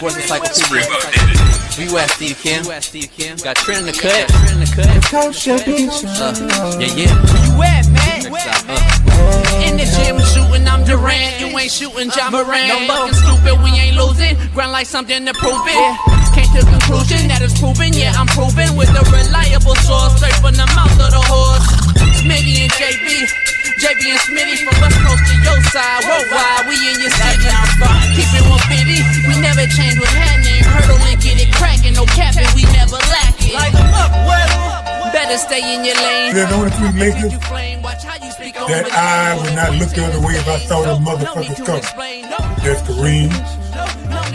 Sports Encyclopedia. We West Steve Kim. Got Trent in the cut. Yeah. Where you at, man? In the gym shooting, I'm Durant. You ain't shooting John Moran. No fucking stupid, we ain't losing. Grind like something to prove it. Came to the conclusion that it's proven. Yeah, I'm proven with a reliable source. Straight from the mouth of the horse. Smitty and JB and Smitty from West Coast to your side. Worldwide, we in your city. Keep it 150. We never change what's happening. Hurdle and get it cracking. No capping, we never lacking. Like better stay in your lane. There's only three Lakers that I would not look the other way if I saw them motherfuckers coming. That's Kareem,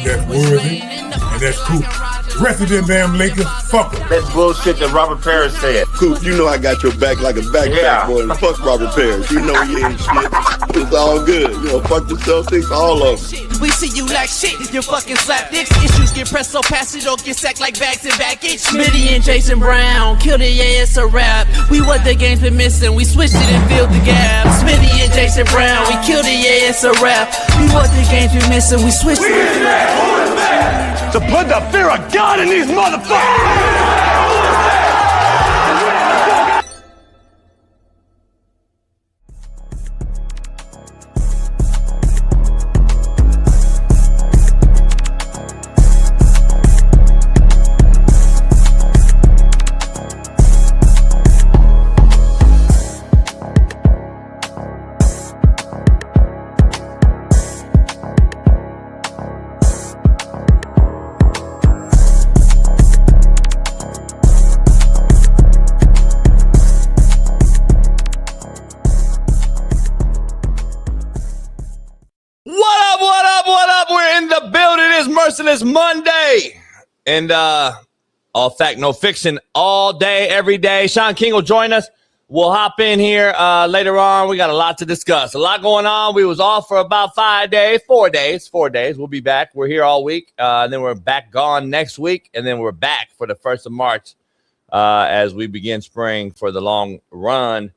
that's Worthy, and that's Puka. The rest of them damn Lakers, fuck them. That's bullshit that Robert Parrish said. Coop, you know I got your back like a backpack, boy. Fuck Robert Parrish. You know you ain't shit. It's all good. You know, fuck the Celtics, all of them. We see you like shit, you fucking slap dicks. Issues get pressed so fast you don't get sacked like bags and baggage. Smitty and Jason Brown, killed it, yeah, it's a rap. We what the game's been missing, we switched it and filled the gap. Smitty and Jason Brown, we killed it, yeah, it's a rap. We what the game's been missing, we switched it and filled the gap. To put the fear of God in these motherfuckers! Merciless Monday, and all fact, no fiction, all day, every day. Shaun King will join us. We'll hop in here later on. We got a lot to discuss, a lot going on. We was off for about 4 days. We'll be back. We're here all week. Then we're back gone next week, and then we're back for the 1st of March as we begin spring for the long run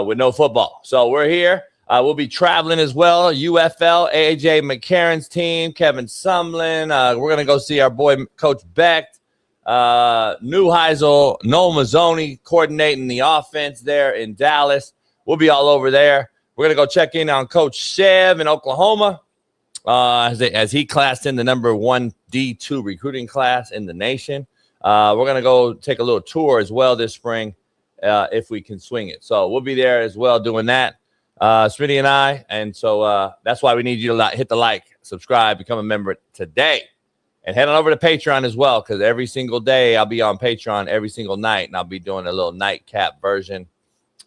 with no football. So we're here. We'll be traveling as well. UFL, AJ McCarron's team, Kevin Sumlin. We're going to go see our boy, Coach Beck, Neuheisel, Noel Mazzoni coordinating the offense there in Dallas. We'll be all over there. We're going to go check in on Coach Chev in Oklahoma as he classed in the number 1 D2 recruiting class in the nation. We're going to go take a little tour as well this spring if we can swing it. So we'll be there as well doing that. Smitty and I, and so that's why we need you to hit the like, subscribe, become a member today, and head on over to Patreon as well, because every single day I'll be on Patreon every single night, and I'll be doing a little nightcap version,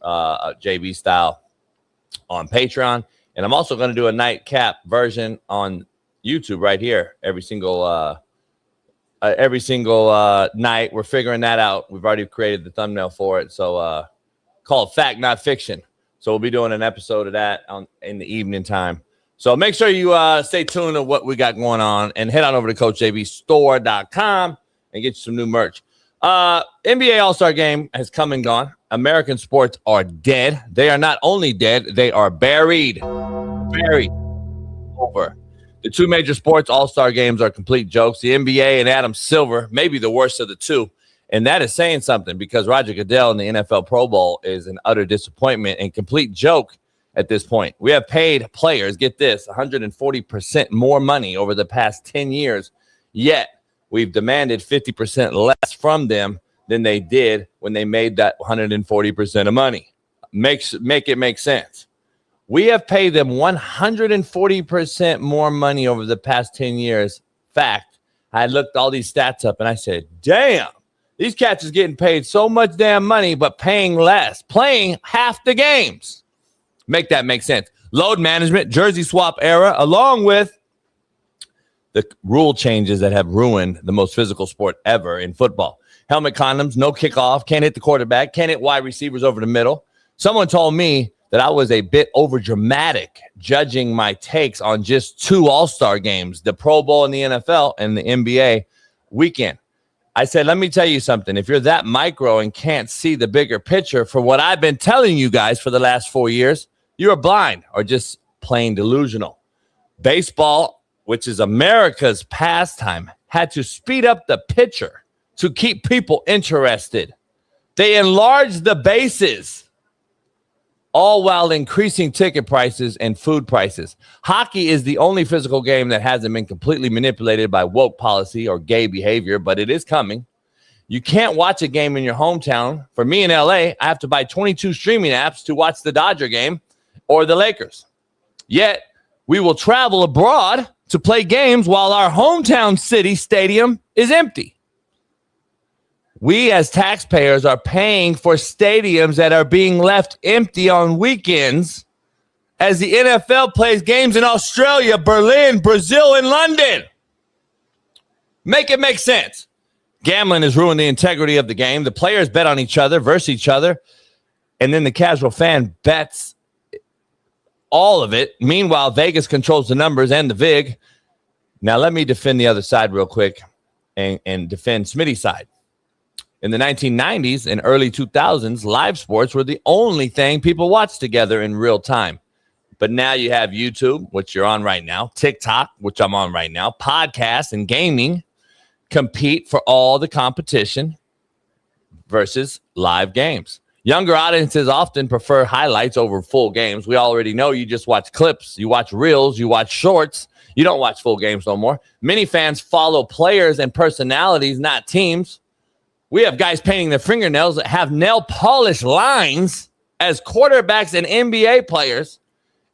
JB style, on Patreon, and I'm also going to do a nightcap version on YouTube right here every single night. We're figuring that out. We've already created the thumbnail for it, so called Fact Not Fiction. So we'll be doing an episode of that in the evening time. So make sure you stay tuned to what we got going on and head on over to CoachJBStore.com and get you some new merch. NBA All-Star Game has come and gone. American sports are dead. They are not only dead, they are buried. Buried. Over. The two major sports All-Star Games are complete jokes. The NBA and Adam Silver, maybe the worst of the two. And that is saying something because Roger Goodell in the NFL Pro Bowl is an utter disappointment and complete joke at this point. We have paid players, get this, 140% more money over the past 10 years, yet we've demanded 50% less from them than they did when they made that 140% of money. Make it make sense. We have paid them 140% more money over the past 10 years. Fact, I looked all these stats up and I said, damn. These cats is getting paid so much damn money, but paying less, playing half the games. Make that make sense. Load management, jersey swap era, along with the rule changes that have ruined the most physical sport ever in football. Helmet condoms, no kickoff, can't hit the quarterback, can't hit wide receivers over the middle. Someone told me that I was a bit over dramatic judging my takes on just 2 All-Star games, the Pro Bowl and the NFL and the NBA weekend. I said, let me tell you something. If you're that micro and can't see the bigger picture for what I've been telling you guys for the last 4 years, you're blind or just plain delusional. Baseball which is America's pastime, had to speed up the pitcher to keep people interested. They enlarged the bases, all while increasing ticket prices and food prices. Hockey is the only physical game that hasn't been completely manipulated by woke policy or gay behavior, but it is coming. You can't watch a game in your hometown. For me in LA, I have to buy 22 streaming apps to watch the Dodger game or the Lakers. Yet, we will travel abroad to play games while our hometown city stadium is empty. We as taxpayers are paying for stadiums that are being left empty on weekends as the NFL plays games in Australia, Berlin, Brazil, and London. Make it make sense. Gambling has ruined the integrity of the game. The players bet on each other versus each other, and then the casual fan bets all of it. Meanwhile, Vegas controls the numbers and the VIG. Now, let me defend the other side real quick and defend Smitty's side. In the 1990s and early 2000s, live sports were the only thing people watched together in real time. But now you have YouTube, which you're on right now, TikTok, which I'm on right now, podcasts and gaming compete for all the competition versus live games. Younger audiences often prefer highlights over full games. We already know you just watch clips, you watch reels, you watch shorts. You don't watch full games no more. Many fans follow players and personalities, not teams. We have guys painting their fingernails that have nail polish lines as quarterbacks and NBA players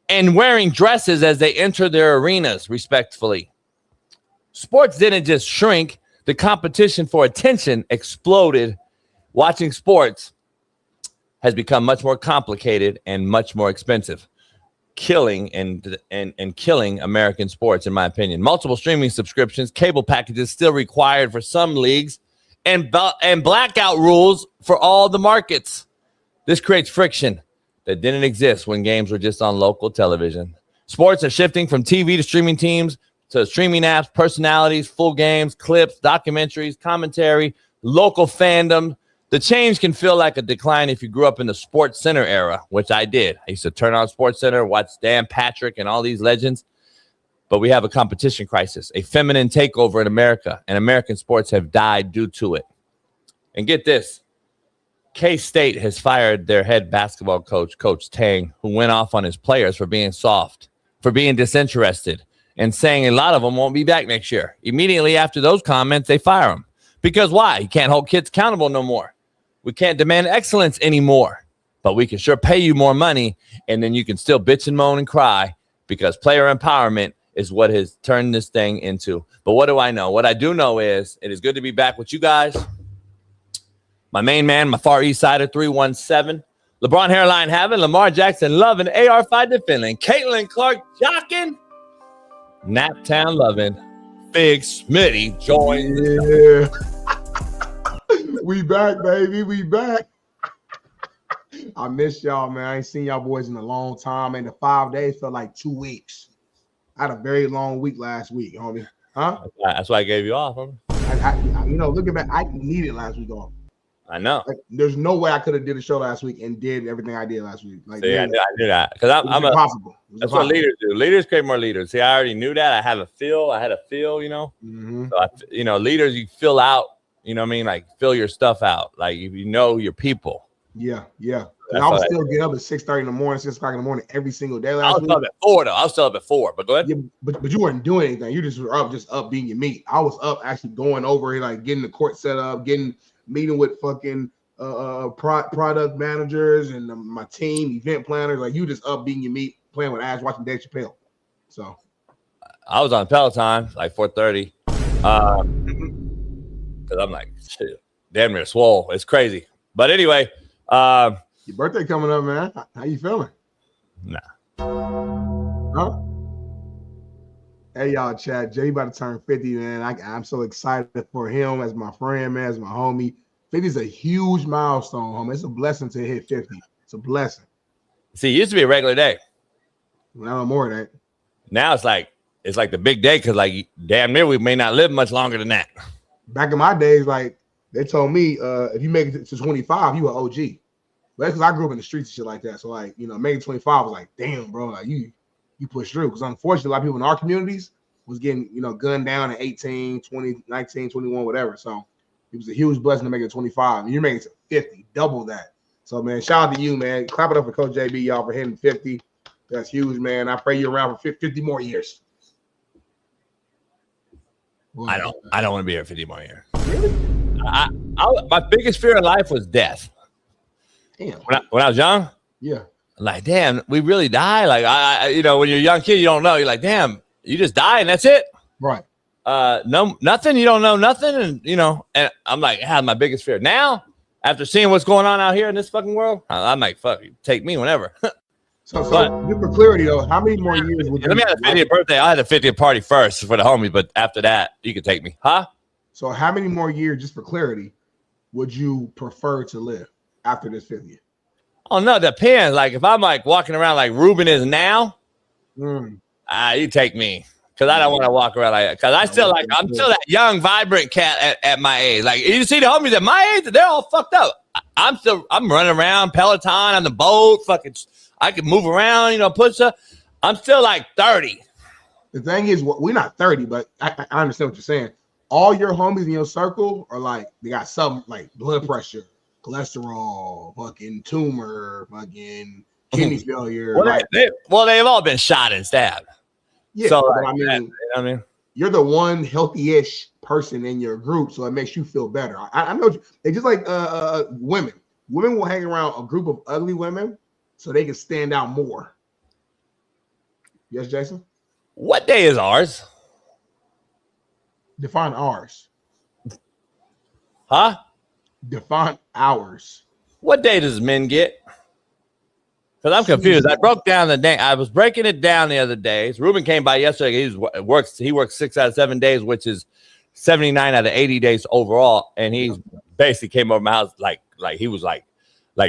and wearing dresses as they enter their arenas, respectfully. Sports didn't just shrink. The competition for attention exploded. Watching sports has become much more complicated and much more expensive, killing killing American sports, in my opinion. Multiple streaming subscriptions, cable packages still required for some leagues, and blackout rules for all the markets. This creates friction that didn't exist when games were just on local television. Sports are shifting from TV to streaming teams to streaming apps, personalities, full games, clips, documentaries, commentary, local fandom. The change can feel like a decline if you grew up in the Sports Center era, which I did. I used to turn on Sports Center, watch Dan Patrick and all these legends. But we have a competition crisis, a feminine takeover in America, and American sports have died due to it. And get this, K-State has fired their head basketball coach, Coach Tang, who went off on his players for being soft, for being disinterested, and saying a lot of them won't be back next year. Immediately after those comments, they fire him. Because why? You can't hold kids accountable no more. We can't demand excellence anymore. But we can sure pay you more money, and then you can still bitch and moan and cry because player empowerment is what has turned this thing into. But what do I know? What I do know is it is good to be back with you guys. My main man, my Far East Sider 317. LeBron hairline having, Lamar Jackson loving, AR5 defending, Caitlin Clark jocking, Naptown loving, Big Smitty joins. Yeah. We back, baby. We back. I miss y'all, man. I ain't seen y'all boys in a long time. And the 5 days felt like 2 weeks. I had a very long week last week, homie. Huh? That's why I gave you off, homie. Looking back, I needed last week off. I know. Like, there's no way I could have did a show last week and did everything I did last week. Like, see, I knew that because I'm impossible. That's what leaders do. Leaders create more leaders. See, I already knew that. I had a feel. You know. Mm-hmm. So leaders, you fill out. You know what I mean? Like fill your stuff out. Like if you know your people. Yeah. I was still get up at 6:30 in the morning, 6 o'clock in the morning every single day last week. I was up at 4 though. I was still up at 4. But go ahead. Yeah, but you weren't doing anything. You just were up being your meat. I was up actually going over like getting the court set up, meeting with fucking product managers and my team, event planners. Like you just up being your meat, playing with Ash, watching Dave Chappelle. So I was on Peloton like 4:30. Because I'm like, shit, damn near swole. It's crazy. But anyway, your birthday coming up, man. How you feeling? Nah. Huh? Hey, y'all, chat. Jay about to turn 50, man. I'm so excited for him as my friend, man, as my homie. 50 is a huge milestone, homie. It's a blessing to hit 50. It's a blessing. See, it used to be a regular day. No more than that. Now it's like the big day because like damn near we may not live much longer than that. Back in my days, like they told me, if you make it to 25, you an OG. But that's because I grew up in the streets and shit like that. So like, making 25 was like, damn, bro, like you pushed through. Because unfortunately, a lot of people in our communities, was getting, gunned down at 18, 20, 19, 21, whatever. So it was a huge blessing to make it 25. And you're making it 50, double that. So, man, shout out to you, man. Clap it up for Coach JB, y'all, for hitting 50. That's huge, man. I pray you're around for 50 more years. I don't want to be here 50 more years. Really? My biggest fear in life was death. Damn. When I was young? Yeah. Like, damn, we really die? Like, when you're a young kid, you don't know. You're like, damn, you just die and that's it? Right. No, nothing. You don't know nothing. And, and I'm like, my biggest fear. Now, after seeing what's going on out here in this fucking world, I'm like, fuck, take me whenever. So just for clarity, though, how many more years would you... Let me have a 50th birthday. I had a 50th party first for the homies, but after that, you can take me. Huh? So how many more years, just for clarity, would you prefer to live after this 50th? Oh, no, it depends. Like, if I'm, like, walking around like Ruben is now, you take me. Because I don't want to walk around like that. Because I'm still that young, vibrant cat at my age. Like, you see the homies at my age, they're all fucked up. I'm running around, Peloton on the boat, fucking... I can move around, push up. I'm still like 30. The thing is, we're not 30, but I understand what you're saying. All your homies in your circle are like, they got something like blood pressure, cholesterol, fucking tumor, fucking kidney failure. Well, they've all been shot and stabbed. Yeah, so, but I mean, you're the one healthy-ish person in your group, so it makes you feel better. I know it's just like women. Women will hang around a group of ugly women so they can stand out more. Yes, Jason? What day is ours? Define ours. Huh? Define ours. What day does men get? Because I'm confused. I broke down the day. I was breaking it down the other days. Ruben came by yesterday. He works 6 out of 7 days, which is 79 out of 80 days overall. And he basically came over my house like he was like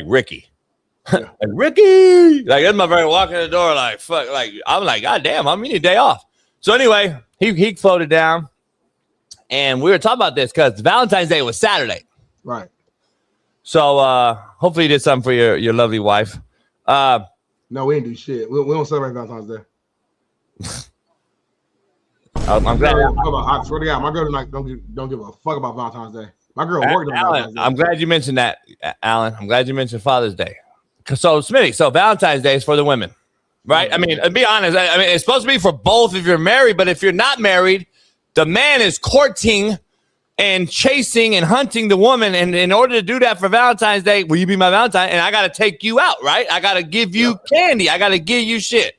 Ricky. Like Ricky, like that's my friend walking in the door, like fuck, like I'm like, God damn, I need a day off. So anyway, he floated down, and we were talking about this because Valentine's Day was Saturday, right? So hopefully you did something for your lovely wife. No, we didn't do shit. We don't celebrate Valentine's Day. I'm glad. I swear to God, my girl don't give a fuck about Valentine's Day. My girl worked on Valentine's Day. I'm glad you mentioned that, Alan. I'm glad you mentioned Father's Day. So, Smitty, Valentine's Day is for the women, right? I mean, to be honest, it's supposed to be for both if you're married, but if you're not married, the man is courting and chasing and hunting the woman. And in order to do that for Valentine's Day, will you be my Valentine? And I got to take you out, right? I got to give you candy. I got to give you shit.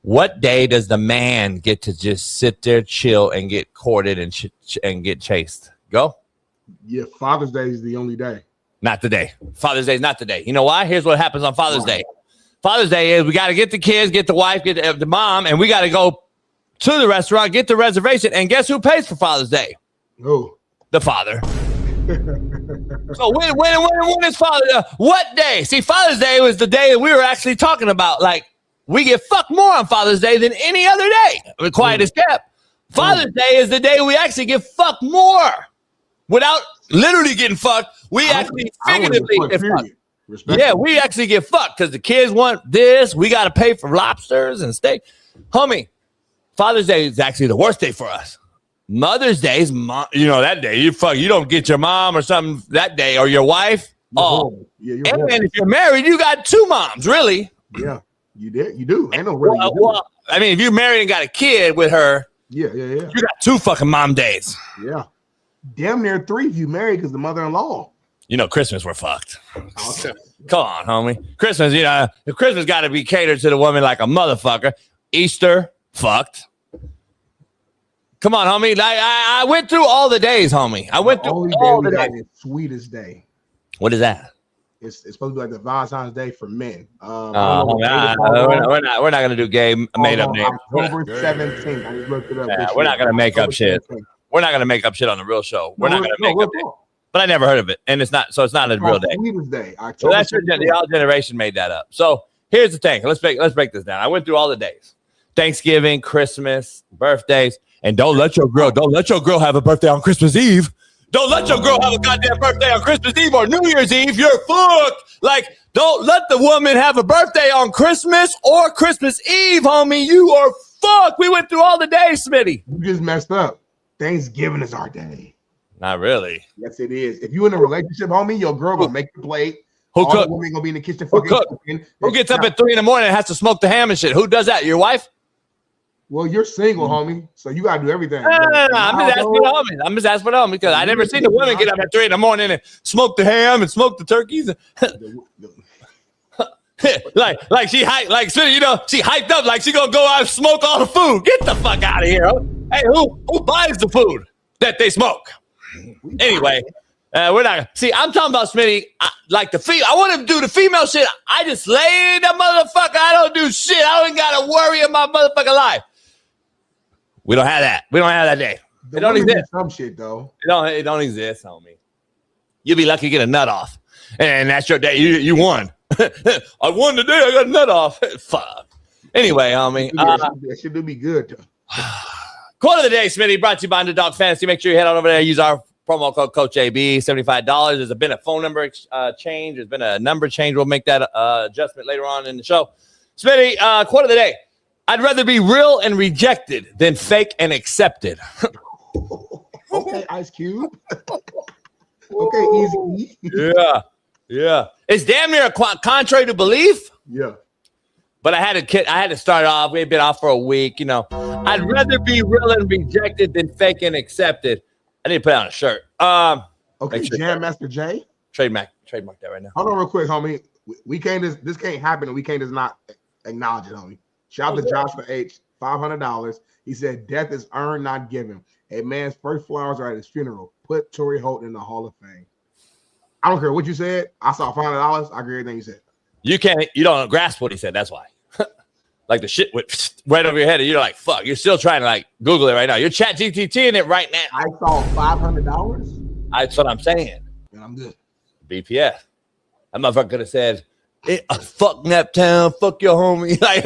What day does the man get to just sit there, chill, and get courted and get chased? Go. Yeah, Father's Day is the only day. Not today. Father's Day is not today. You know why? Here's what happens on Father's Day. Father's Day is we got to get the kids, get the wife, get the mom, and we got to go to the restaurant, get the reservation, and guess who pays for Father's Day? Who? The father. So when is Father's Day? What day? See, Father's Day was the day that we were actually talking about. Like, we get fucked more on Father's Day than any other day. Quiet as kept. Father's Day is the day we actually get fucked more. Without literally getting fucked, we actually figuratively get fucked. Yeah, we actually get fucked because the kids want this. We got to pay for lobsters and steak. Homie, Father's Day is actually the worst day for us. Mother's Day is, that day. You don't get your mom or something that day or your wife. And if you're married, you got 2 moms, really. Yeah, you did. You do. I know. Really, well, I mean, if you're married and got a kid with her, yeah. You got 2 fucking mom days. Yeah. Damn near 3 if you married because the mother-in-law. Christmas we're fucked. Okay. Come on, homie. Christmas, the Christmas got to be catered to the woman like a motherfucker. Easter, fucked. Come on, homie. I went through all the days, homie. I went through all the days. The sweetest day. What is that? It's supposed to be like the Valentine's Day for men. We're not gonna do gay made up names. October 17th. I just looked it up. Yeah, we're not gonna make up shit. We're not gonna make up shit on the real show. We're not gonna make up shit. But I never heard of it, and it's not a real day. So that's the generation made that up. So here's the thing. Let's break this down. I went through all the days: Thanksgiving, Christmas, birthdays, and don't let your girl have a birthday on Christmas Eve. Don't let your girl have a goddamn birthday on Christmas Eve or New Year's Eve. You're fucked. Like, don't let the woman have a birthday on Christmas or Christmas Eve, homie. You are fuck? We went through all the days, Smitty. You just messed up. Thanksgiving is our day. Not really. Yes, it is. If you in a relationship, homie, your girl gonna make the plate. Who All cook? the women gonna be in the kitchen. Who cook? Who gets up at 3 a.m. and has to smoke the ham and shit? Who does that? Your wife? Well, you're single, homie, so you gotta do everything. No. I'm just asking for the homie because I never seen the women get up at 3 a.m. and smoke the ham and smoke the turkeys. like she hyped, like you know, she hyped up like she gonna go out and smoke all the food. Get the fuck out of here. Hey, who buys the food that they smoke? Anyway, we're not. See, I'm talking about Smitty. Like I want to do the female shit. I just lay the motherfucker. I don't do shit. I don't gotta worry in my motherfucking life. We don't have that. We don't have that day. It don't exist. Some shit though. It don't exist, homie. You'll be lucky to get a nut off, and that's your day. You won. I won today. I got a nut off. Fuck. Anyway, homie. That should do me good though. Quote of the day, Smitty, brought to you by Underdog Fantasy. Make sure you head on over there. Use our promo code Coach AB, $75. There's been a phone number change. There's been a number change. We'll make that adjustment later on in the show. Smitty, quote of the day. I'd rather be real and rejected than fake and accepted. Okay, Ice Cube. Okay, Easy. Yeah. It's damn near contrary to belief. Yeah. But I had to start off. We had been off for a week. You know, I'd rather be real and rejected than fake and accepted. I need to put on a shirt. Okay, sure. Jam Master J. Trademark that right now. Hold on real quick, homie. We can't this can't happen and we can't just not acknowledge it, homie. Shout out to Joshua H. $500. He said, death is earned, not given. A man's first flowers are at his funeral. Put Torrey Holt in the Hall of Fame. I don't care what you said. I saw $500. I agree with everything you said. You don't grasp what he said. That's why. Like the shit went right over your head and you're like, fuck. You're still trying to like Google it right now. You're chat GTTing it right now. I saw $500. That's what I'm saying. And I'm good. BPF. That motherfucker could have said, fuck Naptown, fuck your homie. Like,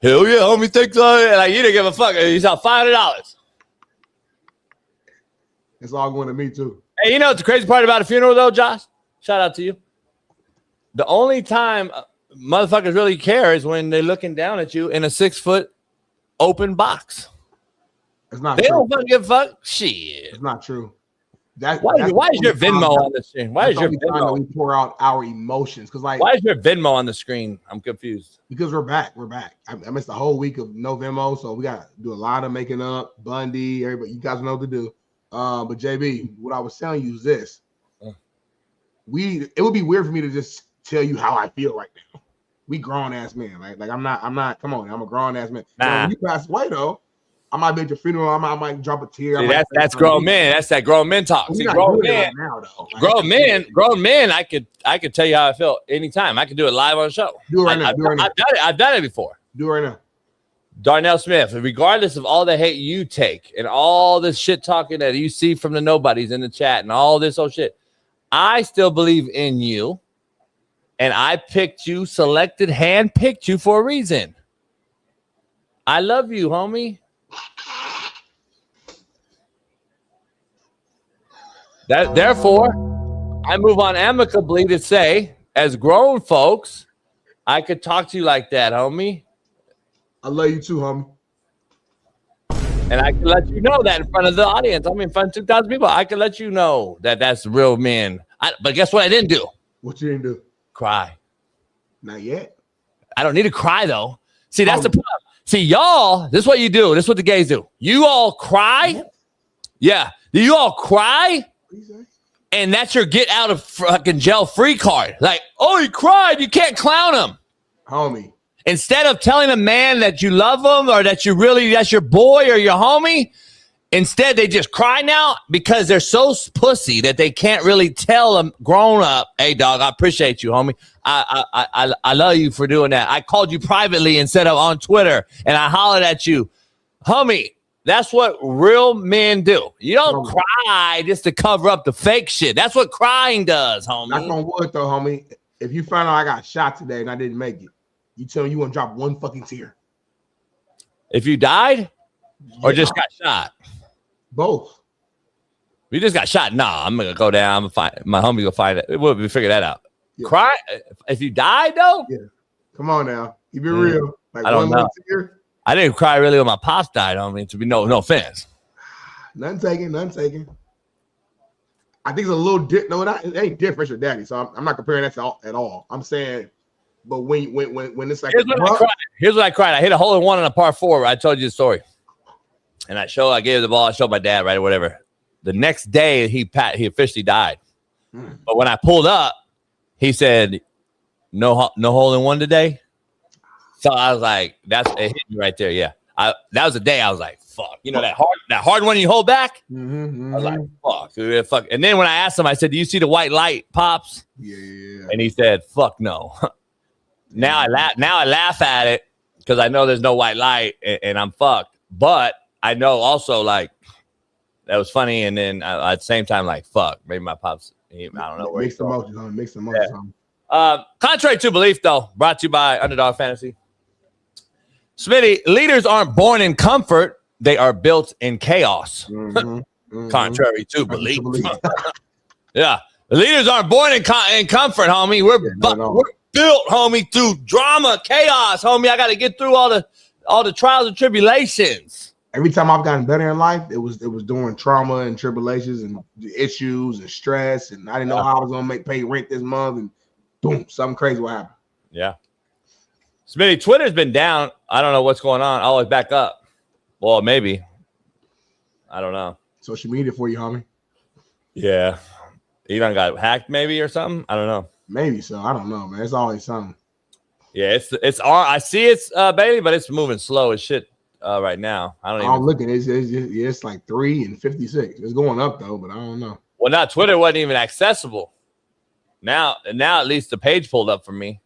hell yeah, homie, thanks. Like, you didn't give a fuck. You saw $500. It's all going to me, too. Hey, you know what's the crazy part about a funeral, though, Josh? Shout out to you. The only time motherfuckers really care is when they're looking down at you in a 6-foot open box. It's not they true. don't fucking give a fuck. Shit. It's not true. Why is your Venmo on the screen? Why is your Venmo? We pour out our emotions because, like, why is your Venmo on the screen? I'm confused. Because we're back. We're back. I missed the whole week of no Venmo, so we got to do a lot of making up. Bundy, everybody, you guys know what to do. But JB, what I was telling you is this: it would be weird for me to just tell you how I feel right now. We grown ass men, right? Like I'm not. Come on, I'm a grown ass man. Nah. So when you pass away though, I might be at your funeral. I might drop a tear. See, that's grown men. That's that grown men talk. See, grown men. Right now, though. Like, grown men. I could tell you how I feel anytime. I could do it live on the show. Do it right now. I've done it before. Do it right now. Darnell Smith, regardless of all the hate you take and all this shit talking that you see from the nobodies in the chat and all this old shit, I still believe in you. And I picked you, handpicked you for a reason. I love you, homie. Therefore, I move on amicably to say, as grown folks, I could talk to you like that, homie. I love you too, homie. And I can let you know that in front of the audience. I mean, in front of 2,000 people, I can let you know that that's real men. But guess what I didn't do? What you didn't do? Cry. Not yet. I don't need to cry, though. See, that's the problem. See, y'all, this is what you do. This is what the gays do. You all cry. Yeah. You all cry. And that's your get out of fucking jail free card. Like, oh, he cried. You can't clown him. Homie. Instead of telling a man that you love him or that that's your boy or your homie, instead they just cry now because they're so pussy that they can't really tell a grown up, hey, dog, I appreciate you, homie. I love you for doing that. I called you privately instead of on Twitter, and I hollered at you. Homie, that's what real men do. You don't cry just to cover up the fake shit. That's what crying does, homie. Knock on wood, though, homie. If you find out I got shot today and I didn't make it, you tell me you want to drop one fucking tear. If you died or just got shot? Both. We just got shot. Nah, I'm going to go down. I'm gonna find my homie will find it. We'll figure that out. Yeah. Cry? If you died, though? Yeah. Come on now. Keep it real. Like I don't know. Tear? I didn't cry really when my pops died. I mean, to be no offense. None taken. I think it's a little different. It ain't different with daddy. So I'm not comparing that to at all. I'm saying, but when it's like here's what I cried. I hit a hole in one on a par 4. I told you the story, and I gave the ball. I showed my dad, right, or whatever. The next day, he officially died. But when I pulled up, he said, "No hole in one today." So I was like, "It hit me right there." Yeah, that was the day I was like, "Fuck," that hard one you hold back. I was like, "Fuck, dude, fuck." And then when I asked him, I said, "Do you see the white light, pops?" Yeah. And he said, "Fuck no." Now I laugh at it because I know there's no white light and I'm fucked. But I know also like that was funny, and then at the same time, like, fuck, maybe my pops. I don't know where. Mix the emotions. Contrary to belief, though, brought to you by Underdog Fantasy. Smitty, leaders aren't born in comfort; they are built in chaos. Contrary to belief. Yeah, the leaders aren't born in comfort, homie. We're built, homie, through drama, chaos, homie. I got to get through all the trials and tribulations. Every time I've gotten better in life, it was during trauma and tribulations and issues and stress, and I didn't know how I was gonna pay rent this month, and boom, something crazy will happen. Yeah, Smitty, Twitter's been down. I don't know what's going on. Always back up. Well, maybe. I don't know. Social media for you, homie. Yeah, Elon got hacked, maybe, or something. I don't know. Maybe so. I don't know, man. It's always something. Yeah, it's I see it's Bailey, but it's moving slow as shit. Right now, I'm looking. It's like 3 and 56. It's going up though, but I don't know. Well, now Twitter wasn't even accessible. Now at least the page pulled up for me.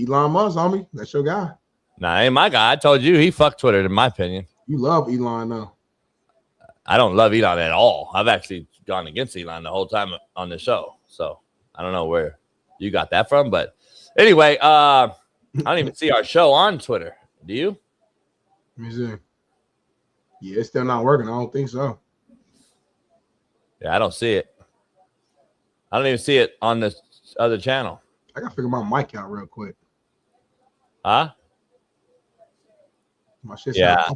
Elon Musk, homie, that's your guy. Nah, ain't my guy. I told you he fucked Twitter, in my opinion. You love Elon though. I don't love Elon at all. I've actually gone against Elon the whole time on the show, so I don't know where you got that from. But anyway, I don't even see our show on Twitter. Do you? Let me see. Yeah, it's still not working. I don't think so. Yeah, I don't see it. I don't even see it on this other channel. I gotta figure my mic out real quick. Huh? My shit's yeah,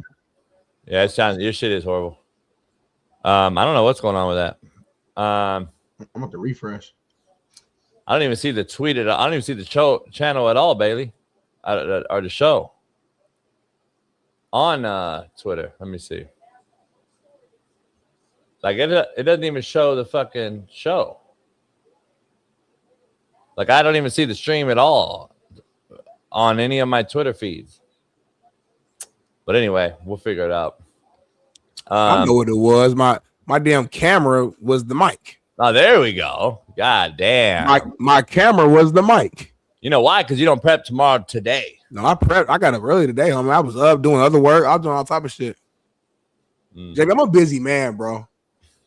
it sounds. Your shit is horrible. I don't know what's going on with that. I'm about to refresh. I don't even see the tweet at all. I don't even see the channel at all, Bailey, or the show. On Twitter, let me see. Like it doesn't even show the fucking show. Like I don't even see the stream at all on any of my Twitter feeds. But anyway, we'll figure it out. I know what it was. My damn camera was the mic. Oh, there we go. God damn. My camera was the mic. You know why? Because you don't prep tomorrow today. No, I prepped. I got up early today, homie. I was up doing other work. I was doing all type of shit. JB, I'm a busy man, bro.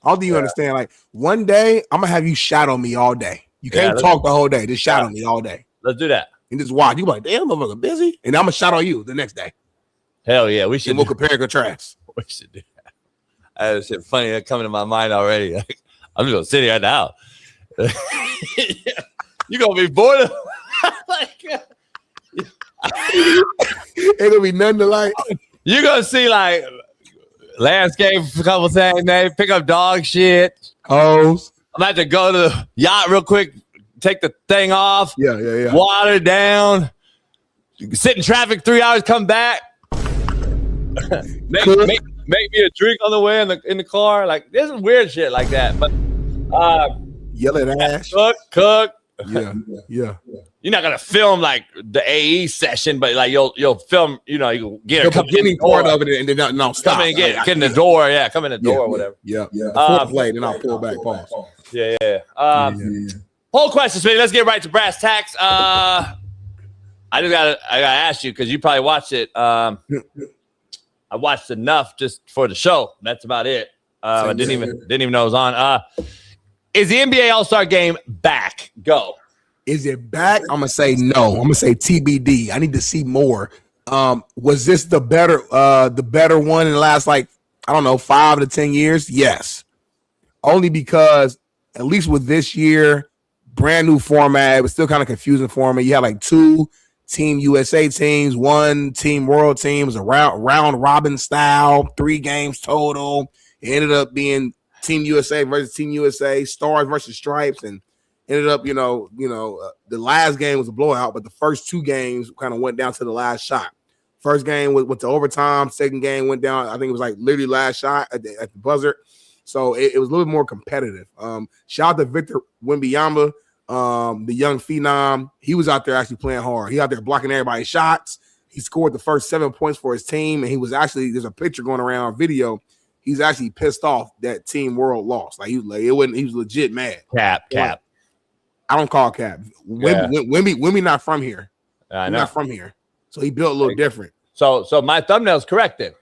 How do you understand? Like one day, I'm gonna have you shadow me all day. You can't talk the whole day. Just shadow me all day. Let's do that. And just watch. You be like, damn, motherfucker, busy. And I'm gonna shadow you the next day. Hell yeah, we should. And we'll compare and contrast. We should do that. That shit funny. That coming to my mind already. Like, I'm just gonna sit here now. You gonna be bored of like. Ain't gonna be nothing to like. You're gonna see like landscape a couple things, man. Pick up dog shit. Hose. I'm about to go to the yacht real quick, take the thing off. Yeah. Water down. Sit in traffic 3 hours, come back. make me a drink on the way in the car. Like there's some weird shit like that. But yell at ass. Cook. Yeah. You're not gonna film like the AE session, but like you'll film. You know, you get the beginning part of it, and then no stop. Come in, get in the door. Yeah, come in the door or whatever. Yeah. The play, then I'll pull back. Pause. Yeah. Whole question, Smitty. Let's get right to brass tacks. I gotta ask you because you probably watched it. I watched enough just for the show. That's about it. I didn't even know it was on. Is the NBA All-Star Game back? Go. Is it back? I'm gonna say no. I'm gonna say TBD. I need to see more. Was this the better one in the last 5 to 10 years? Yes. Only because at least with this year, brand new format, it was still kind of confusing for me. You had 2 Team USA teams, one Team World teams, a round robin style, 3 games total. It ended up being Team USA versus Team USA, Stars versus Stripes, and ended up, the last game was a blowout, but the first 2 games kind of went down to the last shot. First game went to overtime. Second game went down. I think it was like literally last shot at the buzzer. So it was a little bit more competitive. Shout out to Victor Wembanyama, the young phenom. He was out there actually playing hard. He out there blocking everybody's shots. He scored the first 7 points for his team, and he was actually, there's a picture going around on video. He's actually pissed off that Team World lost. He was legit mad. Cap. I don't call cap. Wemby not from here. I know. Not from here. So he built a little different. So my thumbnail's correct then.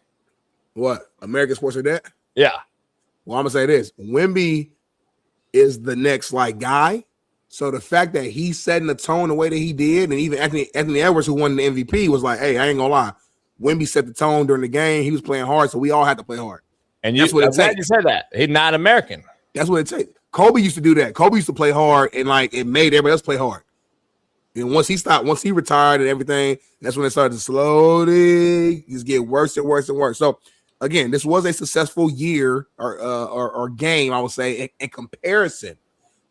What? American Sports are that? Yeah. Well, I'm gonna say this: Wemby is the next guy. So the fact that he's setting the tone the way that he did, and even Anthony Edwards, who won the MVP, was like, "Hey, I ain't gonna lie, Wemby set the tone during the game. He was playing hard, so we all had to play hard." And that's what it takes. You said that he's not American. That's what it takes. Kobe used to do that. Kobe used to play hard, and it made everybody else play hard. And once he retired and everything, that's when it started to slowly just get worse and worse and worse. So again, this was a successful year or game, I would say, in comparison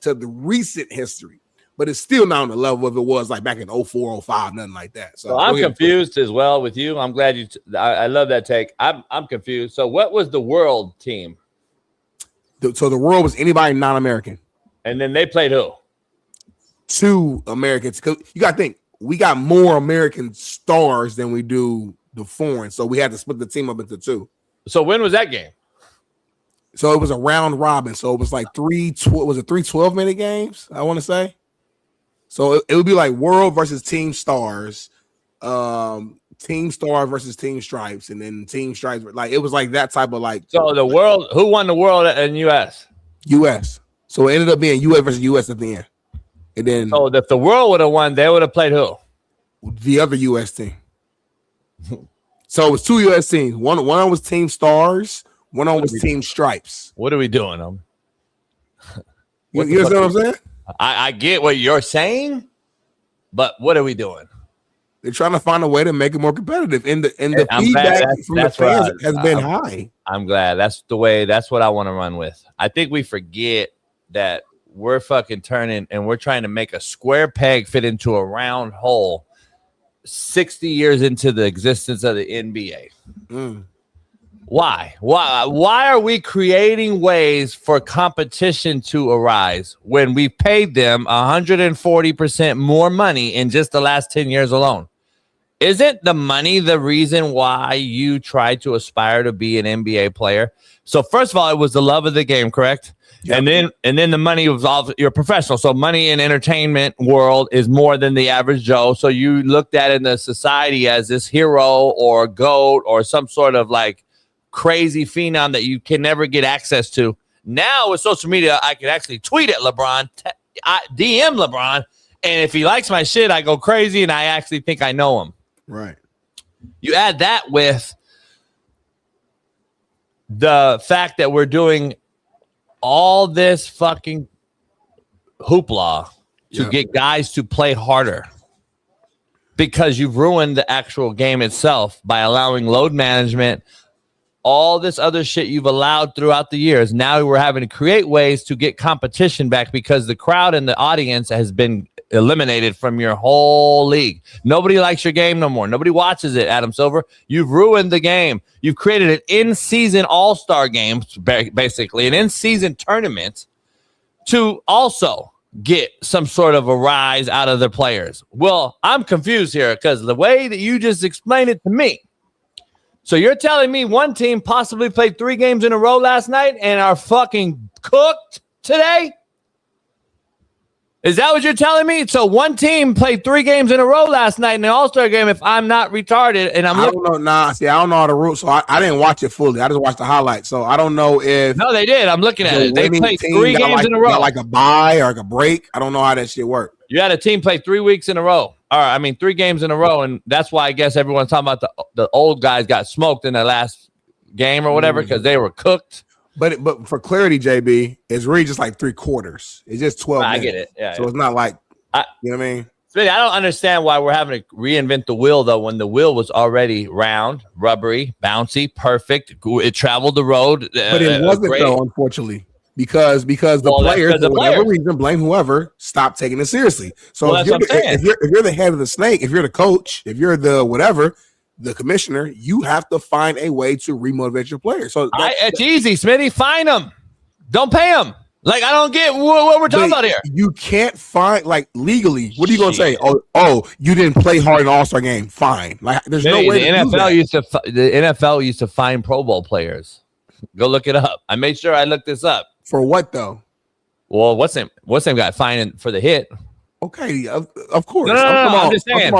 to the recent history, but it's still not on the level of it was back in 04, 05, nothing like that. So I'm confused as well with you. I'm glad I love that take. I'm confused. So what was the world team? So the world was anybody non-American. And then they played who? 2 Americans. Because you got to think, we got more American stars than we do the foreign. So we had to split the team up into 2. So when was that game? So it was a round robin. So it was 3 12-minute games, I want to say. So it would be world versus team stars, team star versus team stripes, and then team stripes. It was that type of So the world, who won the world in U.S.? U.S. So it ended up being U.S. versus U.S. at the end. And then, so if the world would have won, they would have played who? The other U.S. team. So it was 2 U.S. teams. One was Team Stars. One was Team Stripes. What are we doing? You understand what I'm saying? I get what you're saying, but what are we doing? They're trying to find a way to make it more competitive. And the feedback from the fans has been high. I'm glad. That's what I want to run with. I think we forget that we're fucking turning and we're trying to make a square peg fit into a round hole 60 years into the existence of the NBA. Why are we creating ways for competition to arise when we paid them 140% more money in just the last 10 years alone? Isn't the money the reason why you try to aspire to be an NBA player? So first of all, it was the love of the game, correct? Yep. And then the money was all you're professional. So money in entertainment world is more than the average Joe. So you looked at in the society as this hero or GOAT or some sort of crazy phenom that you can never get access to. Now with social media, I can actually tweet at LeBron, DM LeBron, and if he likes my shit, I go crazy and I actually think I know him. Right. You add that with the fact that we're doing all this fucking hoopla to get guys to play harder because you've ruined the actual game itself by allowing load management, all this other shit you've allowed throughout the years. Now we're having to create ways to get competition back because the crowd and the audience has been eliminated from your whole league. Nobody likes your game no more. Nobody watches it, Adam Silver. You've ruined the game. You've created an in-season all-star game, basically, an in-season tournament to also get some sort of a rise out of the players. Well, I'm confused here because the way that you just explained it to me. So you're telling me one team possibly played 3 games in a row last night and are fucking cooked today? Is that what you're telling me? So one team played 3 games in a row last night in the All-Star game. If I'm not retarded, and I don't know. Nah, see, I don't know all the rules, so I didn't watch it fully. I just watched the highlights, so I don't know if. No, they did. I'm looking at it. They played 3 games in a row, like a bye or like a break. I don't know how that shit worked. You had a team play 3 weeks in a row. All right, 3 games in a row, and that's why I guess everyone's talking about the old guys got smoked in the last game or whatever because they were cooked. But for clarity, JB, it's really just like 3 quarters. It's just 12 minutes. I get it. Yeah, so it's not like, you know what I mean? Smitty, I don't understand why we're having to reinvent the wheel, though, when the wheel was already round, rubbery, bouncy, perfect. It traveled the road. But it wasn't, though, unfortunately. Because the players, for whatever reason, blame whoever, stopped taking it seriously. So if you're the head of the snake, if you're the coach, if you're the whatever, the commissioner, you have to find a way to remotivate your players. So it's easy, Smitty. Fine them. Don't pay them. Like, I don't get what we're talking about here. You can't find, like, legally. What are you going to say? Oh, you didn't play hard in the All-Star game. Fine. Like, there's no way the NFL used to fine Pro Bowl players. Go look it up. I made sure I looked this up. For what, though? Well, what's him got fined for the hit? Okay, of course. No, I'm just saying.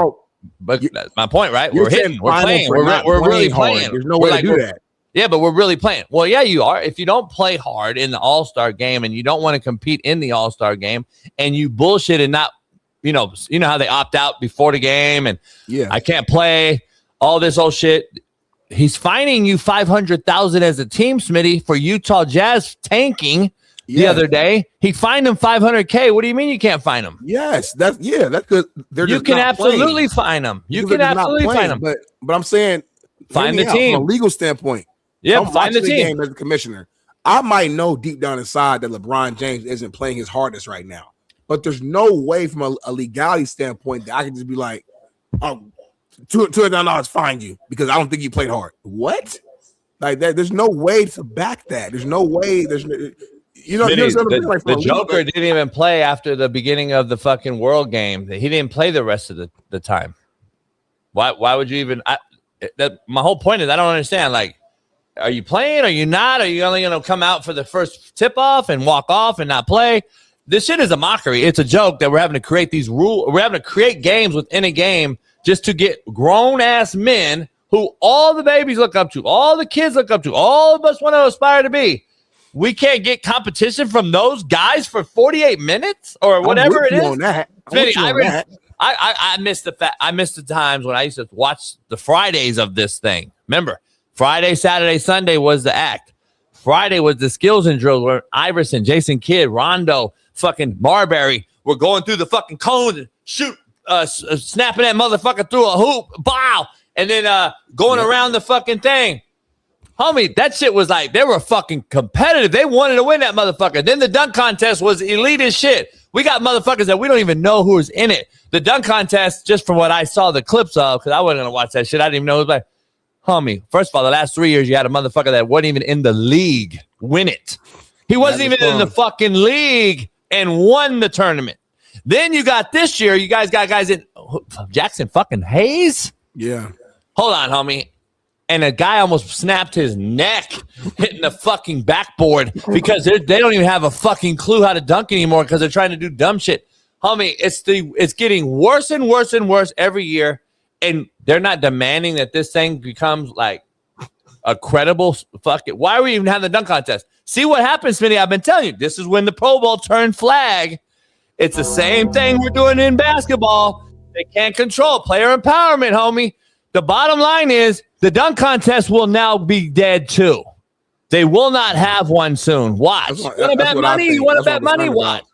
But that's my point, right? We're hitting. We're playing. We're really playing. There's no way to do that. Yeah, but we're really playing. Well, yeah, you are. If you don't play hard in the All-Star game and you don't want to compete in the All-Star game and you bullshit and not, you know how they opt out before the game and I can't play, all this old shit. He's fining you $500,000 as a team, Smitty, for Utah Jazz tanking the other day. He fined him $500K. What do you mean you can't fine him? Yes, that's good. You can absolutely fine them. You can absolutely fine them. But I'm saying, find the team from a legal standpoint. Yeah, I'm find the team game as a commissioner. I might know deep down inside that LeBron James isn't playing his hardest right now, but there's no way from a legality standpoint that I can just be like, oh, $200 fine you because I don't think you played hard. What? Like that? There's no way to back that. There's no way. The Joker didn't even play after the beginning of the fucking World game. He didn't play the rest of the time. Why would you even? My whole point is I don't understand. Like, are you playing? Are you not? Are you only going to come out for the first tip off and walk off and not play? This shit is a mockery. It's a joke that we're having to create these rules. We're having to create games within a game just to get grown ass men who all the babies look up to, all the kids look up to, all of us want to aspire to be. We can't get competition from those guys for 48 minutes or whatever it is. I miss the times when I used to watch the Fridays of this thing. Remember, Friday, Saturday, Sunday was the act. Friday was the skills and drills where Iverson, Jason Kidd, Rondo, fucking Marbury were going through the fucking cones and snapping that motherfucker through a hoop, bow, and then going around the fucking thing. Homie, that shit was like, they were fucking competitive. They wanted to win that motherfucker. Then the dunk contest was elite as shit. We got motherfuckers that we don't even know who's in it. The dunk contest, just from what I saw the clips of, because I wasn't going to watch that shit. I didn't even know it was like, homie, first of all, the last 3 years, you had a motherfucker that wasn't even in the league win it. He wasn't even in the fucking league and won the tournament. Then you got this year, you guys got guys in Jackson fucking Hayes. Yeah. Hold on, homie. And a guy almost snapped his neck hitting the fucking backboard because they don't even have a fucking clue how to dunk anymore because they're trying to do dumb shit. Homie, it's getting worse and worse and worse every year. And they're not demanding that this thing becomes like a credible fucking. Why are we even having the dunk contest? See what happens, Smitty? I've been telling you, this is when the Pro Bowl turned flag. It's the same thing we're doing in basketball. They can't control player empowerment, homie. The bottom line is the dunk contest will now be dead too. They will not have one soon. Watch. You want to bet money? You want to bet money? Watch.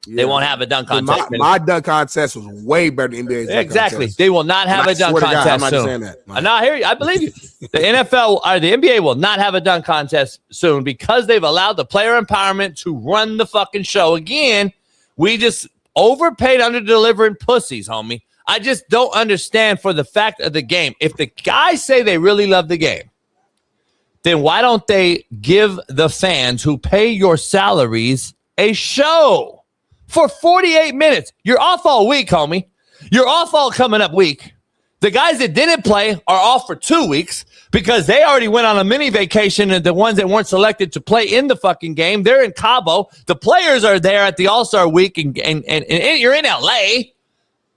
Yeah. They won't have a dunk contest. My dunk contest was way better than NBA's dunk exactly. contest. They will not have a dunk contest God, I'm not soon. saying that. I hear you. I believe you. The NFL or the NBA will not have a dunk contest soon because they've allowed the player empowerment to run the fucking show again. We just overpaid under delivering pussies, homie. I just don't understand for the fact of the game. If the guys say they really love the game, then why don't they give the fans who pay your salaries a show for 48 minutes? You're off all week, homie. You're off all coming up week. The guys that didn't play are off for 2 weeks because they already went on a mini vacation, and the ones that weren't selected to play in the fucking game, they're in Cabo. The players are there at the All-Star week, and you're in L.A.,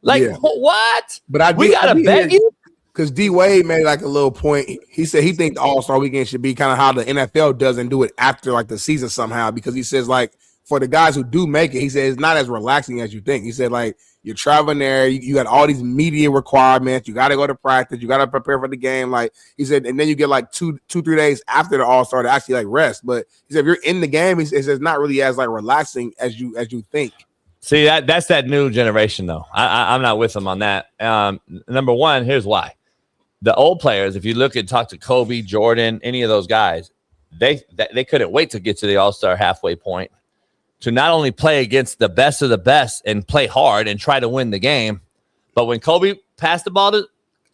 like, what? But we got to beg you? Because D-Wade made like a little point. He said he thinks the All-Star weekend should be kind of how the NFL doesn't do it after like the season somehow, because he says like for the guys who do make it, he said it's not as relaxing as you think. He said like you're traveling there, you got all these media requirements, you got to go to practice, you got to prepare for the game. Like he said, and then you get like 2-3 days after the All-Star to actually like rest. But he said if you're in the game, he says it's not really as like relaxing as you think. See, that's that new generation, though. I'm not with them on that. Number one, here's why. The old players, if you talk to Kobe, Jordan, any of those guys, they couldn't wait to get to the All-Star halfway point to not only play against the best of the best and play hard and try to win the game, but when Kobe passed the ball to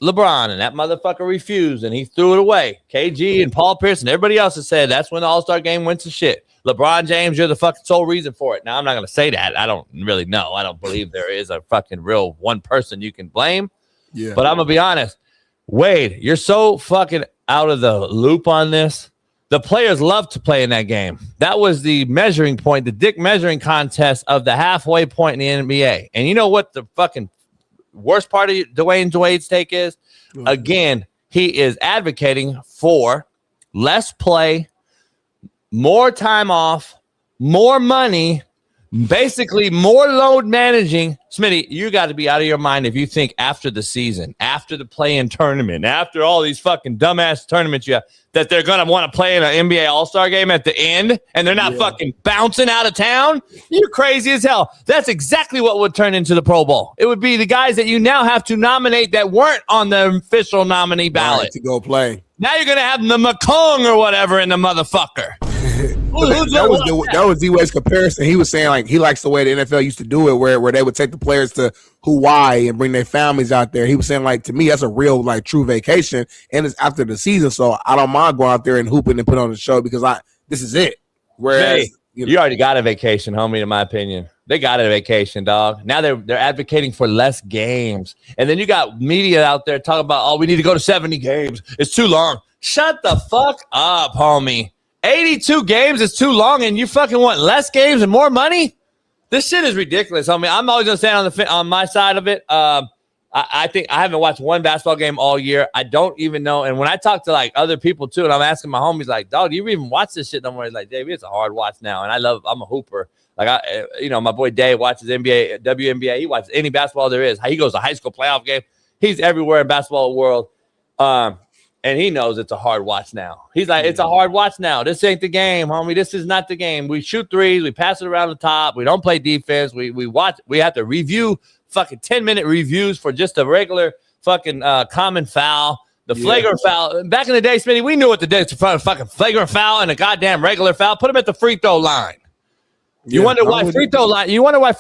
LeBron and that motherfucker refused and he threw it away, KG and Paul Pierce and everybody else has said that's when the All-Star game went to shit. LeBron James, you're the fucking sole reason for it. Now, I'm not going to say that. I don't really know. I don't believe there is a fucking real one person you can blame. Yeah. But I'm going to be honest. Wade, you're so fucking out of the loop on this. The players love to play in that game. That was the measuring point, the dick measuring contest of the halfway point in the NBA. And you know what the fucking worst part of Dwayne Wade's take is? Again, he is advocating for less play, more time off, more money, basically more load managing. Smitty, you got to be out of your mind if you think after the season, after the play-in tournament, after all these fucking dumbass tournaments you have, that they're going to want to play in an NBA All-Star game at the end and they're not fucking bouncing out of town. You're crazy as hell. That's exactly what would turn into the Pro Bowl. It would be the guys that you now have to nominate that weren't on the official nominee ballot to go play. Now you're going to have the McCong or whatever in the motherfucker. That was D-Wade's comparison. He was saying like he likes the way the NFL used to do it, where they would take the players to Hawaii and bring their families out there. He was saying like, to me, that's a real like true vacation, and it's after the season, so I don't mind going out there and hooping and put on the show because this is it. Whereas you already got a vacation, homie. In my opinion, they got a vacation, dog. Now they're advocating for less games, and then you got media out there talking about, oh, we need to go to 70 games. It's too long. Shut the fuck up, homie. 82 games is too long, and you fucking want less games and more money? This shit is ridiculous. I mean, I'm always gonna stand on my side of it. I think I haven't watched one basketball game all year. I don't even know. And when I talk to like other people too, and I'm asking my homies, like, dog, do you even watch this shit no more? He's like, Dave, it's a hard watch now. And I'm a hooper. Like my boy Dave watches NBA, WNBA. He watches any basketball there is. He goes to high school playoff game. He's everywhere in basketball world. And he knows it's a hard watch now. He's like, it's a hard watch now. This ain't the game, homie. This is not the game. We shoot threes. We pass it around the top. We don't play defense. We watch. We have to review fucking 10-minute reviews for just a regular fucking common foul. The flagrant foul. Back in the day, Smitty, we knew what to do. It's a fucking flagrant foul and a goddamn regular foul. Put him at the free throw line. You wonder why free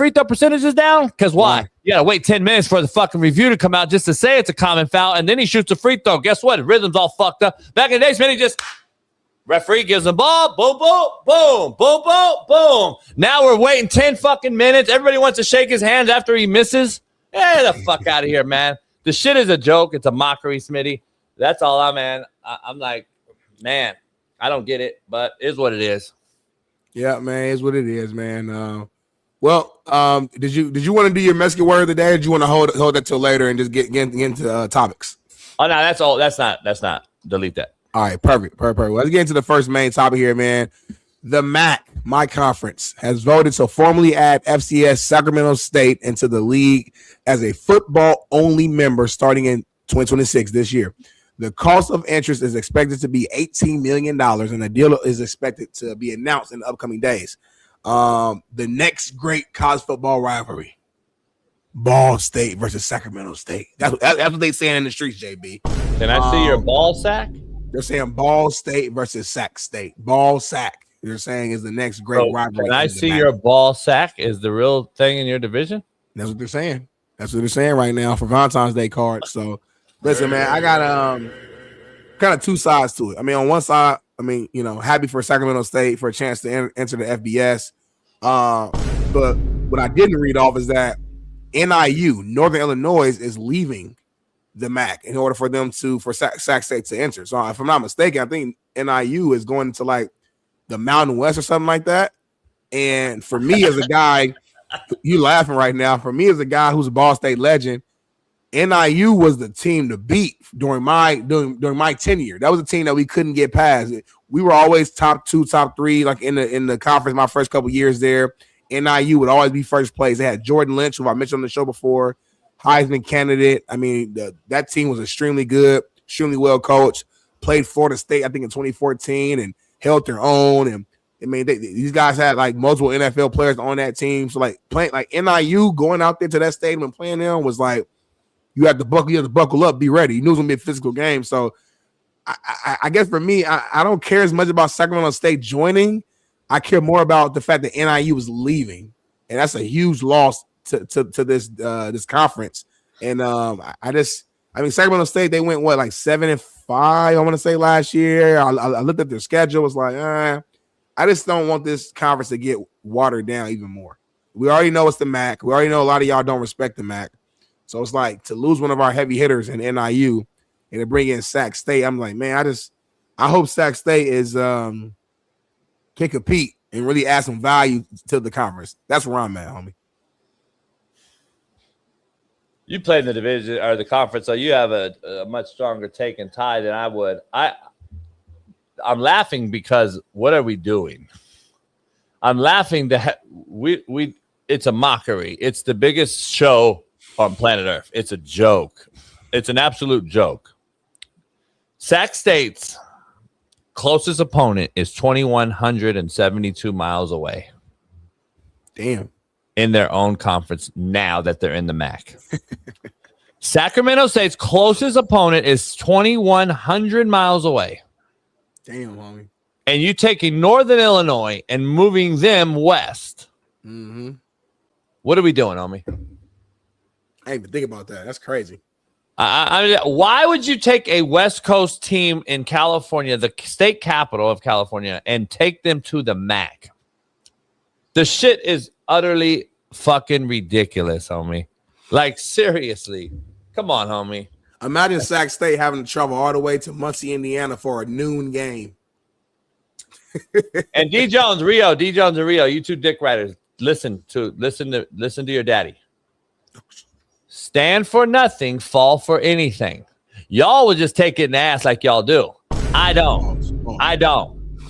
throw percentage is down? Because why? You gotta wait 10 minutes for the fucking review to come out just to say it's a common foul, and then he shoots a free throw. Guess what? The rhythm's all fucked up. Back in the days, man, he just referee gives him ball, boom, boom, boom, boom, boom, boom. Now we're waiting 10 fucking minutes. Everybody wants to shake his hands after he misses. Get the fuck out of here, man. The shit is a joke. It's a mockery, Smitty. That's all I'm like, man, I don't get it, but it is what it is. Yeah, man, it's what it is, man. Did you want to do your Mexican word of the day, or do you want to hold that till later and just get into topics? Oh no, that's all. That's not. Delete that. All right, perfect. Well, let's get into the first main topic here, man. The MAC, my conference, has voted to formally add FCS Sacramento State into the league as a football-only member starting in 2026 this year. The cost of interest is expected to be $18 million, and the deal is expected to be announced in the upcoming days. The next great college football rivalry, Ball State versus Sacramento State. That's what they're saying in the streets, JB. Can I see your ball sack? They're saying Ball State versus Sac State. Ball Sack, they're saying, is the next great rivalry. Can I see your ball sack is the real thing in your division? That's what they're saying. That's what they're saying right now for Valentine's Day cards. So, listen, man, I got kind of two sides to it. I mean, on one side, happy for Sacramento State for a chance to enter the FBS. But what I didn't read off is that NIU, Northern Illinois, is leaving the MAC in order for them for Sac State to enter. So if I'm not mistaken, I think NIU is going to like the Mountain West or something like that. And for me as a guy, you laughing right now, for me as a guy who's a Ball State legend, NIU was the team to beat during my tenure. That was a team that we couldn't get past. We were always top 2, top 3, like in the conference. My first couple years there, NIU would always be first place. They had Jordan Lynch, who I mentioned on the show before, Heisman candidate. I mean, that team was extremely good, extremely well coached. Played Florida State, I think, in 2014, and held their own. And I mean, these guys had like multiple NFL players on that team. So like playing like NIU going out there to that stadium and playing them was like you have to buckle up, be ready. You knew it was gonna be a physical game. So I guess for me, I don't care as much about Sacramento State joining. I care more about the fact that NIU was leaving, and that's a huge loss to this conference. And I mean, Sacramento State, they went like 7-5, I want to say last year. I looked at their schedule, was like, I just don't want this conference to get watered down even more. We already know it's the MAC. We already know a lot of y'all don't respect the MAC. So it's like to lose one of our heavy hitters in NIU and to bring in Sac State. I'm like, man, I hope Sac State can compete and really add some value to the conference. That's where I'm at, homie. You play in the division or the conference, so you have a much stronger take and tie than I would. I'm laughing because what are we doing? I'm laughing that it's a mockery. It's the biggest show on planet Earth. It's a joke. It's an absolute joke. Sac State's closest opponent is 2,172 miles away. Damn. In their own conference now that they're in the MAC. Sacramento State's closest opponent is 2,100 miles away. Damn, homie. And you taking Northern Illinois and moving them west. Mm-hmm. What are we doing, homie? I didn't even think about that. That's crazy. I mean, why would you take a West Coast team in California, the state capital of California, and take them to the MAC? The shit is utterly fucking ridiculous, homie. Like, seriously. Come on, homie. Imagine Sac State having to travel all the way to Muncie, Indiana for a noon game. And D. Jones and Rio, you two dick riders, listen to your daddy. Stand for nothing, fall for anything. Y'all will just take it in the ass like y'all do. I don't.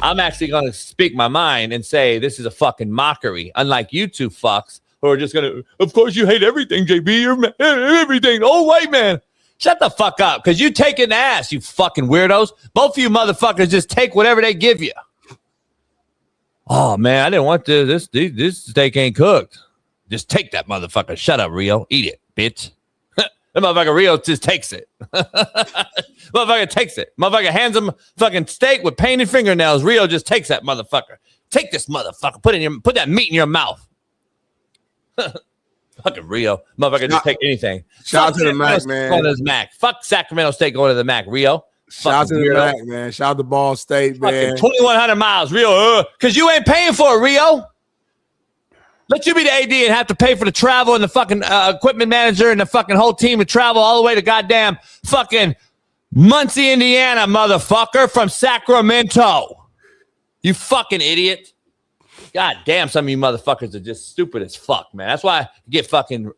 I'm actually going to speak my mind and say this is a fucking mockery. Unlike you two fucks who are just going to, of course you hate everything, JB. You're everything. Oh, white man. Shut the fuck up because you take it in the ass, you fucking weirdos. Both of you motherfuckers just take whatever they give you. Oh, man, I didn't want this. This steak ain't cooked. Just take that motherfucker. Shut up, Rio. Eat it, bitch. That motherfucker Rio just takes it. Motherfucker takes it. Motherfucker hands him fucking steak with painted fingernails. Rio just takes that motherfucker. Take this motherfucker. Put that meat in your mouth. Fucking Rio. Motherfucker just take anything. Shout out to the MAC, man. Going to the MAC. Fuck Sacramento State going to the MAC. Rio. Shout out to the MAC, man. Shout out to Ball State, man. 2,100 miles, Rio. Because you ain't paying for it, Rio. Let you be the AD and have to pay for the travel and the fucking equipment manager and the fucking whole team to travel all the way to goddamn fucking Muncie, Indiana, motherfucker, from Sacramento. You fucking idiot. God damn, some of you motherfuckers are just stupid as fuck, man. That's why you get fucking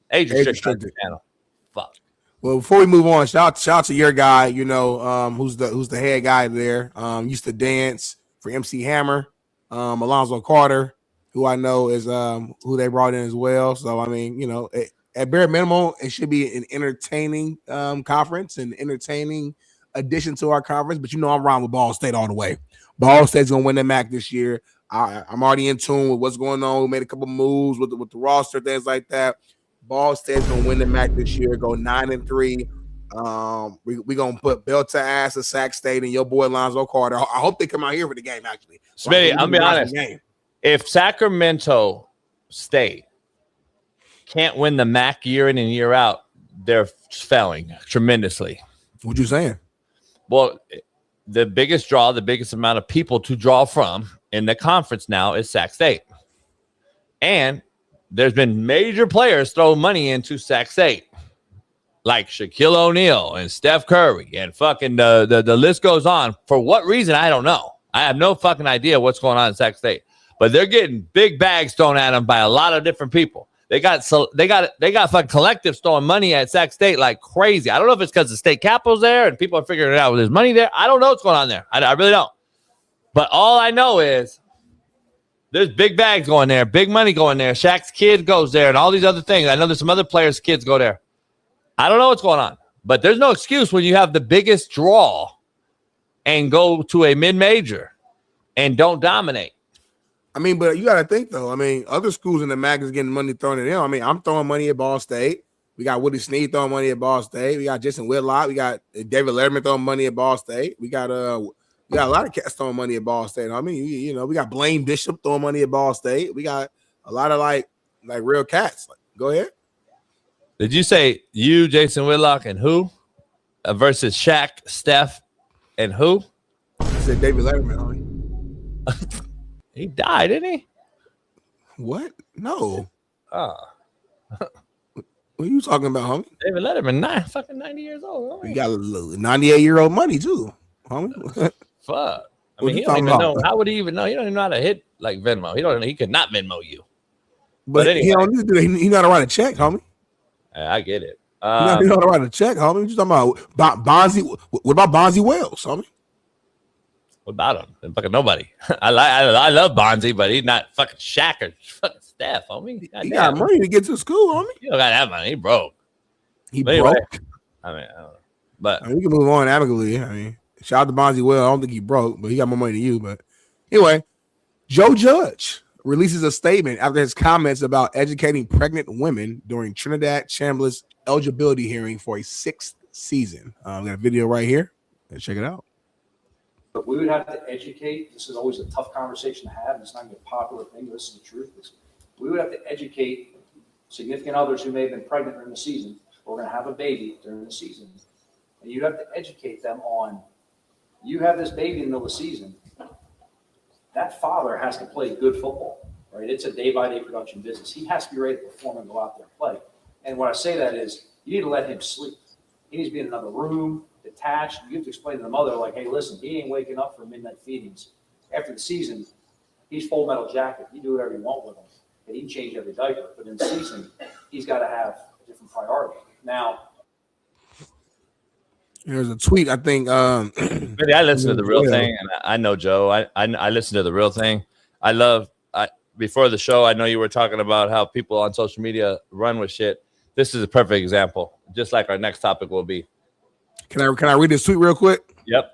age restricted channel. Fuck. Well, before we move on, shout out to your guy, you know, who's the head guy there. Used to dance for MC Hammer, Alonzo Carter, who I know is who they brought in as well. So I mean, you know, at bare minimum, it should be an entertaining conference, an entertaining addition to our conference. But you know, I'm riding with Ball State all the way. Ball State's gonna win the MAC this year. I'm already in tune with what's going on. We made a couple moves with the roster, things like that. Ball State's gonna win the MAC this year. Go 9-3. We gonna put belt to ass at Sac State and your boy Lonzo Carter. I hope they come out here for the game. Actually, Smitty, I'll be honest. If Sacramento State can't win the MAC year in and year out, they're failing tremendously. What you saying? Well, the biggest draw, the biggest amount of people to draw from in the conference now is Sac State. And there's been major players throw money into Sac State, like Shaquille O'Neal and Steph Curry, and fucking the list goes on. For what reason, I don't know. I have no fucking idea what's going on in Sac State. But they're getting big bags thrown at them by a lot of different people. They got fucking collectives throwing money at Sac State like crazy. I don't know if it's because the state capital's there and people are figuring it out. There's money there. I don't know what's going on there. I really don't. But all I know is there's big bags going there, big money going there. Shaq's kid goes there and all these other things. I know there's some other players' kids go there. I don't know what's going on. But there's no excuse when you have the biggest draw and go to a mid-major and don't dominate. I mean, but you got to think though. I mean, other schools in the MAC is getting money thrown at them. I mean, I'm throwing money at Ball State. We got Willie Snead throwing money at Ball State. We got Jason Whitlock. We got David Letterman throwing money at Ball State. We got a lot of cats throwing money at Ball State. I mean, you know, we got Blaine Bishop throwing money at Ball State. We got a lot of like real cats. Go ahead. Did you say you, Jason Whitlock, and who versus Shaq, Steph, and who? I said David Letterman, homie. He died, didn't he? What? No. Oh. What are you talking about, homie? David Letterman, fucking 90 years old. You got a 98-year-old money too, homie. Fuck. I mean, he don't even know. How would he even know? He don't even know how to hit like Venmo. He could not Venmo you. But anyway, he don't need to do that. He know how to write a check, homie. I get it. You know how to write a check, homie. What you talking about? Bonzi? What about Bonzi Wells, homie? What about him? Fucking nobody. I love Bonzi, but he's not fucking Shaq or fucking Steph, homie. He got money to get to school, homie. You don't got that money. He broke. But anyway, I mean, I don't know. But we can move on amicably. I mean, shout out to Bonzi Wells. I don't think he broke, but he got more money than you. But anyway, Joe Judge releases a statement after his comments about educating pregnant women during Trinidad Chambliss eligibility hearing for a 6th season. We got a video right here. Let's check it out. But we would have to educate. This is always a tough conversation to have. And it's not going to be a popular thing. This is the truth. We would have to educate significant others who may have been pregnant during the season or going to have a baby during the season. And you'd have to educate them on, you have this baby in the middle of the season. That father has to play good football, right? It's a day-by-day production business. He has to be ready to perform and go out there and play. And when I say that is, you need to let him sleep. He needs to be in another room, detached. You have to explain to the mother, like, hey, listen, he ain't waking up for midnight feedings. After the season, he's full metal jacket. You do whatever you want with him. And he can change every diaper. But in the season, he's got to have a different priority. Now, there's a tweet, I think. I listen to the real thing, and I know Joe. I listen to the real thing. Before the show, I know you were talking about how people on social media run with shit. This is a perfect example, just like our next topic will be. Can I read this tweet real quick? Yep.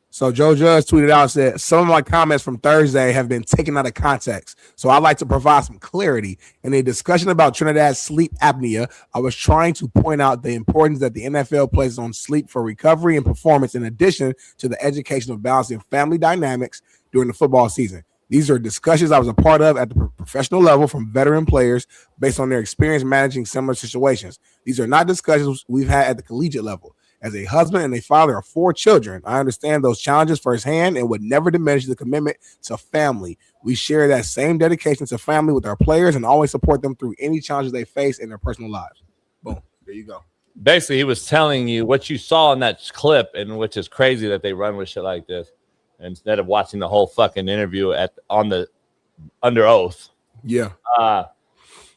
So Joe Judge tweeted out, said, some of my comments from Thursday have been taken out of context. So I'd like to provide some clarity. In a discussion about Trinidad's sleep apnea, I was trying to point out the importance that the NFL places on sleep for recovery and performance, in addition to the education of balancing family dynamics during the football season. These are discussions I was a part of at the professional level from veteran players based on their experience managing similar situations. These are not discussions we've had at the collegiate level. As a husband and a father of 4 children, I understand those challenges firsthand and would never diminish the commitment to family. We share that same dedication to family with our players and always support them through any challenges they face in their personal lives. Boom. There you go. Basically, he was telling you what you saw in that clip, and which is crazy that they run with shit like this instead of watching the whole fucking interview under oath. Yeah.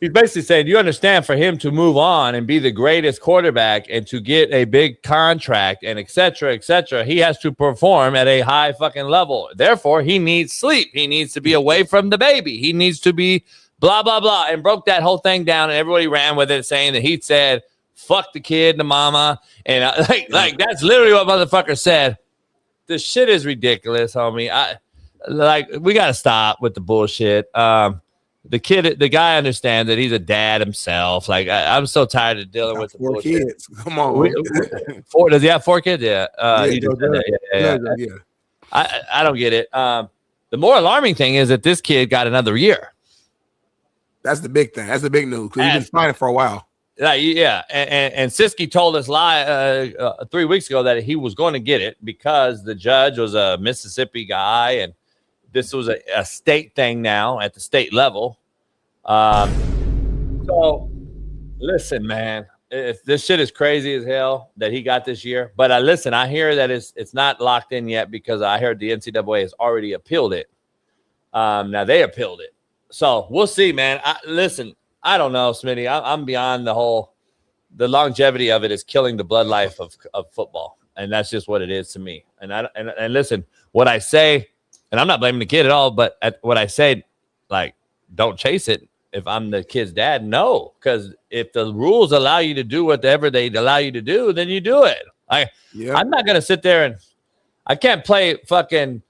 He's basically saying, you understand, for him to move on and be the greatest quarterback and to get a big contract and et cetera, he has to perform at a high fucking level. Therefore, he needs sleep. He needs to be away from the baby. He needs to be blah, blah, blah, and broke that whole thing down, and everybody ran with it, saying that he said, fuck the kid and the mama. And like that's literally what motherfucker said. This shit is ridiculous, homie. We got to stop with the bullshit. The guy understands that he's a dad himself. Like, I'm so tired of dealing with the 4 bullshit. kids. Come on. 4? Does he have 4 kids? Yeah. Yeah. I don't get it. The more alarming thing is that this kid got another year. That's the big thing. That's the big news, because he's been fighting for a while. Yeah. And Siski told us 3 weeks ago that he was going to get it because the judge was a Mississippi guy, and this was a state thing now at the state level. So listen, man, if this shit is crazy as hell that he got this year. But I hear that it's not locked in yet because I heard the NCAA has already appealed it. Now they appealed it. So we'll see, man. I don't know, Smitty. I'm beyond the longevity of it is killing the blood life of football. And that's just what it is to me. And listen, what I say, and I'm not blaming the kid at all, but what I say, like, don't chase it. If I'm the kid's dad, no. Because if the rules allow you to do whatever they allow you to do, then you do it. I'm not going to sit there and I can't play fucking,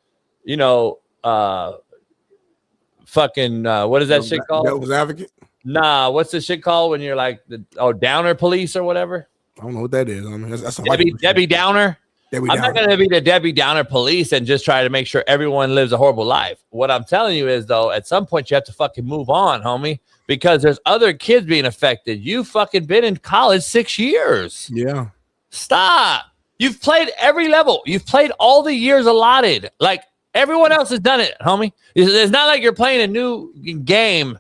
fucking what is that shit called? Devil's advocate? Nah, what's the shit called when you're like downer police or whatever? I don't know what that is. I mean, that's a Debbie Downer. I'm not going to be the Debbie Downer police and just try to make sure everyone lives a horrible life. What I'm telling you is, though, at some point you have to fucking move on, homie, because there's other kids being affected. You fucking been in college 6 years. Yeah. Stop. You've played every level. You've played all the years allotted. Like everyone else has done it, homie. It's not like you're playing a new game.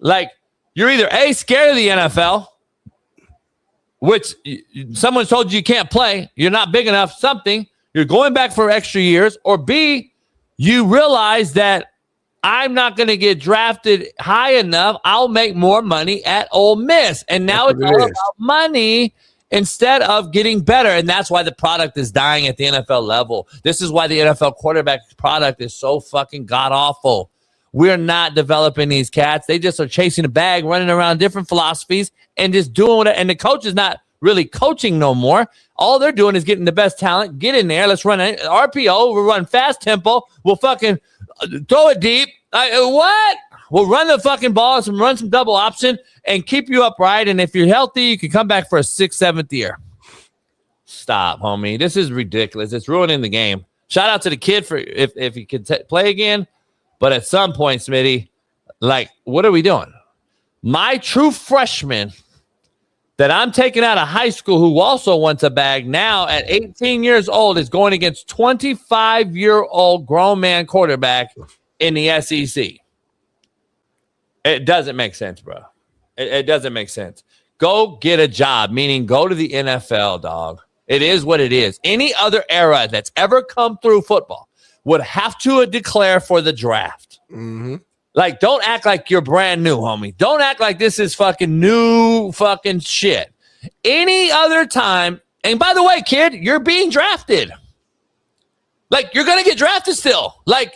Like you're either A, scared of the NFL, which someone told you can't play, you're not big enough, something, you're going back for extra years, or B, you realize that I'm not going to get drafted high enough, I'll make more money at Ole Miss. And now it's all about money instead of getting better. And that's why the product is dying at the NFL level. This is why the NFL quarterback product is so fucking god-awful. We're not developing these cats. They just are chasing a bag, running around different philosophies, and just doing it. And the coach is not really coaching no more. All they're doing is getting the best talent. Get in there. Let's run an RPO. We'll run fast tempo. We'll fucking throw it deep. What? We'll run the fucking balls and run some double option and keep you upright. And if you're healthy, you can come back for a 6th, 7th year. Stop, homie. This is ridiculous. It's ruining the game. Shout out to the kid for if he could play again. But at some point, Smitty, like, what are we doing? My true freshman that I'm taking out of high school who also wants a bag now at 18 years old is going against 25-year-old grown man quarterback in the SEC. It doesn't make sense, bro. It doesn't make sense. Go get a job, meaning go to the NFL, dog. It is what it is. Any other era that's ever come through football would have to declare for the draft. Mm-hmm. Like, don't act like you're brand new, homie. Don't act like this is fucking new fucking shit. Any other time, and by the way, kid, you're being drafted. Like, you're going to get drafted still. Like,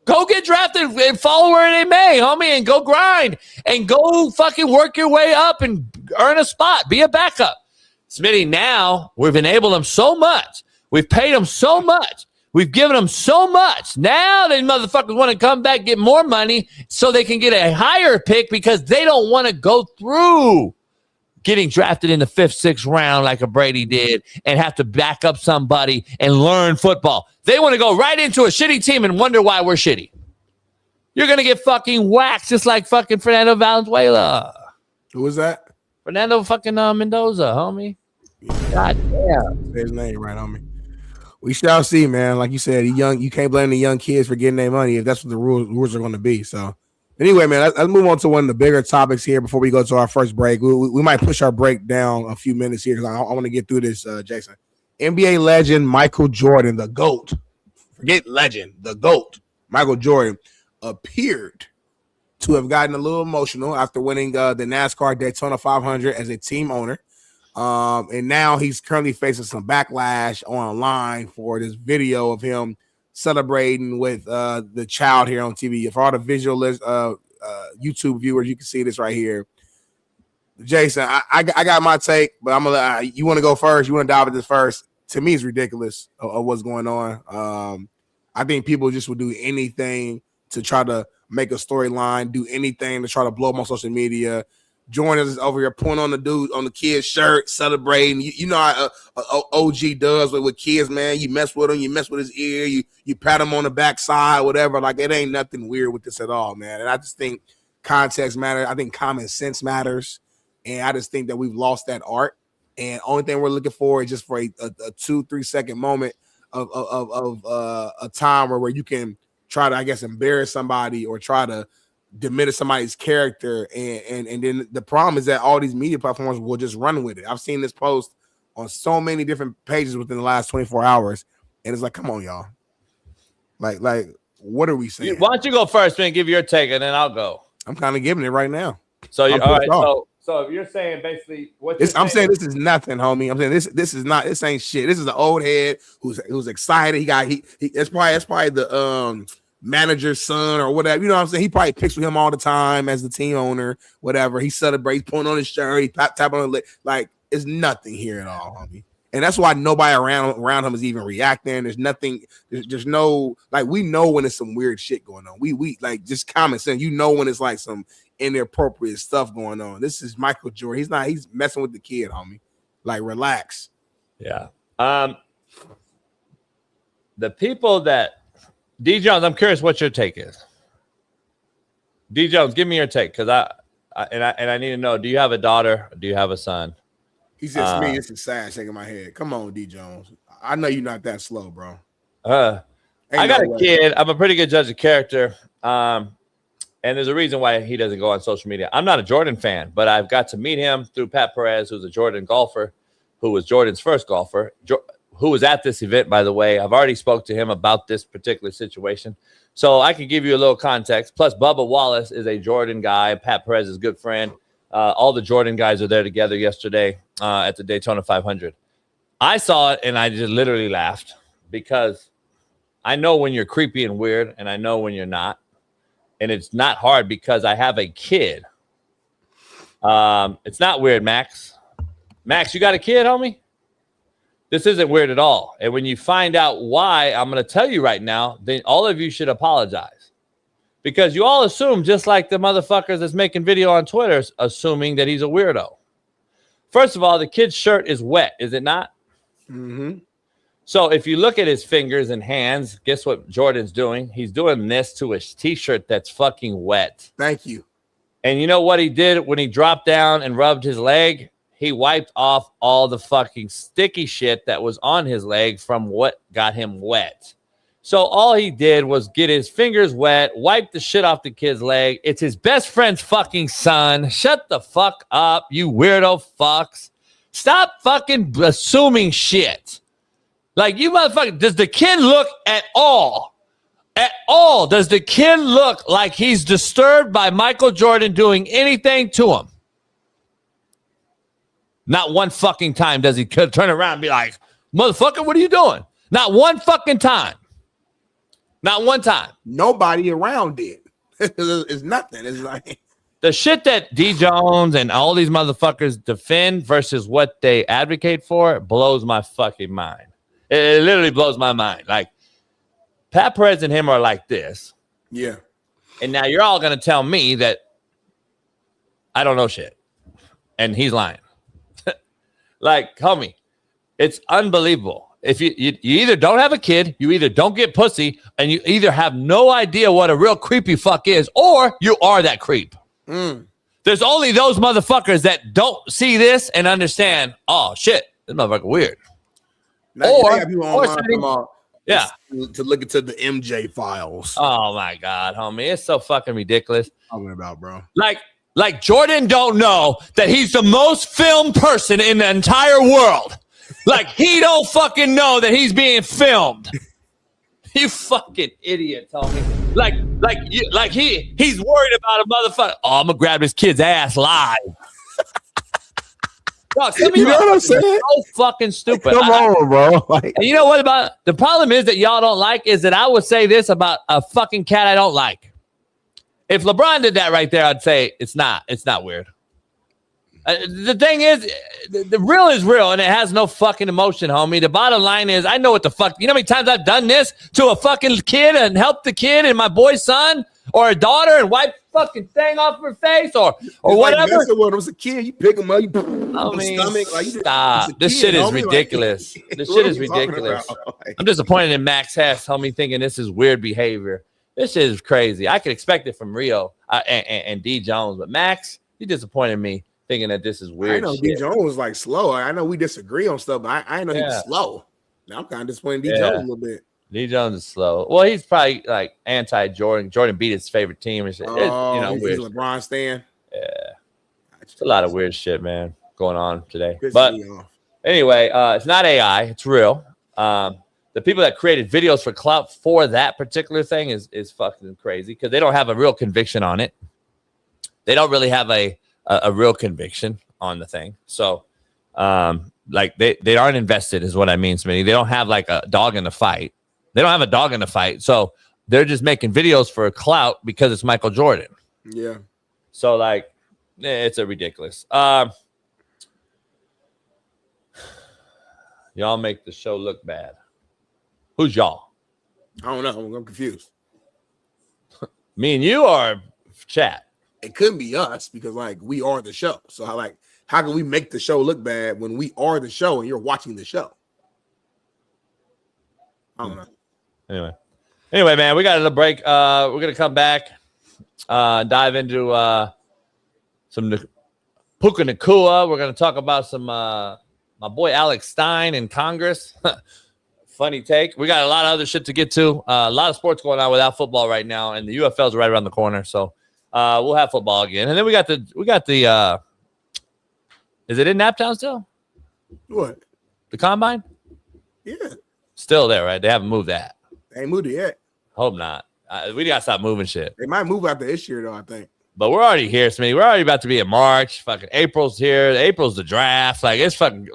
go get drafted and follow where they may, homie, and go grind and go fucking work your way up and earn a spot. Be a backup. Smitty, now we've enabled them so much. We've paid them so much. We've given them so much. Now they motherfuckers want to come back, get more money so they can get a higher pick because they don't want to go through getting drafted in the 5th, 6th round like a Brady did and have to back up somebody and learn football. They want to go right into a shitty team and wonder why we're shitty. You're going to get fucking whacked just like fucking Fernando Valenzuela. Who was that? Fernando fucking Mendoza, homie. God damn. Say his name right, homie. We shall see, man. Like you said, you can't blame the young kids for getting their money if that's what the rules are going to be. So, anyway, man, let's move on to one of the bigger topics here before we go to our first break. We might push our break down a few minutes here because I want to get through this, Jason. NBA legend Michael Jordan, the GOAT. Forget legend, the GOAT. Michael Jordan appeared to have gotten a little emotional after winning the NASCAR Daytona 500 as a team owner. And now he's currently facing some backlash online for this video of him celebrating with the child here on TV. For all the visualist YouTube viewers, you can see this right here. Jason, I got my take, but I'm gonna you want to go first? You want to dive into this first? To me, it's ridiculous of what's going on. I think people just would do anything to try to make a storyline, do anything to try to blow up on social media. Jordan is over here pulling on the dude on the kid's shirt, celebrating. You know how OG does with kids, man. You mess with him, you mess with his ear, you pat him on the backside, whatever. Like, it ain't nothing weird with this at all, man. And I just think context matters. I think common sense matters. And I just think that we've lost that art. And only thing we're looking for is just for a 2-3 second moment of a time where you can try to, I guess, embarrass somebody or try to diminish somebody's character, and then the problem is that all these media platforms will just run with it. I've seen this post on so many different pages within the last 24 hours, and it's like, come on, y'all. Like, what are we saying? Why don't you go first, man? Give your take, and then I'll go. I'm kind of giving it right now. So all right. So if you're saying basically what I'm saying, this is nothing, homie. I'm saying this ain't shit. This is an old head who's excited. It's probably the manager's son or whatever, you know what I'm saying? He probably picks with him all the time as the team owner, whatever. He celebrates, pulling on his shirt, he tapping on the lip. Like, it's nothing here at all, homie. And that's why nobody around him is even reacting. There's nothing. There's no, like, we know when it's some weird shit going on. We like, just common sense. You know when it's like some inappropriate stuff going on. This is Michael Jordan. He's messing with the kid, homie. Like, relax. Yeah. The people that D Jones, I'm curious what your take is. D Jones, give me your take, because I need to know, do you have a daughter or do you have a son? He says me, it's a sad shaking my head. Come on, D Jones. I know you're not that slow, bro. I got a kid. I'm a pretty good judge of character. And there's a reason why he doesn't go on social media. I'm not a Jordan fan, but I've got to meet him through Pat Perez, who's a Jordan golfer, who was Jordan's first golfer, who was at this event, by the way. I've already spoke to him about this particular situation. So I can give you a little context. Plus, Bubba Wallace is a Jordan guy. Pat Perez is a good friend. All the Jordan guys are there together yesterday at the Daytona 500. I saw it, and I just literally laughed, because I know when you're creepy and weird, and I know when you're not. And it's not hard because I have a kid. It's not weird, Max. Max, you got a kid, homie? This isn't weird at all. And when you find out why, I'm going to tell you right now, then all of you should apologize. Because you all assume, just like the motherfuckers that's making video on Twitter, assuming that he's a weirdo. First of all, the kid's shirt is wet, is it not? Mm-hmm. So if you look at his fingers and hands, guess what Jordan's doing? He's doing this to his T-shirt that's fucking wet. Thank you. And you know what he did when he dropped down and rubbed his leg? He wiped off all the fucking sticky shit that was on his leg from what got him wet. So all he did was get his fingers wet, wipe the shit off the kid's leg. It's his best friend's fucking son. Shut the fuck up, you weirdo fucks. Stop fucking assuming shit. Like, you motherfucker, does the kid look at all? At all, does the kid look like he's disturbed by Michael Jordan doing anything to him? Not one fucking time does he turn around and be like, motherfucker, what are you doing? Not one fucking time. Not one time. Nobody around did. It's nothing. It's like the shit that D Jones and all these motherfuckers defend versus what they advocate for blows my fucking mind. It literally blows my mind. Like, Pat Perez and him are like this. Yeah. And now you're all going to tell me that I don't know shit. And he's lying. Like, homie, it's unbelievable. If you either don't have a kid, you either don't get pussy, and you either have no idea what a real creepy fuck is, or you are that creep. There's only those motherfuckers that don't see this and understand, oh, shit, this motherfucker weird. Now, yeah, to look into the MJ files. Oh my God, homie, it's so fucking ridiculous. Talking about, bro. Like Jordan don't know that he's the most filmed person in the entire world. Like, he don't fucking know that he's being filmed. You fucking idiot, homie. He's worried about a motherfucker. Oh, I'm gonna grab this kid's ass live. Dog, you know what I'm saying? So fucking stupid. Come on, bro. And you know what about the problem is that y'all don't like is that I would say this about a fucking cat I don't like. If LeBron did that right there, I'd say it's not weird. The thing is, the real is real, and it has no fucking emotion, homie. The bottom line is, I know what the fuck. You know how many times I've done this to a fucking kid and helped the kid and my boy's son or a daughter and wipe fucking thing off her face or whatever. Like when I was a kid, you pick him up, you put him I mean, stomach. Like, stop. This shit is ridiculous. This shit is ridiculous. I'm disappointed in Max Hess, homie, thinking this is weird behavior. This shit is crazy. I could expect it from Rio and D Jones, but Max, you disappointed me thinking that this is weird. I know D Jones was like slow. I know we disagree on stuff, but I know he was slow. Now I'm kind of disappointed in D Jones a little bit. D Jones is slow. Well, he's probably like anti-Jordan. Jordan beat his favorite team. It's, he's weird. LeBron stan. Yeah, it's a lot of weird shit, man, going on today. But anyway, it's not AI. It's real. The people that created videos for clout for that particular thing is fucking crazy because they don't have a real conviction on it. They don't really have a real conviction on the thing. So, like they aren't invested is what I mean, Smitty. They don't have like a dog in the fight. They don't have a dog in the fight. So they're just making videos for clout because it's Michael Jordan. Yeah. So like, it's a ridiculous. Y'all make the show look bad. Who's y'all? I don't know. I'm confused. Me and you or chat? It couldn't be us because like we are the show. So how can we make the show look bad when we are the show and you're watching the show? I don't know. Anyway, man, we got a little break. We're gonna come back, dive into some Puka Nacua. We're gonna talk about some my boy Alex Stein in Congress. Funny take. We got a lot of other shit to get to. A lot of sports going on without football right now, and the UFL's right around the corner. So we'll have football again. And then we got the is it in Naptown still? What? The combine? Yeah. Still there, right? They haven't moved that. They ain't moved it yet. Hope not. We gotta stop moving shit. They might move after this year though, I think. But we're already here, Smitty. We're already about to be in March. Fucking April's here. April's the draft. Like, it's fucking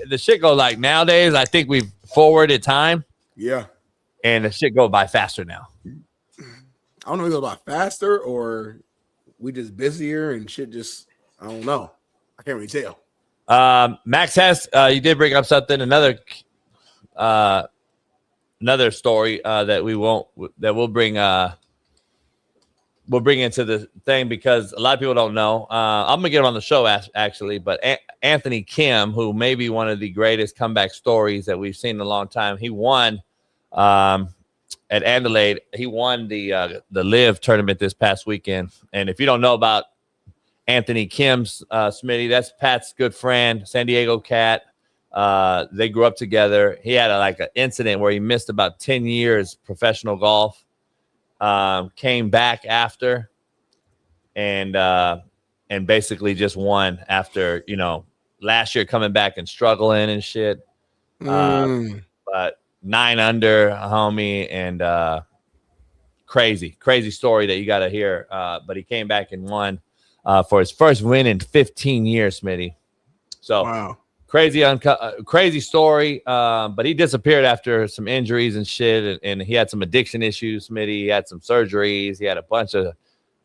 the shit go like nowadays. I think we've forwarded time. Yeah. And the shit go by faster now. I don't know if it goes by faster or we just busier and shit just, I don't know. I can't really tell. Max Hess, you did bring up something. Another story that we'll bring into the thing because a lot of people don't know. I'm gonna get him on the show actually, but Anthony Kim, who may be one of the greatest comeback stories that we've seen in a long time, he won at Adelaide. He won the Live tournament this past weekend. And if you don't know about Anthony Kim's Smitty, that's Pat's good friend, San Diego cat. They grew up together. He had an incident where he missed about 10 years professional golf. Came back after and basically just won after, last year coming back and struggling and shit. But 9 under, homie, and crazy story that you got to hear. But he came back and won for his first win in 15 years, Smitty. So wow. Crazy story, but he disappeared after some injuries and shit, and he had some addiction issues, Smitty. He had some surgeries. He had a bunch of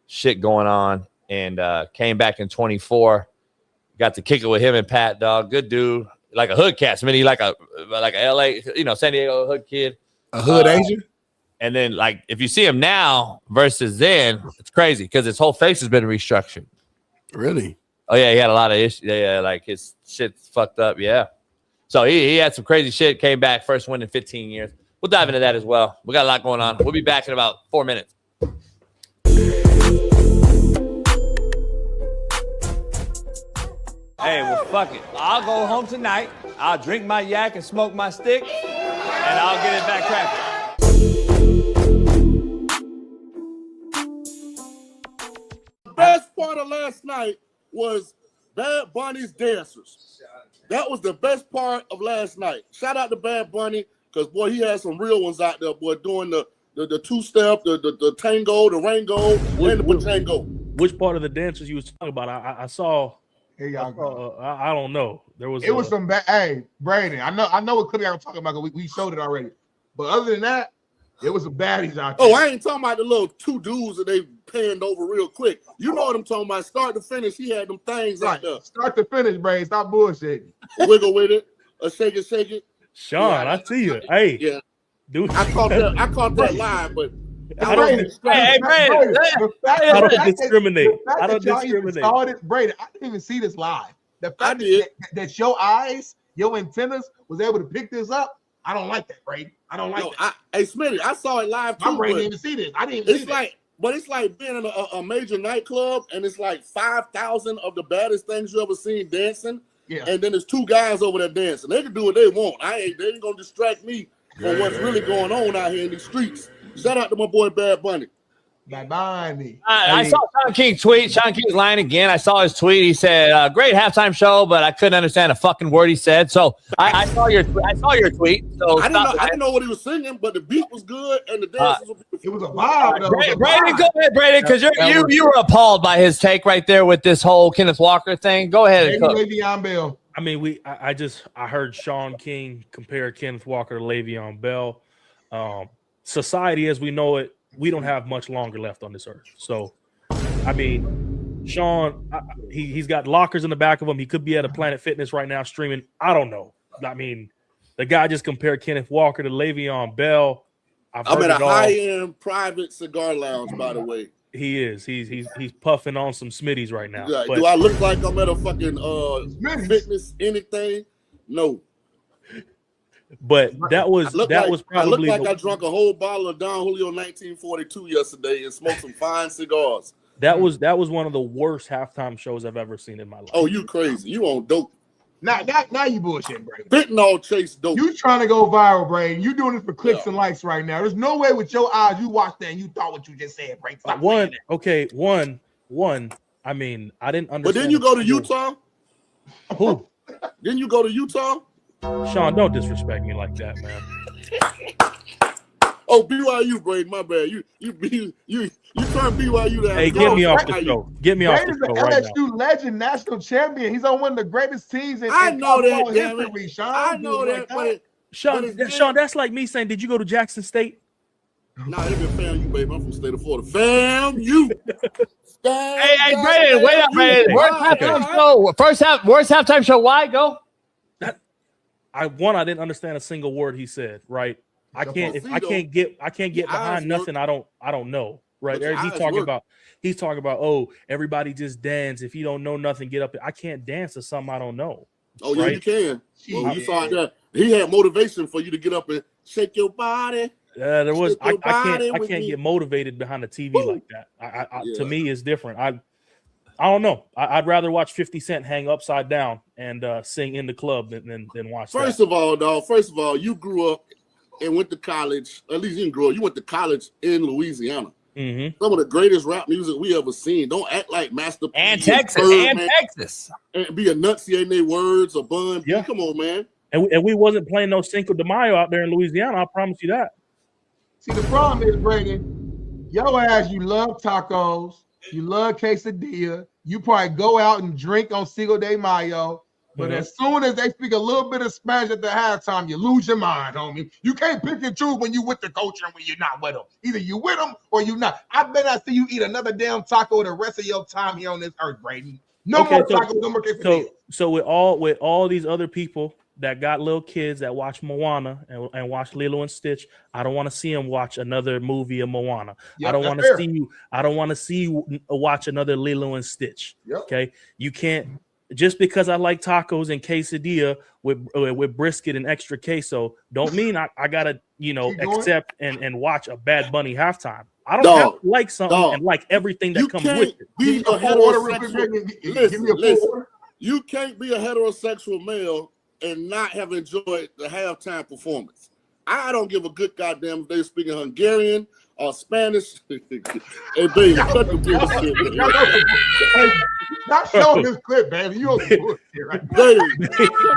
shit going on, and came back in 24. Got to kick it with him and Pat, dog. Good dude, like a hood cat, Smitty, like a LA, San Diego hood kid. A hood Asian? And then, if you see him now versus then, it's crazy because his whole face has been restructured. Really? Oh, yeah, he had a lot of issues. Yeah, his shit's fucked up, yeah. So he had some crazy shit, came back, first win in 15 years. We'll dive into that as well. We got a lot going on. We'll be back in about 4 minutes. Hey, well, fuck it. I'll go home tonight. I'll drink my yak and smoke my stick, and I'll get it back cracking. The best part of last night was Bad Bunny's dancers. That was the best part of last night. Shout out to Bad Bunny, because, boy, he had some real ones out there, boy, doing the two-step, the tango, the rango, and the pachango. Which part of the dancers you was talking about? I saw. Here y'all go. I don't know. There was. It was some bad. Hey, Brandon, I know what clip y'all talking about. We showed it already. But other than that, it was some baddies out there. Oh, I ain't talking about the little two dudes that they panned over real quick. You know what I'm talking about. Start to finish, he had them things out there. Start to finish, Brandon. Stop bullshitting. Wiggle with it. Shake it. Shaun, yeah, I see you. Hey, yeah, dude. I caught that live, but I don't discriminate. I don't discriminate. Brandon, I didn't even see this live. The fact that your eyes, your antennas was able to pick this up, I don't like that, Brandon. I don't like that. Hey, Smitty, I saw it live too. My brain didn't even see this. I didn't even see it. But it's like being in a major nightclub, and it's like 5,000 of the baddest things you ever seen dancing. Yeah. And then there's two guys over there dancing. They can do what they want. They ain't gonna distract me from what's really going on out here in these streets. Shout out to my boy Bad Bunny. Bad Bunny. I saw Shaun King tweet. Shaun King's lying again. I saw his tweet. He said, "Great halftime show," but I couldn't understand a fucking word he said. So I saw your tweet. So I didn't know what he was singing, but the beat was good and the dances were beautiful. It was a vibe, though. Brandon, go ahead, Brandon, because you were appalled by his take right there with this whole Kenneth Walker thing. Go ahead and cook. Le'Veon Bell. I mean, I heard Shaun King compare Kenneth Walker to Le'Veon Bell. Society as we know it, we don't have much longer left on this earth. So, I mean, Shaun, he's got lockers in the back of him. He could be at a Planet Fitness right now streaming. I don't know. I mean, The guy just compared Kenneth Walker to Le'Veon Bell. I'm at a high-end private cigar lounge, by the way. He is. He's puffing on some Smitties right now. Yeah, do I look like I'm at a fucking fitness anything? No. But that was probably. I look like I drank a whole bottle of Don Julio 1942 yesterday and smoked some fine cigars. That was one of the worst halftime shows I've ever seen in my life. Oh, you crazy? You on dope? Now you bullshit, Brady. Fentanyl chase dope. You trying to go viral, Brady. You doing this for clicks and likes right now. There's no way with your eyes you watched that and you thought what you just said, Brady. One. I mean, I didn't understand. But didn't you go to Utah? Who? Didn't you go to Utah? Shaun, don't disrespect me like that, man. Oh, BYU, Brady, my bad. You turned BYU to. Hey, get me off the show. Get me off the show right now. LSU legend, national champion. He's on one of the greatest teams in I know that, history, Shaun. I know that, but Shaun, that's like me saying, did you go to Jackson State? Nah, they been fam you, baby. I'm from the state of Florida. Fam you. Hey, Brandon, wait up, Brandon. Worst halftime show. Why? Go. I didn't understand a single word he said. Right. I can't get behind nothing. I don't know. Right. He's talking about, oh, everybody just dance. If you don't know nothing, get up. I can't dance to something I don't know. Oh, yeah, you can. Well, you saw that. He had motivation for you to get up and shake your body. There was. I can't get motivated behind the TV like that. To me, it's different. I don't know. I'd rather watch 50 Cent hang upside down and sing in the club than watch. First of all, you grew up and went to college. At least you didn't grow up. You went to college in Louisiana. Mm-hmm. Some of the greatest rap music we ever seen. Don't act like Master P and Texas and be enunciating their words or Bun. Yeah. Come on, man. And we wasn't playing no Cinco de Mayo out there in Louisiana. I promise you that. See, the problem is, Brady, your ass, you love tacos, you love quesadilla, you probably go out and drink on Cinco de Mayo, but as soon as they speak a little bit of Spanish at the halftime, you lose your mind, homie. You can't pick and choose when you with the coach and when you're not with them. Either you with them or you not. I bet I see you eat another damn taco the rest of your time here on this earth, Brady. No more tacos, no more quesadillas. So with all these other people that got little kids that watch Moana and watch Lilo and Stitch, I don't want to see them watch another movie of Moana. Yep, I don't want to see you watch another Lilo and Stitch. Yep. Okay, you can't just because I like tacos and quesadilla with brisket and extra queso. Don't mean I gotta accept and watch a Bad Bunny halftime. I don't have to like something and like everything that comes with it. You can't be a heterosexual male and not have enjoyed the halftime performance. I don't give a good goddamn if they're speaking Hungarian or Spanish. Hey, baby, cut the bullshit. Not showing this clip, baby. You don't bullshit, right? Baby.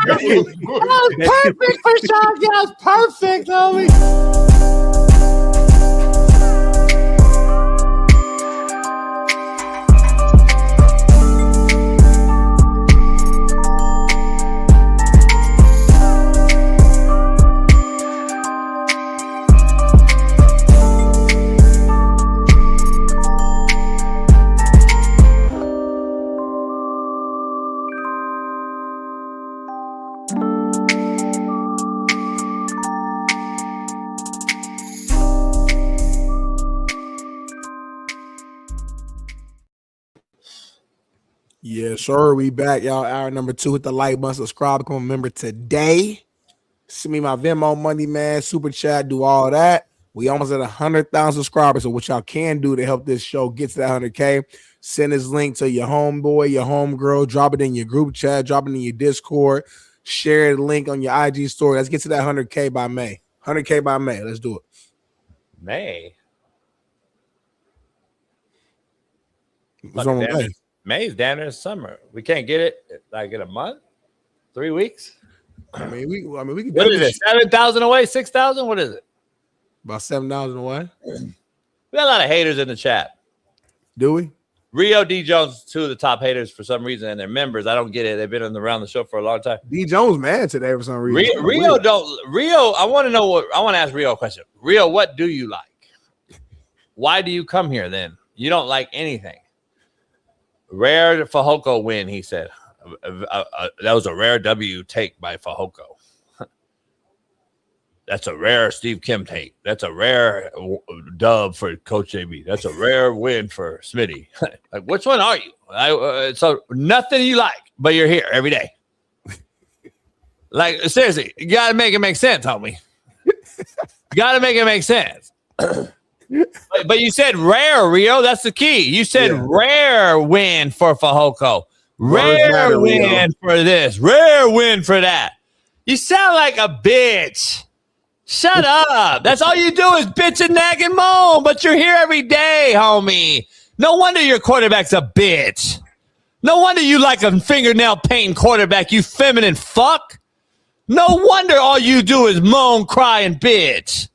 That was perfect for Shaun. That was perfect, homie. Yeah, sure. We back, y'all. Hour number 2. Hit the like button, subscribe, become a member today. Send me my Venmo money, man. Super chat, do all that. We almost at 100,000 subscribers. So what y'all can do to help this show get to that 100K, send this link to your homeboy, your homegirl, drop it in your group chat, drop it in your Discord, share the link on your IG story. Let's get to that 100K by May. 100K by May. Let's do it. May. What's wrong with May? May's down there in summer. We can't get it like in a month, 3 weeks. I mean, we can. What is it? 7,000 away, 6,000? What is it? About 7,000 away. We got a lot of haters in the chat. Do we? Rio D Jones, 2 of the top haters for some reason, and they're members. I don't get it. They've been around the show for a long time. D Jones mad today for some reason. Rio. I want to know what I want to ask Rio a question. Rio, what do you like? Why do you come here then? You don't like anything. Rare Fajoko win, he said. That was a rare W take by Fajoko. That's a rare Steve Kim take. That's a rare dub for Coach JB. That's a rare win for Smitty. Like, which one are you? So nothing you like, but you're here every day. Like, seriously, you got to make it make sense, homie. You got to make it make sense. But you said rare, Rio. That's the key. You said rare win for Fehoko. Rare win for this. Rare win for that. You sound like a bitch. Shut up. That's all you do is bitch and nag and moan, but you're here every day, homie. No wonder your quarterback's a bitch. No wonder you like a fingernail painting quarterback, you feminine fuck. No wonder all you do is moan, cry, and bitch.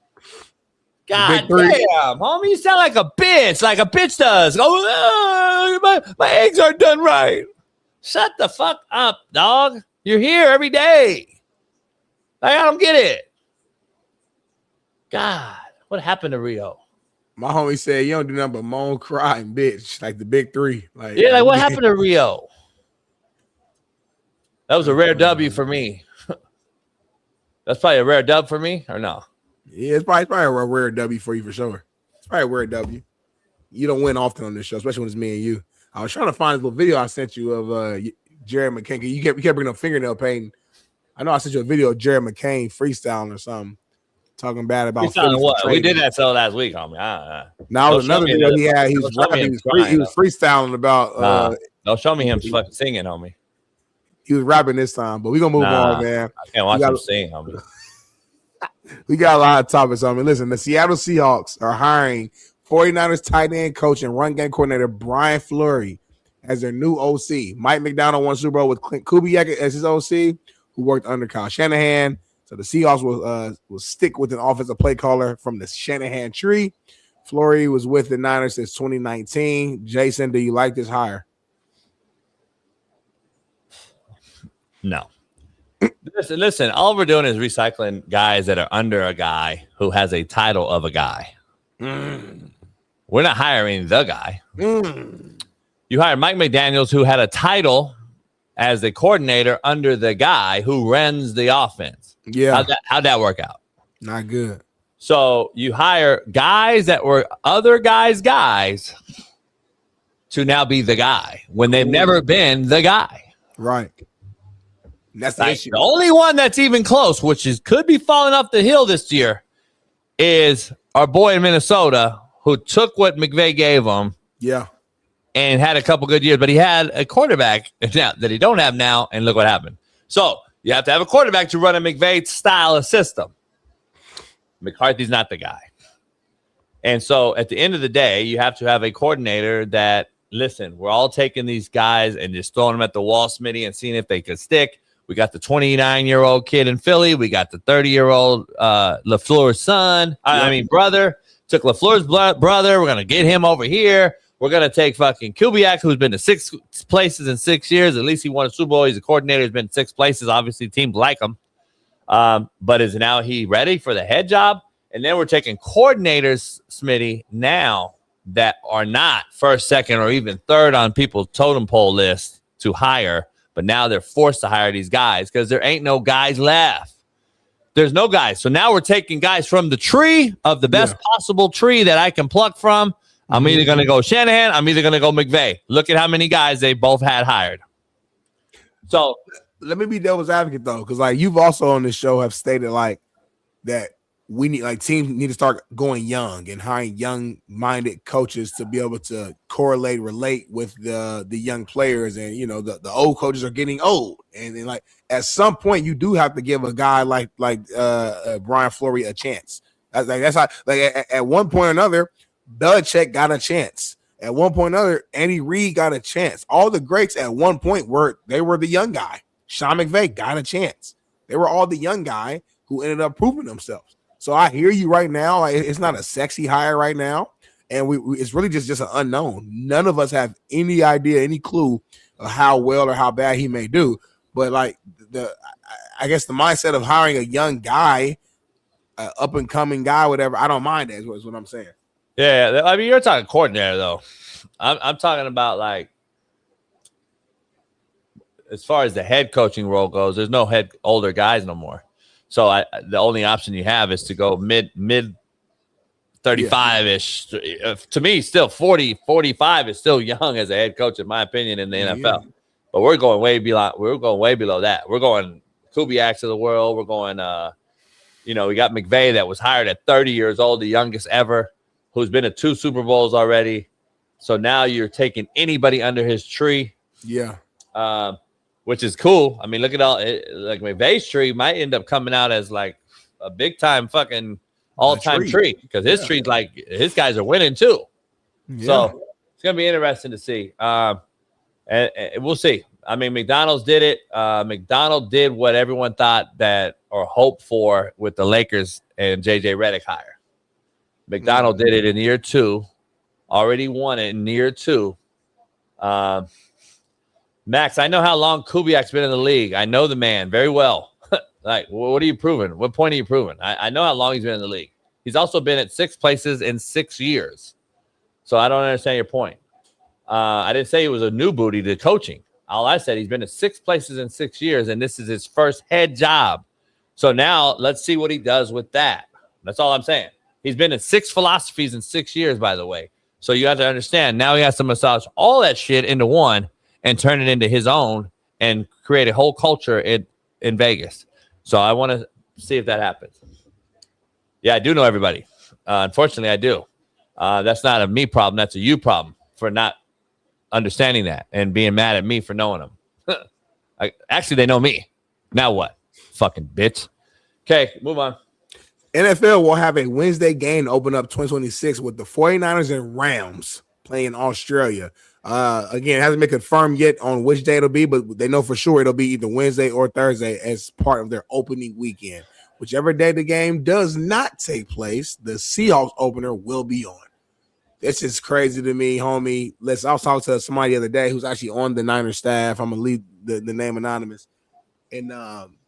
God damn, homie, you sound like a bitch does. Oh, my eggs aren't done right. Shut the fuck up, dog. You're here every day. I don't get it. God, what happened to Rio? My homie said you don't do nothing but moan, cry, and bitch, like the big three. Like, yeah, like what happened to Rio? That was a rare W for me. That's probably a rare dub for me, or no? Yeah, it's probably a rare W for you for sure. It's probably a rare W. You don't win often on this show, especially when it's me and you. I was trying to find this little video I sent you of Jared McCain. You kept bringing up fingernail painting. I know I sent you a video of Jared McCain freestyling or something, talking bad about what? We did that so last week, homie. Now it was another video he had. He was rapping. He was freestyling about. Don't show me him fucking singing, homie. He was rapping this time, but we're gonna move on, man. I can't watch him sing, homie. We got a lot of topics. I mean, listen, the Seattle Seahawks are hiring 49ers tight end coach and run game coordinator Brian Fleury as their new OC. Mike McDonald won Super Bowl with Clint Kubiak as his OC, who worked under Kyle Shanahan. So the Seahawks will stick with an offensive play caller from the Shanahan tree. Fleury was with the Niners since 2019. Jason, do you like this hire? No. Listen, all we're doing is recycling guys that are under a guy who has a title of a guy. We're not hiring the guy. You hired Mike McDaniels, who had a title as the coordinator under the guy who runs the offense. Yeah. How'd that work out? Not good. So you hire guys that were other guys' to now be the guy when they've never been the guy. Right. That's the issue. The only one that's even close, which could be falling off the hill this year, is our boy in Minnesota who took what McVay gave him. Yeah. And had a couple good years, but he had a quarterback that he don't have now, and look what happened. So you have to have a quarterback to run a McVay style of system. McCarthy's not the guy. And so at the end of the day, you have to have a coordinator that, listen, we're all taking these guys and just throwing them at the wall, Smitty, and seeing if they could stick. We got the 29-year-old kid in Philly. We got the 30-year-old LaFleur's son. Brother. Took LaFleur's brother. We're going to get him over here. We're going to take fucking Kubiak, who's been to 6 places in 6 years. At least he won a Super Bowl. He's a coordinator. He's been 6 places. Obviously, teams like him. But is now he ready for the head job? And then we're taking coordinators, Smitty, now that are not first, second, or even third on people's totem pole list to hire. But now they're forced to hire these guys because there ain't no guys left. There's no guys. So now we're taking guys from the tree of the best possible tree that I can pluck from. I'm either going to go Shanahan. I'm either going to go McVay. Look at how many guys they both had hired. So let me be devil's advocate, though, because like you've also on this show have stated like that we need teams need to start going young and hiring young-minded coaches to be able to relate with the young players, and the old coaches are getting old, and then like at some point you do have to give a guy like Brian Fleury a chance. That's how at one point or another, Belichick got a chance. At one point or another, Andy Reid got a chance. All the greats at one point were the young guy. Sean McVay got a chance. They were all the young guy who ended up proving themselves. So I hear you right now. Like, it's not a sexy hire right now, and it's really just an unknown. None of us have any idea, any clue of how well or how bad he may do. But like I guess the mindset of hiring a young guy, up and coming guy, whatever, I don't mind that. Is what I'm saying. Yeah, I mean, you're talking coordinator though. I'm talking about like as far as the head coaching role goes. There's no older guys no more. So the only option you have is to go mid 35-ish. To me, still 40, 45 is still young as a head coach, in my opinion, in the NFL. But we're going way below. We're going way below that. We're going Kubiaks of the world. We're going. We got McVay that was hired at 30 years old, the youngest ever, who's been to 2 Super Bowls already. So now you're taking anybody under his tree. Yeah. Which is cool. I mean, look at like McVay's tree might end up coming out as like a big time fucking all-time tree because his tree's like his guys are winning too. Yeah. So it's gonna be interesting to see. And we'll see. I mean, McDonald's did it. McDonald did what everyone thought that or hoped for with the Lakers and JJ Redick hire. McDonald did it in year 2, already won it in year 2. Max, I know how long Kubiak's been in the league. I know the man very well. Like, what are you proving? What point are you proving? I know how long he's been in the league. He's also been at 6 places in 6 years. So I don't understand your point. I didn't say he was a new booty to coaching. All I said, he's been at 6 places in 6 years, and this is his first head job. So now let's see what he does with that. That's all I'm saying. He's been in 6 philosophies in 6 years, by the way. So you have to understand, now he has to massage all that shit into one and turn it into his own and create a whole culture in Vegas. So I want to see if that happens. Yeah, I do know everybody. Unfortunately, I do. That's not a me problem. That's a you problem for not understanding that and being mad at me for knowing them. Actually, they know me. Now what? Fucking bitch. Okay, move on. NFL will have a Wednesday game to open up 2026 with the 49ers and Rams playing in Australia. Again, it hasn't been confirmed yet on which day it'll be, but they know for sure it'll be either Wednesday or Thursday as part of their opening weekend. Whichever day the game does not take place, the Seahawks opener will be on. This is crazy to me, homie. I was talking to somebody the other day who's actually on the Niners staff. I'm going to leave the name anonymous. And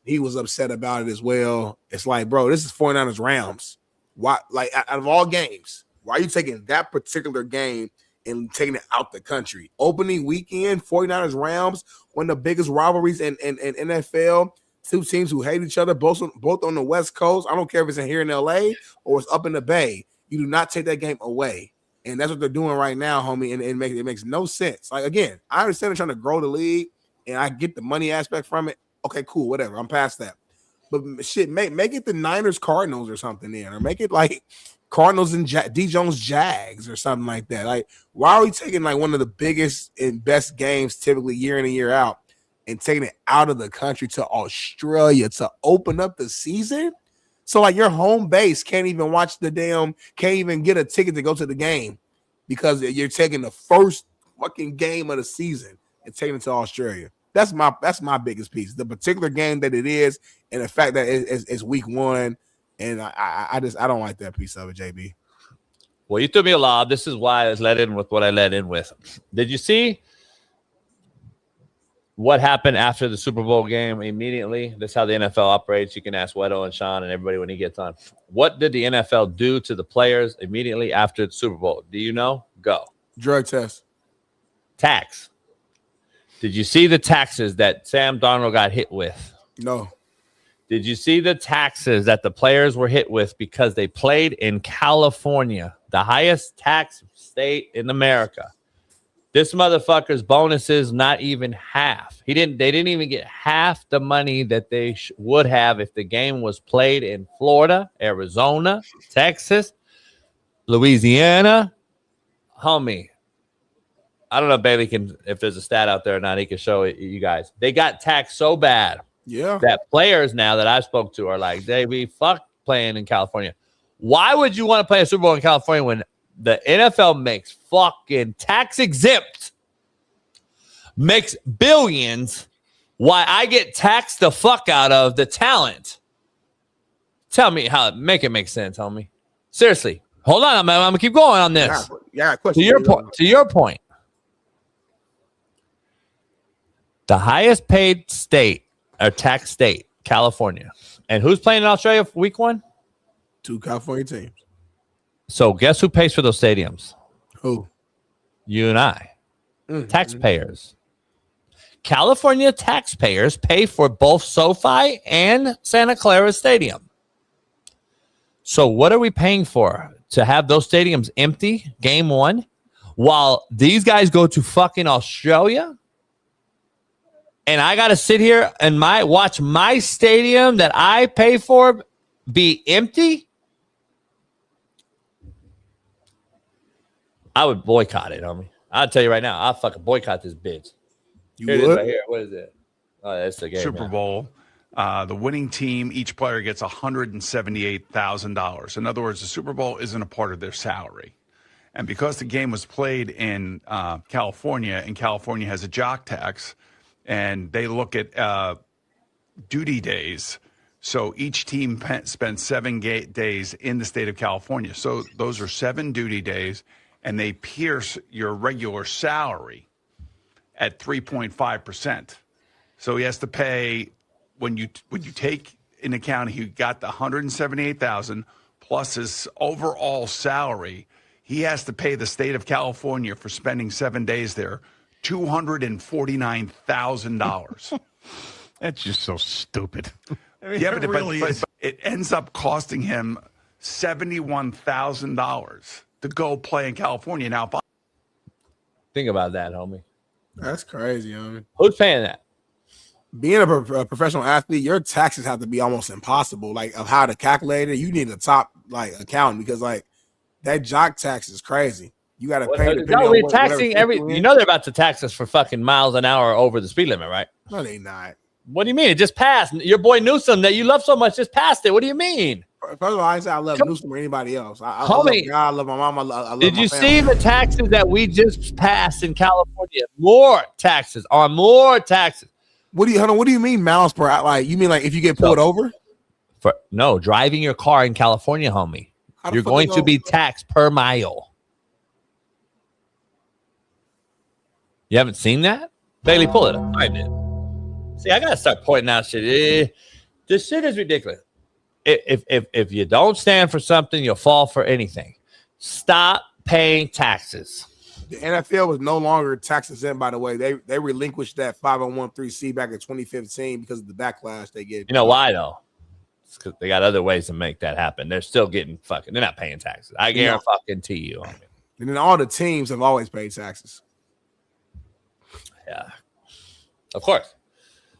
he was upset about it as well. It's like, bro, this is 49ers Rams. Why, like, out of all games, why are you taking that particular game and taking it out the country? Opening weekend, 49ers Rams, one of the biggest rivalries in NFL. 2 teams who hate each other, both on the West Coast. I don't care if it's in here in LA or it's up in the Bay. You do not take that game away. And that's what they're doing right now, homie. And it makes no sense. Like, again, I understand they're trying to grow the league and I get the money aspect from it. Okay, cool, whatever. I'm past that. But shit, make it the Niners Cardinals or something then, or make it like Cardinals and D Jones Jags or something like that. Like, why are we taking like one of the biggest and best games typically year in and year out and taking it out of the country to Australia to open up the season? So like your home base can't even get a ticket to go to the game because you're taking the first fucking game of the season and taking it to Australia. That's my biggest piece. The particular game that it is, and the fact that it's week 1, and I don't like that piece of it, JB. Well, you threw me a lob. This is why I was let in with what I let in with. Did you see what happened after the Super Bowl game immediately? This is how the NFL operates. You can ask Wedo and Shaun and everybody when he gets on. What did the NFL do to the players immediately after the Super Bowl? Do you know? Go. Drug test. Tax. Did you see the taxes that Sam Darnold got hit with? No. Did you see the taxes that the players were hit with because they played in California, the highest tax state in America? This motherfucker's bonuses not even half. They didn't even get half the money that they would have if the game was played in Florida, Arizona, Texas, Louisiana. Homie, I don't know if Bailey if there's a stat out there or not, he can show it you guys. They got taxed so bad that players now that I spoke to are like, we fuck playing in California. Why would you want to play a Super Bowl in California when the NFL makes fucking tax exempt, makes billions? Why I get taxed the fuck out of the talent? Tell me how make it make sense, homie. Seriously. Hold on, I'm gonna keep going on this. Yeah, to your point. The highest paid state or tax state, California. And who's playing in Australia for week 1? 2 California teams. So guess who pays for those stadiums? Who? You and I. Taxpayers. California taxpayers pay for both SoFi and Santa Clara Stadium. So what are we paying for? To have those stadiums empty game one while these guys go to fucking Australia? And I got to sit here and watch my stadium that I pay for be empty? I would boycott it, homie. I'll tell you right now, I'll fucking boycott this bitch. You here it is would? right here. What is it? Oh, that's the game. Super Bowl. The winning team, each player gets $178,000. In other words, the Super Bowl isn't a part of their salary. And because the game was played in California, and California has a jock tax, and they look at duty days. So each team spends 7 days in the state of California. So those are 7 duty days, and they pierce your regular salary at 3.5%. So he has to pay, when you take in account he got the $178,000 plus his overall salary, he has to pay the state of California for spending 7 days there $249,000. That's just so stupid. I mean, Yeah, it but really is. it ends up costing him $71,000 to go play in California. Now, think about that, homie. That's crazy, homie. Who's paying that? Being a professional athlete, your taxes have to be almost impossible. Like, of how to calculate it, you need a top accountant, because that jock tax is crazy. You got to pay. No, we're taxing every. You know they're about to tax us for fucking miles an hour over the speed limit, right? No, they not. What do you mean? It just passed. Your boy Newsom that you love so much just passed it. What do you mean? First of all, I didn't say I love Newsom or anybody else. I love God, I love my mom. I love Did my you family. see the taxes that we just passed in California? More taxes on more taxes. What do you mean miles per hour? Like, you mean like if you get pulled over? No, driving your car in California, homie. You're going to be taxed per mile. You haven't seen that? Bailey, pull it up. I did. See, I gotta start pointing out shit. This shit is ridiculous. If you don't stand for something, you'll fall for anything. Stop paying taxes. The NFL was no longer tax exempt, by the way. They relinquished that 501(c) back in 2015 because of the backlash they get. You know why though? It's because they got other ways to make that happen. They're still getting fucking. They're not paying taxes. I guarantee you. And then all the teams have always paid taxes. Yeah, of course.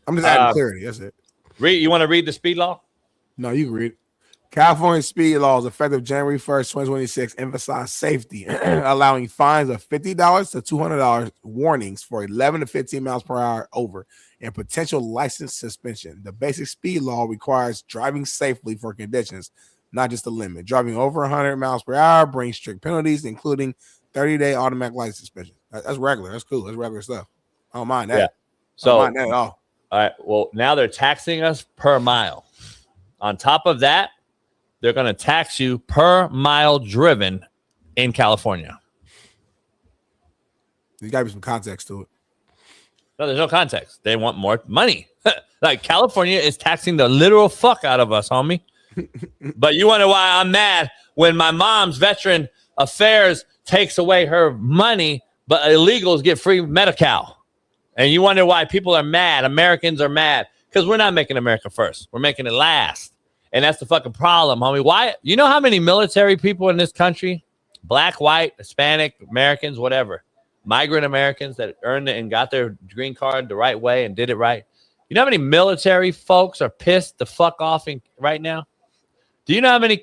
I'm just adding clarity. That's it. You want to read the speed law? No, you can read it. California speed laws effective January 1st, 2026 emphasize safety, allowing fines of $50 to $200, warnings for 11 to 15 miles per hour over, and potential license suspension. The basic speed law requires driving safely for conditions, not just the limit. Driving over 100 miles per hour brings strict penalties, including 30-day automatic license suspension. That's regular. That's cool. That's regular stuff. I don't mind that. Yeah. So, I don't mind that at all. All right. Well, now they're taxing us per mile. On top of that, they're going to tax you per mile driven in California. There's got to be some context to it. No, there's no context. They want more money. Like, California is taxing the literal fuck out of us, homie. But you wonder why I'm mad when my mom's Veteran Affairs takes away her money, but illegals get free Medi-Cal. And you wonder why people are mad. Americans are mad because we're not making America first. We're making it last. And that's the fucking problem, homie. Why? You know how many military people in this country, black, white, Hispanic, Americans, whatever, migrant Americans that earned it and got their green card the right way and did it right. You know how many military folks are pissed the fuck off right now? Do you know how many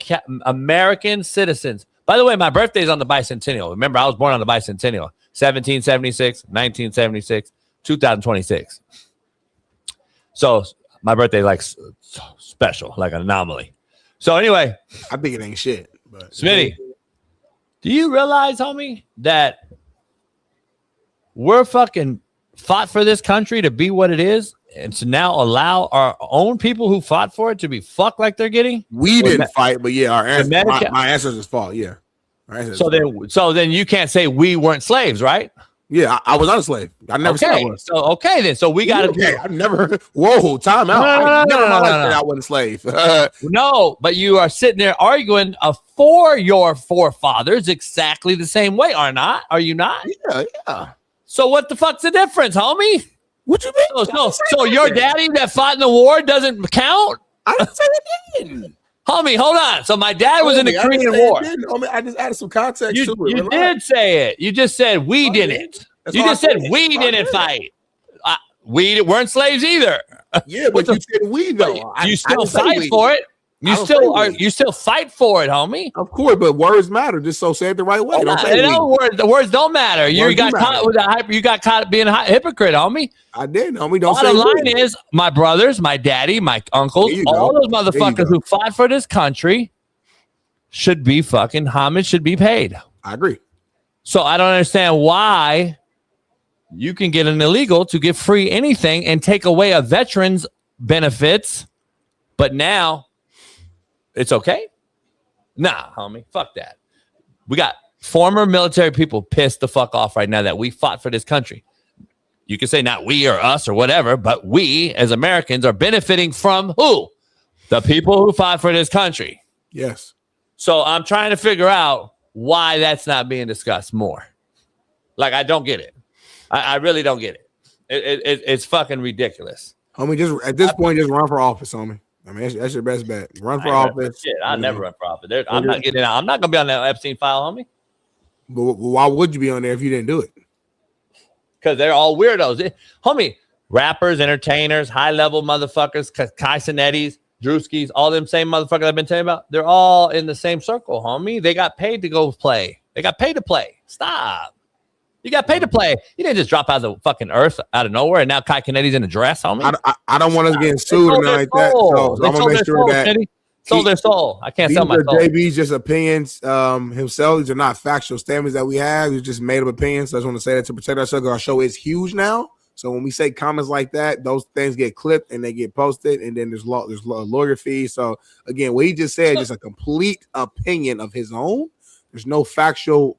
American citizens? By the way, my birthday's on the bicentennial. Remember, I was born on the bicentennial. 1776, 1976, 2026. So my birthday like special, like an anomaly. So anyway, I think it ain't shit. But Smitty, do you realize, homie, that we're fucking fought for this country to be what it is, and to now allow our own people who fought for it to be fucked like they're getting? We didn't fight, but yeah, our my ancestors fought. Yeah. So then you can't say we weren't slaves, right? Yeah, I was not a slave. I never said I was. So then. So we got to. Okay, I never. Whoa, time out. I wasn't a slave. No, but you are sitting there arguing for your forefathers exactly the same way. Are you not? Yeah. So what the fuck's the difference, homie? What you mean? So your daddy that fought in the war doesn't count? I didn't say it didn't. Homie, hold on. So my dad was in the Korean War. I just added some context to it. You did say it. You just said we didn't. You just said we didn't fight. We weren't slaves either. Yeah, but you said we though. You still fight for it. You still fight for it, homie. Of course, but words matter. Just so say it the right way. The words don't matter. You got caught with you got caught being a hypocrite, homie. I did, homie. Don't say. Bottom line is, my brothers, my daddy, my uncles, all those motherfuckers who fought for this country should be fucking homage should be paid. I agree. So I don't understand why you can get an illegal to get free anything and take away a veteran's benefits, but now it's okay? Nah, homie. Fuck that. We got former military people pissed the fuck off right now that we fought for this country. You can say not we or us or whatever, but we as Americans are benefiting from who? The people who fought for this country. Yes. So I'm trying to figure out why that's not being discussed more. Like, I don't get it. I really don't get it. It's fucking ridiculous. Homie, just at this point, just run for office, homie. I mean, that's your best bet. Run for office. Shit, I'll never run for office. I'm not getting out. I'm not gonna be on that Epstein file, homie. But why would you be on there if you didn't do it? Because they're all weirdos, homie. Rappers, entertainers, high-level motherfuckers, Kai Sinettis, Drewskis, all them same motherfuckers I've been telling you about. They're all in the same circle, homie. They got paid to go play. They got paid to play. Stop. You got paid to play. You didn't just drop out of the fucking earth out of nowhere, and now Kai Sinetti's in a dress, homie. I don't want us getting sued or nothing like that. So I'm gonna make sure that sold their soul. I can't sell my soul. JB's just opinions himself. These are not factual statements that we have. These are just made up opinions. So I just want to say that to protect ourselves. Our show is huge now. So when we say comments like that, those things get clipped and they get posted, and then there's lawyer fees. So again, what he just said is just a complete opinion of his own. There's no factual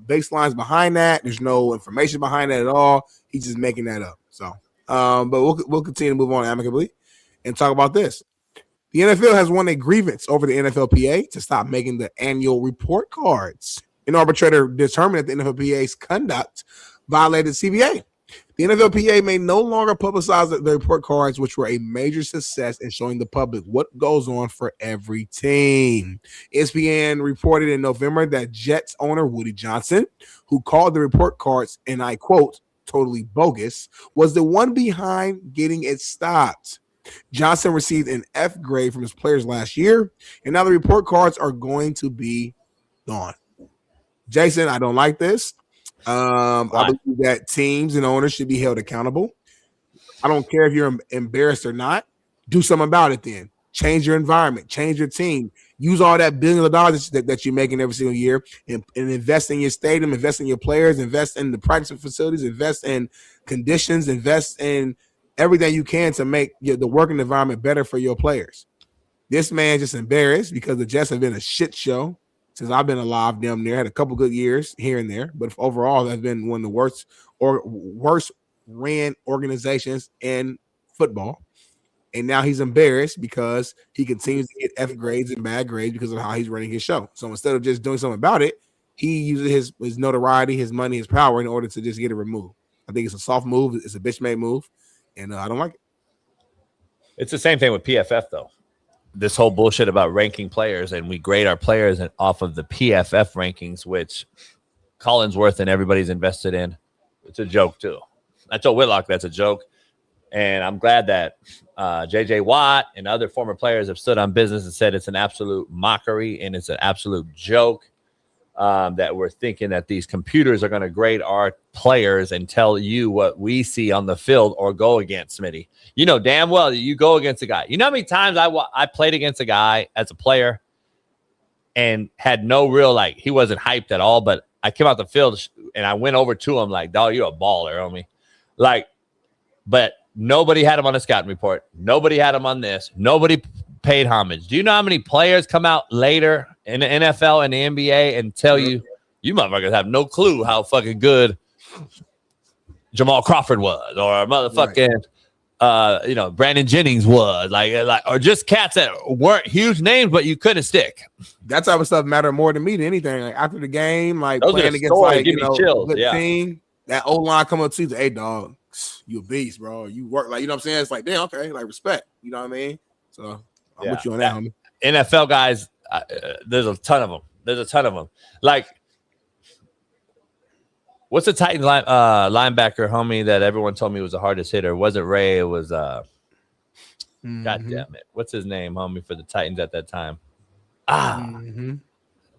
baselines behind that. There's no information behind that at all. He's just making that up. So, but we'll continue to move on amicably and talk about this. The NFL has won a grievance over the NFLPA to stop making the annual report cards. An arbitrator determined that the NFLPA's conduct violated CBA. The NFLPA may no longer publicize the report cards, which were a major success in showing the public what goes on for every team. ESPN reported in November that Jets owner Woody Johnson, who called the report cards, and I quote, totally bogus, was the one behind getting it stopped. Johnson received an F grade from his players last year, and now the report cards are going to be gone. Jason, I don't like this. I believe that teams and owners should be held accountable. I don't care if you're embarrassed or not. Do something about it then. Change your environment. Change your team. Use all that billions of dollars that you're making every single year and invest in your stadium, invest in your players, invest in the practice facilities, invest in conditions, invest in everything you can to make the working environment better for your players. This man just embarrassed because the Jets have been a shit show since I've been alive. Damn near had a couple good years here and there, but overall that's been one of the worst ran organizations in football. And now he's embarrassed because he continues to get F grades and bad grades because of how he's running his show. So instead of just doing something about it, he uses his notoriety, his money, his power in order to just get it removed. I think it's a soft move. It's a bitch-made move, and I don't like it. It's the same thing with PFF, though. This whole bullshit about ranking players, and we grade our players off of the PFF rankings, which Collinsworth and everybody's invested in. It's a joke, too. I told Whitlock that's a joke, and I'm glad that J.J. Watt and other former players have stood on business and said it's an absolute mockery and it's an absolute joke. That we're thinking that these computers are going to grade our players and tell you what we see on the field or go against, Smitty. You know damn well that you go against a guy. You know how many times I played against a guy as a player and had no real, he wasn't hyped at all, but I came out the field and I went over to him like, dog, you're a baller, homie. But nobody had him on a scouting report. Nobody had him on this. Nobody paid homage. Do you know how many players come out later in the NFL and the NBA and tell you motherfuckers have no clue how fucking good Jamal Crawford was, or motherfucking Brandon Jennings was, or just cats that weren't huge names but you couldn't stick. That type of stuff matter more to me than anything. After the game, those playing against chills, good team, that O line coming up to you, hey dog, You a beast, bro. You work like, you know what I'm saying? It's like, damn, okay, like respect. You know what I mean? So I'm with you on that, homie. NFL guys, there's a ton of them. Like, what's the Titans linebacker, homie, that everyone told me was the hardest hitter? It wasn't Ray. It was, God damn it. What's his name, homie, for the Titans at that time?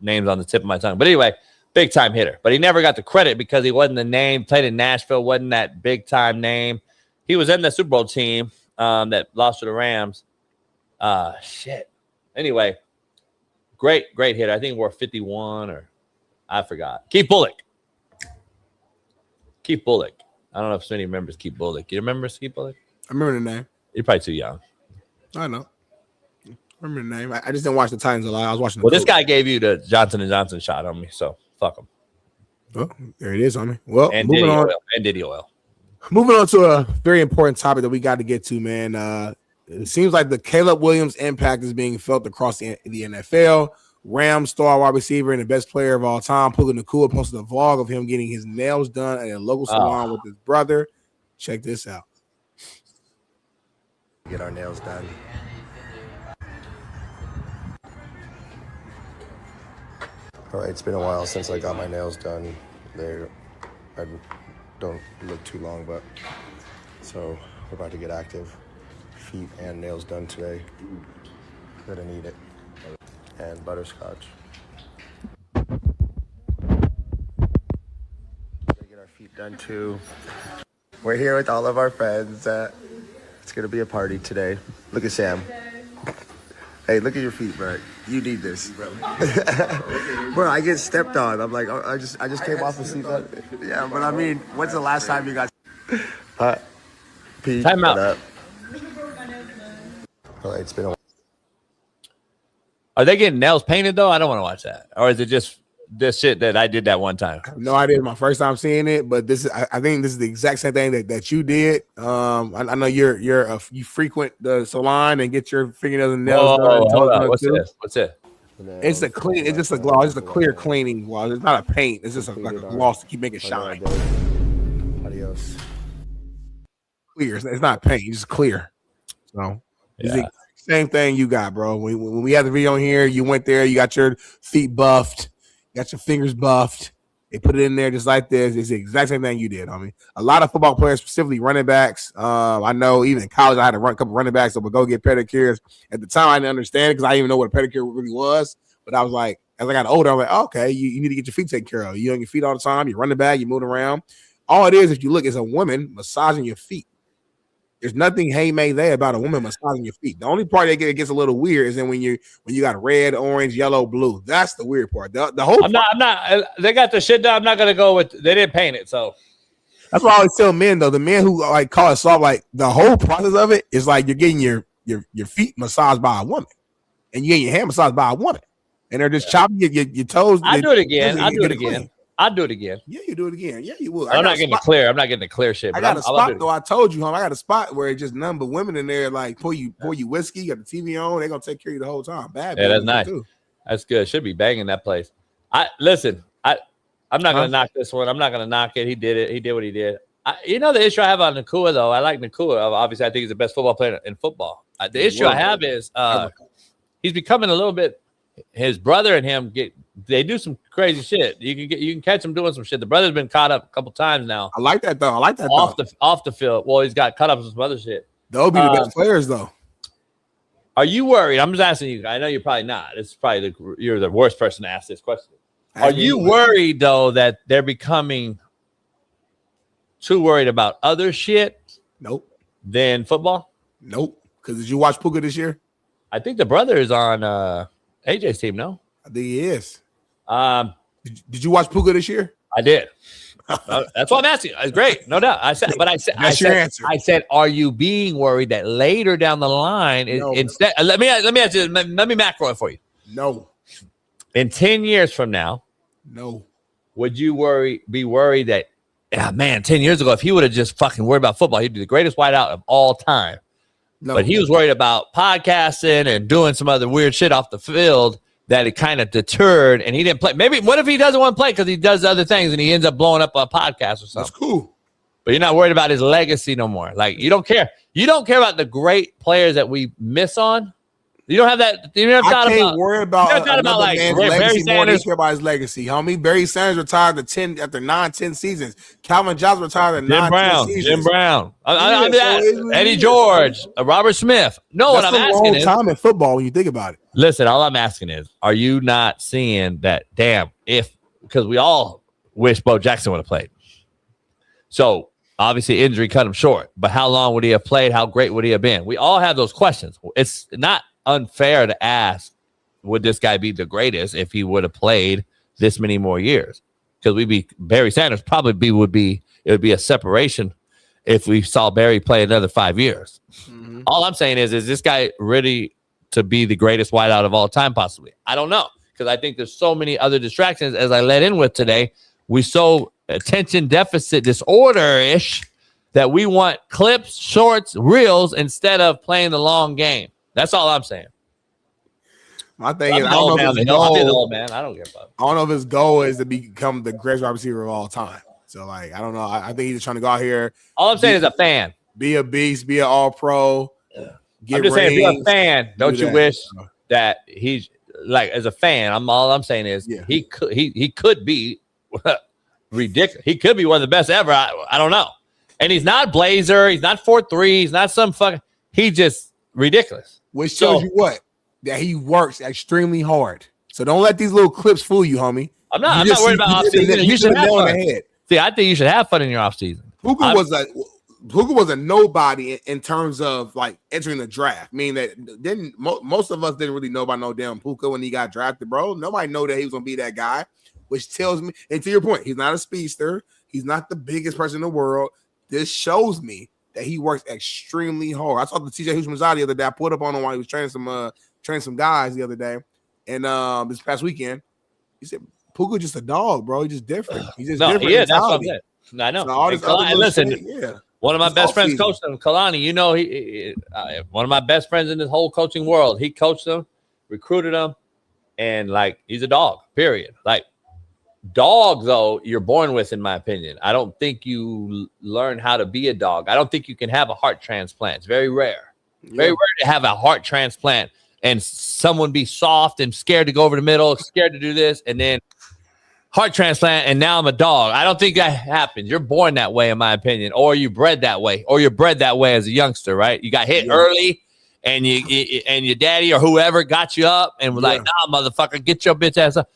Name's on the tip of my tongue. But anyway, big time hitter. But he never got the credit because he wasn't the name. Played in Nashville, wasn't that big time name. He was in the Super Bowl team that lost to the Rams. Shit. Anyway, great hitter. I think he wore 51 or I forgot. Keith Bullock. I don't know if Smitty remembers Keith Bullock. You remember Keith Bullock? I remember the name. You're probably too young. I know. I remember the name. I just didn't watch the Titans a lot. I was watching. Well, this guy gave you the Johnson & Johnson shot on me, so fuck him. Well, there it is on me. Well, and moving on. Diddy oil. Moving on to a very important topic that we got to get to, man. It seems like the Caleb Williams impact is being felt across the NFL. Rams star wide receiver and the best player of all time, Puka Nacua, posted a vlog of him getting his nails done at a local salon with his brother. Check this out. Get our nails done. All right, it's been a while since I got my nails done. I don't look too long, but so we're about to get active. Feet and nails done today. Gonna need it. And butterscotch. Gotta get our feet done too. We're here with all of our friends. It's gonna be a party today. Look at Sam. Hey, look at your feet, bro. You need this, bro. Bro, I get stepped on. I'm like, I just came off the seat. Yeah, but I mean, when's the last time you got? Pete, time out. All right, it's been a while. Are they getting nails painted though? I don't want to watch that. Or is it just this shit that I did that one time? I have no idea. My first time seeing it, but I think this is the exact same thing that you did. I know you frequent the salon and get your fingernails and nails done. Hold on. What's it? It's a clean. It's just a gloss. It's a clear cleaning gloss. It's not a paint. It's just like a gloss to keep making it shine. Adios. Clear. It's not paint. It's just clear. So it's the same thing you got, bro. When we had the video here, you went there. You got your feet buffed. You got your fingers buffed. They put it in there just like this. It's the exact same thing you did, homie. A lot of football players, specifically running backs. I know even in college, I had to run a couple running backs that would go get pedicures. At the time, I didn't understand it because I didn't even know what a pedicure really was. But I was like, as I got older, I'm like, okay, you need to get your feet taken care of. You on your feet all the time. You run the back. You move around. All it is, if you look, is a woman massaging your feet. There's nothing handmade there about a woman massaging your feet. The only part that gets a little weird is then when you got red, orange, yellow, blue. That's the weird part. The whole I'm not. They got the shit done. I'm not gonna go with. They didn't paint it, so that's why I always tell men though. The men who like call it soft, like the whole process of it is like you're getting your feet massaged by a woman, and you getting your hand massaged by a woman, and they're just chopping your toes. I'll do it again. I'll do it again. Yeah, you do it again. Yeah, you will. I'm not getting the clear. I'm not getting the clear shit. I got a spot though. I told you, I got a spot where it's just none but women in there. Like pour you whiskey. You got the TV on. They're gonna take care of you the whole time. Bad. Yeah, that's nice. Too. That's good. Should be banging that place. I'm not gonna knock this one. I'm not gonna knock it. He did it. He did what he did. The issue I have on Nacua though. I like Nacua. Obviously, I think he's the best football player in football. The issue I have is he's becoming a little bit. His brother and him they do some crazy shit. You can catch him doing some shit. The brother's been caught up a couple times now. I like that though. Off the field. Well, he's got caught up with some other shit. They'll be the best players though. Are you worried? I'm just asking you. I know you're probably not. It's probably you're the worst person to ask this question. Are you worried though that they're becoming too worried about other shit? Nope. Than football? Nope. Because did you watch Puka this year? I think the brother is on AJ's team. No, I think he is. Did you watch Puka this year? I did. That's what I'm asking. It's great, no doubt. I said, I said, are you being worried that later down the line, instead? Let me ask you. Let me macro it for you. No. In 10 years from now, no. Would you be worried that, 10 years ago, if he would have just fucking worried about football, he'd be the greatest wideout of all time. No. But he was worried about podcasting and doing some other weird shit off the field that it kind of deterred, and he didn't play. Maybe what if he doesn't want to play because he does other things and he ends up blowing up a podcast or something? That's cool. but you're not worried about his legacy no more. Like you don't care. You don't care about the great players that we miss on. You don't have that. You never thought about. Worry about another like man's Barry legacy more than Sanders. Care about his legacy, homie. Barry Sanders retired after 9-10 seasons. Calvin Johnson retired after 9-10 seasons. Jim Brown. Eddie George. Robert Smith. No, that's what I'm a asking long time in football when you think about it. Listen, all I'm asking is, are you not seeing that? Damn, because we all wish Bo Jackson would have played. So obviously injury cut him short. But how long would he have played? How great would he have been? We all have those questions. It's not unfair to ask, would this guy be the greatest if he would have played this many more years? Because Barry Sanders it would be a separation if we saw Barry play another 5 years. Mm-hmm. All I'm saying is this guy ready to be the greatest wideout of all time? Possibly. I don't know, because I think there's so many other distractions, as I led in with today. We so attention deficit disorder-ish that we want clips, shorts, reels instead of playing the long game. That's all I'm saying. My thing is, I don't know if his goal, man. I don't give a fuck. I don't know if his goal is to become the greatest wide receiver of all time. So, like, I don't know. I think he's just trying to go out here. All I'm saying is a fan. Be a beast. Be an all-pro. I'm just saying, be a fan. Don't you wish that he's like, as a fan? All I'm saying is he could be ridiculous. He could be one of the best ever. I don't know. And he's not Blazer. He's not 4'3". He's not some fucking. He just ridiculous. Which shows you what? That he works extremely hard. So don't let these little clips fool you, homie. I'm not worried about offseason. You should have fun. See, I think you should have fun in your offseason. Puka was a nobody in terms of like entering the draft. I mean, that most of us didn't really know about no damn Puka when he got drafted, bro. Nobody know that he was gonna be that guy, which tells me, and to your point, he's not a speedster. He's not the biggest person in the world. This shows me that he works extremely hard. I saw the TJ Houshmandzadeh the other day. I pulled up on him while he was training some guys the other day, and this past weekend, he said Puka just a dog, bro. He's just different. He's just different. Yeah, that's what I'm saying. I know. Listen, one of my best friends coached him, Kalani. You know, he one of my best friends in this whole coaching world. He coached him, recruited him, and like he's a dog. Period. Like. Dog, though, you're born with, in my opinion. I don't think you learn how to be a dog. I don't think you can have a heart transplant. It's very rare. Very rare to have a heart transplant and someone be soft and scared to go over the middle, scared to do this, and then heart transplant, and now I'm a dog. I don't think that happens. You're born that way, in my opinion, or you bred that way, or you're bred that way as a youngster, right? You got hit early, and and your daddy or whoever got you up and was like, nah, motherfucker, get your bitch ass up.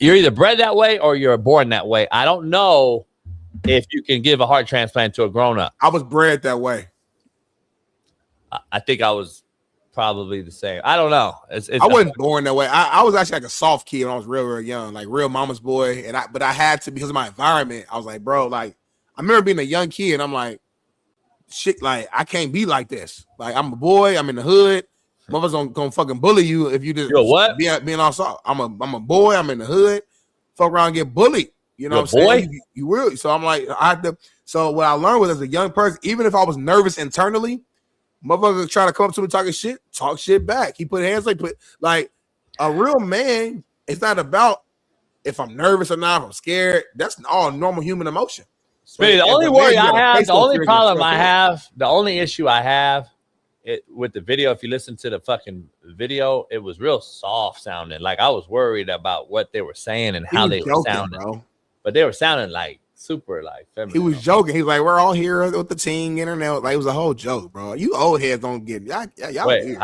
You're either bred that way or you're born that way. I don't know if you can give a heart transplant to a grown-up. I was bred that way. I think I was probably the same. I don't know. I wasn't born that way. I was actually like a soft kid when I was real young, like real mama's boy. But I had to, because of my environment. I was like, bro, like I remember being a young kid and I'm like, shit, like I can't be like this. Like I'm a boy, I'm in the hood. Motherfuckers gonna fucking bully you if you just being all soft. I'm a boy, I'm in the hood. Fuck around and get bullied. You know what I'm saying? You will. So I'm like, I have to. So what I learned was, as a young person, even if I was nervous internally, motherfuckers trying to come up to me talking shit, talk shit back. He put hands like a real man. It's not about if I'm nervous or not, if I'm scared. That's all normal human emotion. The only worry I have, the only problem I have, the only issue I have with the video, if you listen to the fucking video, it was real soft sounding. Like I was worried about what they were saying and how they were sounding. Bro. But they were sounding like super like feminine. He was joking. He's like, we're all here with the team internet. Like it was a whole joke, bro. You old heads don't get it. Y'all Wait, here,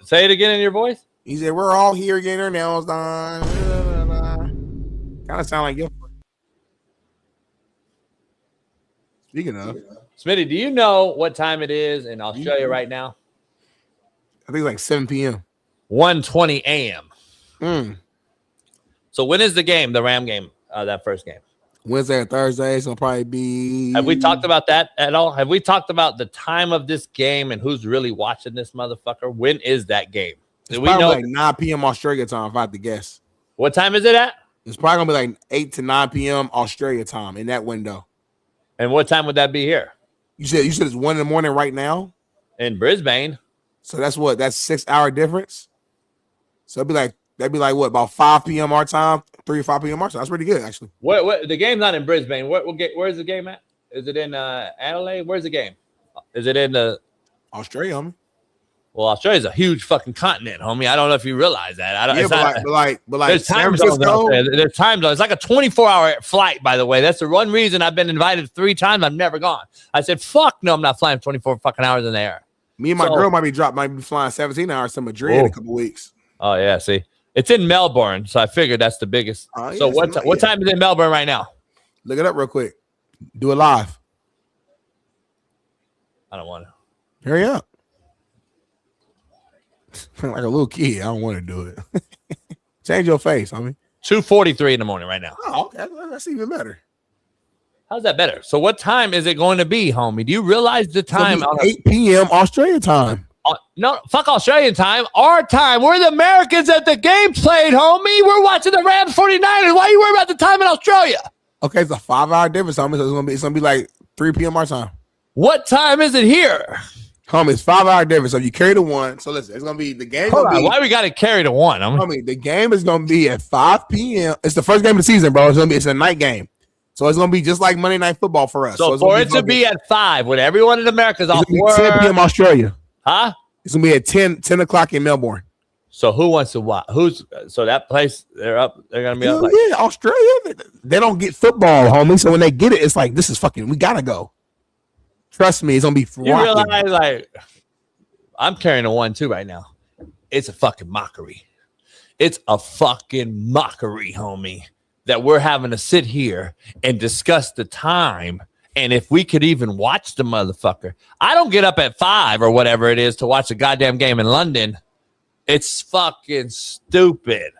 say it again in your voice. He said, we're all here getting our nails done. Kind of sound like your. Speaking of Smitty, do you know what time it is in Australia right now? I think it's like 7 p.m. 1:20 a.m. So when is the game, the Ram game, that first game? Wednesday or Thursday, so it'll probably be. Have we talked about that at all? Have we talked about the time of this game and who's really watching this motherfucker? When is that game? Do we know like 9 p.m. Australia time, if I had to guess. What time is it at? It's probably gonna be like 8 to 9 p.m. Australia time in that window. And what time would that be here? You said it's 1 in the morning right now in Brisbane. So that's 6 hour difference. So that'd be like what, about 5 p.m. our time, 3 or 5 p.m. our time. That's pretty good, actually. What the game's not in Brisbane. Where's the game at? Is it in Adelaide? Where's the game? Is it in Australia, homie? Well, Australia's a huge fucking continent, homie. I don't know if you realize that. I don't. Yeah, but like there's time zones out there. There's time zones. It's like a 24-hour flight, by the way. That's the one reason I've been invited 3 times. I've never gone. I said, fuck no, I'm not flying 24 fucking hours in the air. Me and my girl might be flying 17 hours to Madrid in a couple weeks. Oh yeah, see, it's in Melbourne, so I figured that's the biggest. So what time is it in Melbourne right now? Look it up real quick. Do it live. I don't want to. Hurry up. Like a little kid, I don't want to do it. Change your face, homie. 2:43 in the morning right now. Oh, okay, that's even better. How's that better? So what time is it going to be, homie? Do you realize the time? 8 p.m. Australian time. No, fuck Australian time. Our time. We're the Americans at the game played, homie. We're watching the Rams 49ers. Why are you worried about the time in Australia? Okay, it's a 5-hour difference, homie. So it's gonna be like 3 p.m. our time. What time is it here? Homie, it's 5-hour difference. So you carry the 1. So listen, it's gonna be the game. Why we gotta carry the 1? Homie, the game is gonna be at 5 p.m. It's the first game of the season, bro. It's a night game. So it's gonna be just like Monday Night Football for us. So for it to be at 5 when everyone in America is off work. 10 p.m. Australia. Huh? It's gonna be at 10 o'clock in Melbourne. So who wants to watch? So that place they're gonna be up. Yeah, Australia. They don't get football, homie. So when they get it, it's like this is fucking. We gotta go. Trust me, it's gonna be. You realize, like, I'm carrying a 1 too right now. It's a fucking mockery. It's a fucking mockery, homie, that we're having to sit here and discuss the time. And if we could even watch the motherfucker, I don't get up at 5 or whatever it is to watch a goddamn game in London. It's fucking stupid.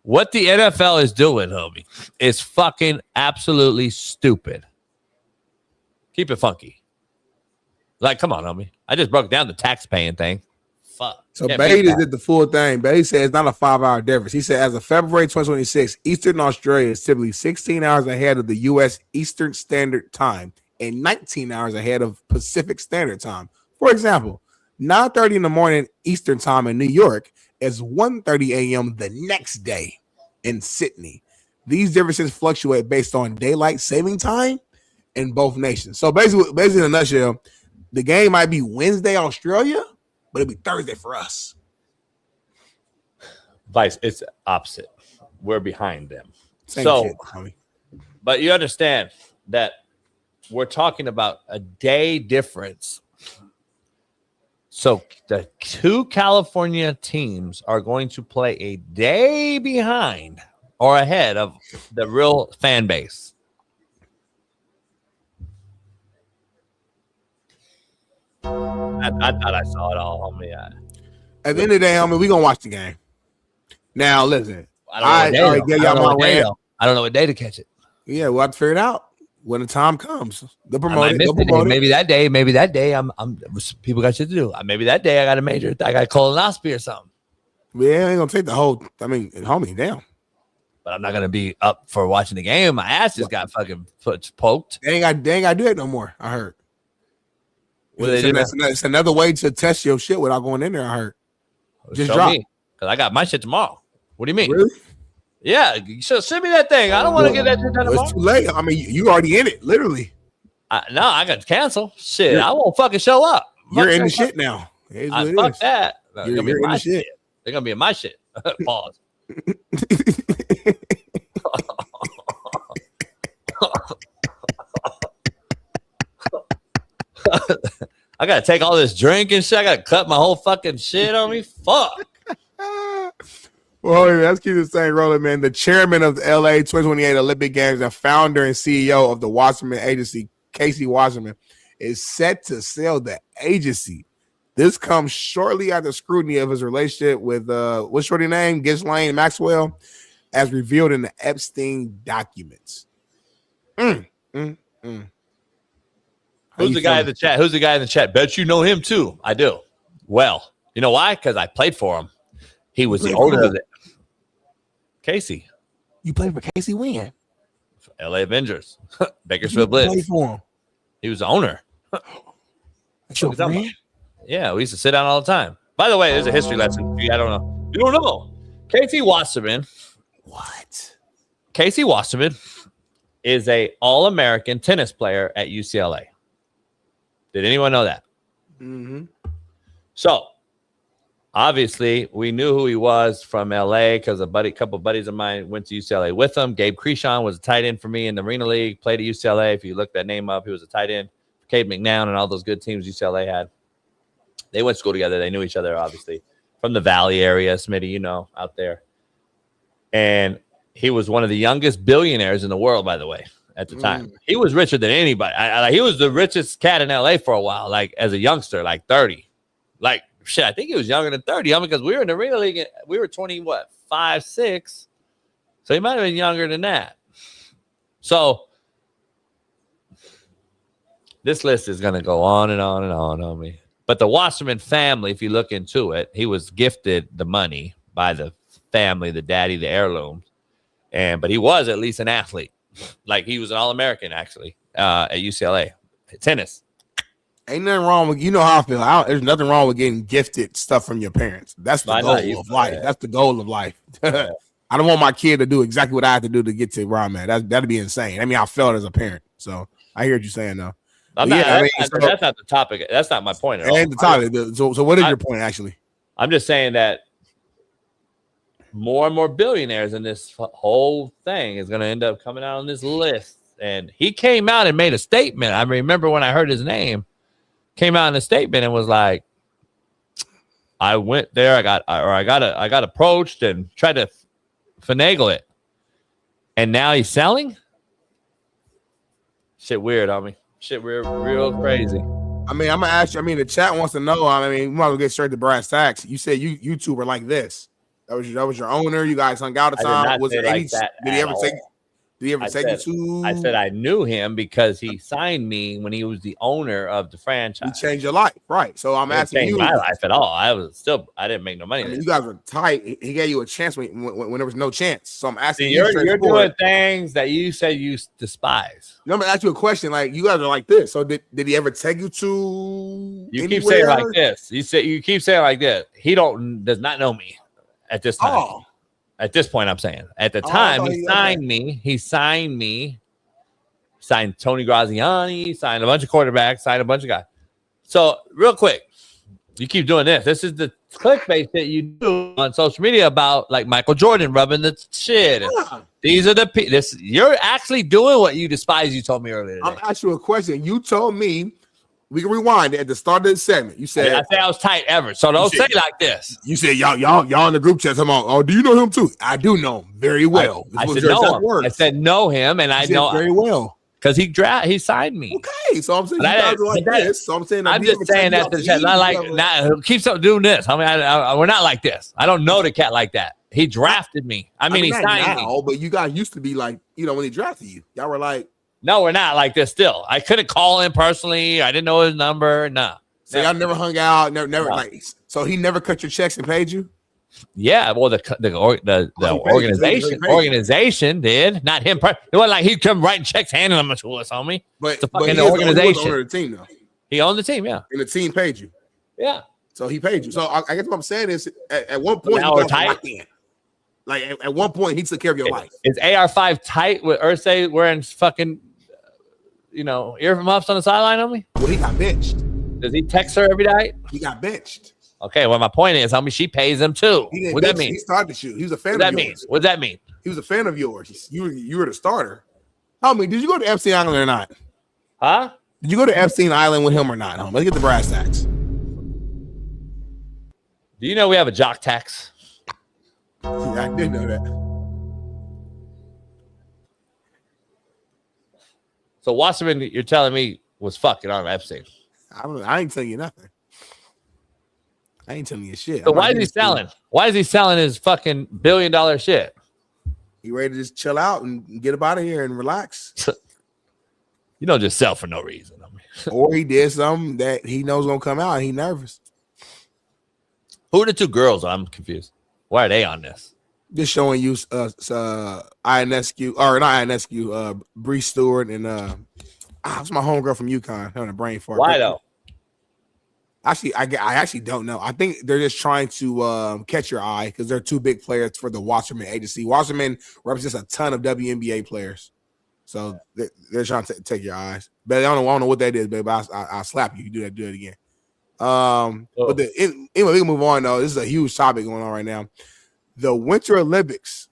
What the NFL is doing, homie, is fucking absolutely stupid. Keep it funky. Like, come on, homie. I just broke down the tax paying thing. Fuck. So Beatty did the full thing. Beatty said it's not a 5-hour difference. He said as of February 2026, Eastern Australia is typically 16 hours ahead of the U.S. Eastern Standard Time and 19 hours ahead of Pacific Standard Time. For example, 9:30 in the morning Eastern Time in New York is 1:30 a.m. the next day in Sydney. These differences fluctuate based on daylight saving time in both nations. So basically in a nutshell, the game might be Wednesday Australia, but it'll be Thursday for us. Vice, it's opposite. We're behind them. Same so, shit, homie. But you understand that we're talking about a day difference. So the 2 California teams are going to play a day behind or ahead of the real fan base. I thought I saw it all, homie. At the end of the day, homie, we gonna watch the game. Now, listen. I don't know what day to catch it. Yeah, we'll have to figure it out when the time comes. They'll promote it. Maybe that day, I'm people got shit to do. Maybe that day I got a major, I got a colonoscopy or something. Yeah, ain't gonna take the whole. I mean, homie, damn. But I'm not gonna be up for watching the game. My ass just got fucking poked. They ain't got to do it no more. I heard. It's another way to test your shit without going in there. I heard. Just Show drop. me, because I got my shit tomorrow. What do you mean? Really? Yeah, so send me that thing. I don't want to get that shit done tomorrow. It's too late. I mean, you already in it, literally. No, I got to cancel. Shit, I won't fucking show up. You're in the shit now. Fuck that. No, You're in the shit. They're gonna be in my shit. Pause. I gotta take all this drink and shit. I gotta cut my whole fucking shit on me. Fuck. Well, let's keep this thing rolling, man. The chairman of the LA 2028 Olympic Games and founder and CEO of the Wasserman agency, Casey Wasserman, is set to sell the agency. This comes shortly after scrutiny of his relationship with what's shorty name? Ghislaine Maxwell, as revealed in the Epstein documents. Who's the guy in the chat? Who's the guy in the chat? Bet you know him too. I do. Well, you know why? Because I played for him. He was the owner of it. Casey. You played for Casey when? LA Avengers. Bakersfield Blitz. Played for him. He was the owner. That's your friend? Yeah, we used to sit down all the time. By the way, there's a history lesson. I don't know. You don't know. Casey Wasserman. What? Casey Wasserman is a All-American tennis player at UCLA. Did anyone know that? Mm-hmm. So, obviously, we knew who he was from LA because a couple buddies of mine went to UCLA with him. Gabe Creeshon was a tight end for me in the Arena League, played at UCLA. If you look that name up, he was a tight end. Cade McNown and all those good teams UCLA had. They went to school together. They knew each other, obviously, from the Valley area, Smitty, you know, out there. And he was one of the youngest billionaires in the world, by the way, at the time. He was richer than anybody. He was the richest cat in LA for a while, like as a youngster, like 30. Like, shit, I think he was younger than 30, because we were in the Arena League. And we were 20, 5, 6. So he might have been younger than that. So this list is going to go on and on and on me. But the Wasserman family, if you look into it, he was gifted the money by the family, the daddy, the heirlooms. But he was at least an athlete. Like, he was an All-American, actually, at UCLA. Tennis. Ain't nothing wrong with, you know how I feel. There's nothing wrong with getting gifted stuff from your parents. That's the goal of life. That's the goal of life. I don't want my kid to do exactly what I have to do to get to where I'm at. That'd be insane. I mean, I felt as a parent. So I hear what you're saying, though. That's not the topic. That's not my point at all. And the topic. So what is your point, actually? I'm just saying that more and more billionaires in this whole thing is going to end up coming out on this list. And he came out and made a statement. I remember when I heard his name, came out in a statement and was like, I went there, I got approached and tried to finagle it. And now he's selling? Shit weird on me. Shit weird, real crazy. I mean, I'm gonna ask you. I mean, the chat wants to know. I mean, we might as well get straight to brass tacks. You said you two were like this. That was your owner. You guys hung out a time. Was there any? Did he ever take? Did he ever take you to? I said I knew him because he signed me when he was the owner of the franchise. He changed your life, right? So I'm asking you. My life at all. I didn't make no money. I mean, you guys were tight. He gave you a chance when there was no chance. So I'm asking you. You're doing things that you said you despise. I'm gonna ask you a question. Like, you guys are like this. So did he ever take you to? You keep saying like this. You keep saying like this. He does not know me at this time. Oh. At this point, I'm saying. At the time, he signed me. He signed me. Signed Tony Graziani. Signed a bunch of quarterbacks. Signed a bunch of guys. So, real quick, you keep doing this. This is the clickbait that you do on social media about, like, Michael Jordan rubbing the shit. Yeah. These are you're actually doing what you despise. You told me earlier today. I'm asking you a question. You told me. We can rewind at the start of the segment. You said I said I was tight ever. So don't say like this. You said y'all in the group chat. Oh, do you know him too? I do know him very well. I said know him. I said know him, and I know very well because he signed me. Okay, so I'm saying you guys are like this. So I'm saying I'm just saying that the chat not like keeps up doing this. I mean, we're not like this. I don't know the cat like that. He drafted me. I mean he signed me. But you guys used to be like, when he drafted you, y'all were like. No, we're not like this still. I couldn't call him personally. I didn't know his number. No. So y'all never hung out. Never like. So he never cut your checks and paid you. Yeah, well, the organization did, not him. It wasn't like he'd come writing checks, handing them to us, homie. But the fucking organization. He owned the team, though. He owned the team, yeah. And the team paid you. Yeah. So he paid you. So I guess what I'm saying is, at one point, now we're tight. Like at one point, he took care of your life. Is AR5 tight with Ursay wearing fucking? Earmuffs on the sideline on me? Well, he got benched. Does he text her every night? He got benched. Okay, well, my point is, homie, she pays him too. What does that mean? He started to shoot. He was a fan of yours. What does that mean? He was a fan of yours. You were the starter. Homie, did you go to Epstein Island or not? Huh? Did you go to Epstein Island with him or not, homie? Let's get the brass tacks. Do you know we have a jock tax? Yeah, I did know that. So Wasserman, you're telling me was fucking on Epstein? I ain't telling you nothing. I ain't telling you shit. So why is he selling? Why is he selling his fucking $1 billion shit? He ready to just chill out and get up out of here and relax. You don't just sell for no reason. I mean. Or he did something that he knows gonna come out and he nervous. Who are the two girls? I'm confused. Why are they on this? Just showing you INSQ or not INSQ, Bree Stewart and it's my homegirl from UConn having a brain fart. Why though? Actually, I actually don't know. I think they're just trying to catch your eye because they're two big players for the Wasserman agency. Wasserman represents a ton of WNBA players. So they're trying to take your eyes. But I don't know what that is, baby. I'll slap you. You do it again. But anyway, we can move on though. This is a huge topic going on right now. The Winter Olympics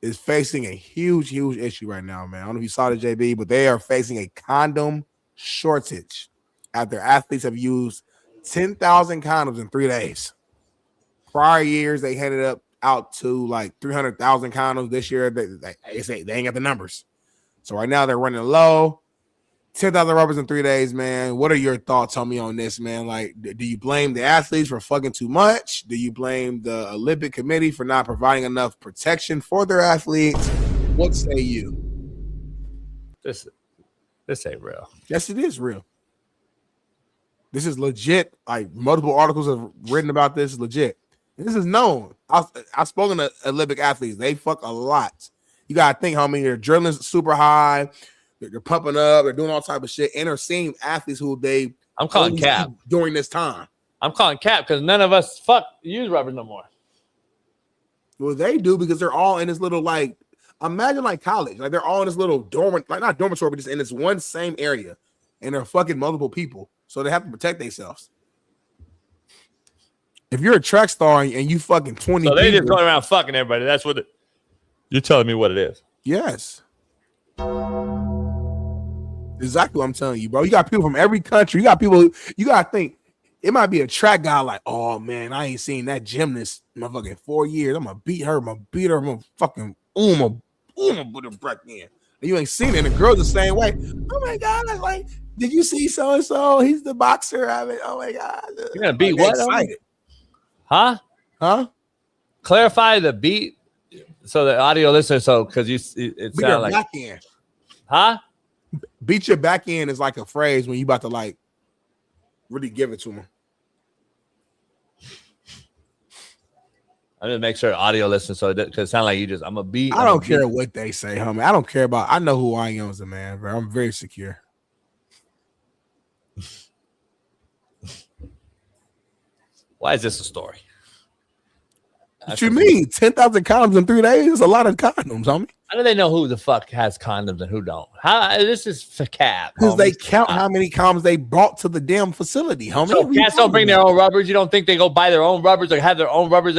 is facing a huge issue right now, man. I don't know if you saw the JB, but they are facing a condom shortage after athletes have used 10,000 condoms in 3 days. Prior years, they headed out to like 300,000 condoms. This year, they say they ain't got the numbers. So right now, they're running low. 10,000 rubbers in 3 days, man. What are your thoughts on me on this, man? Like, do you blame the athletes for fucking too much? Do you blame the Olympic Committee for not providing enough protection for their athletes? What say you? This ain't real. Yes, it is real. This is legit. Like, multiple articles have written about this. Legit. This is known. I've spoken to Olympic athletes. They fuck a lot. You got to think, homie, your adrenaline's super high. They're pumping up. They're doing all type of shit. And they're seeing athletes who I'm calling cap during this time. I'm calling cap because none of us use rubbers no more. Well, they do because they're all in this little, like, imagine like college. Like, they're all in this little dormant, like not dormitory, but just in this one same area. And they're fucking multiple people. So they have to protect themselves. If you're a track star and you fucking 20 so they people, just going around fucking everybody. That's what you're telling me what it is. Yes. Exactly what I'm telling you, bro. You got people from every country. You got people. You got to think. It might be a track guy like, oh, man, I ain't seen that gymnast in motherfucking 4 years. I'm going to beat her. I'm going to beat her. I'm going to fucking put her back in. And you ain't seen it. And the girls the same way. Oh, my God. I was like, did you see so-and-so? He's the boxer. I mean, oh, my God. You're going to beat what? Excited. Huh? Clarify the beat so the audio listener, so because it sounds like back end. Huh? Beat your back end is like a phrase when you about to like really give it to them. I'm gonna make sure audio listen so because it sounds like you just I'm a beat. I don't care what they say, homie. I don't care about. I know who I am as a man, bro. I'm very secure. Why is this a story? What you mean? 10,000 condoms in 3 days? That's a lot of condoms, homie. How do they know who the fuck has condoms and who don't? How this is for cap? Because they count how many condoms they brought to the damn facility, homie. So cats don't bring their own rubbers. You don't think they go buy their own rubbers or have their own rubbers?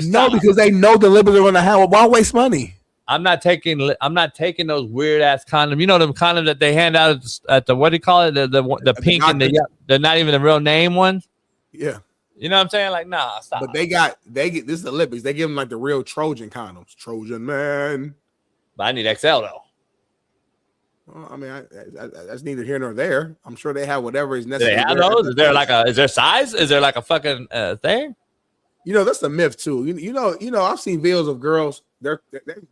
No, because they know the limits are going to have. Why waste money? I'm not taking those weird ass condoms. You know them condoms that they hand out at the what do you call it? The pink and they're not even the real name ones. Yeah. You know what I'm saying? Like, nah, stop. But they get this is the Olympics. They give them like the real Trojan condoms. Trojan man. But I need XL though. Well, I mean, that's neither here nor there. I'm sure they have whatever is necessary. Do they have those? Is there size? Is there like a fucking thing? You know, that's a myth too. You know, I've seen videos of girls they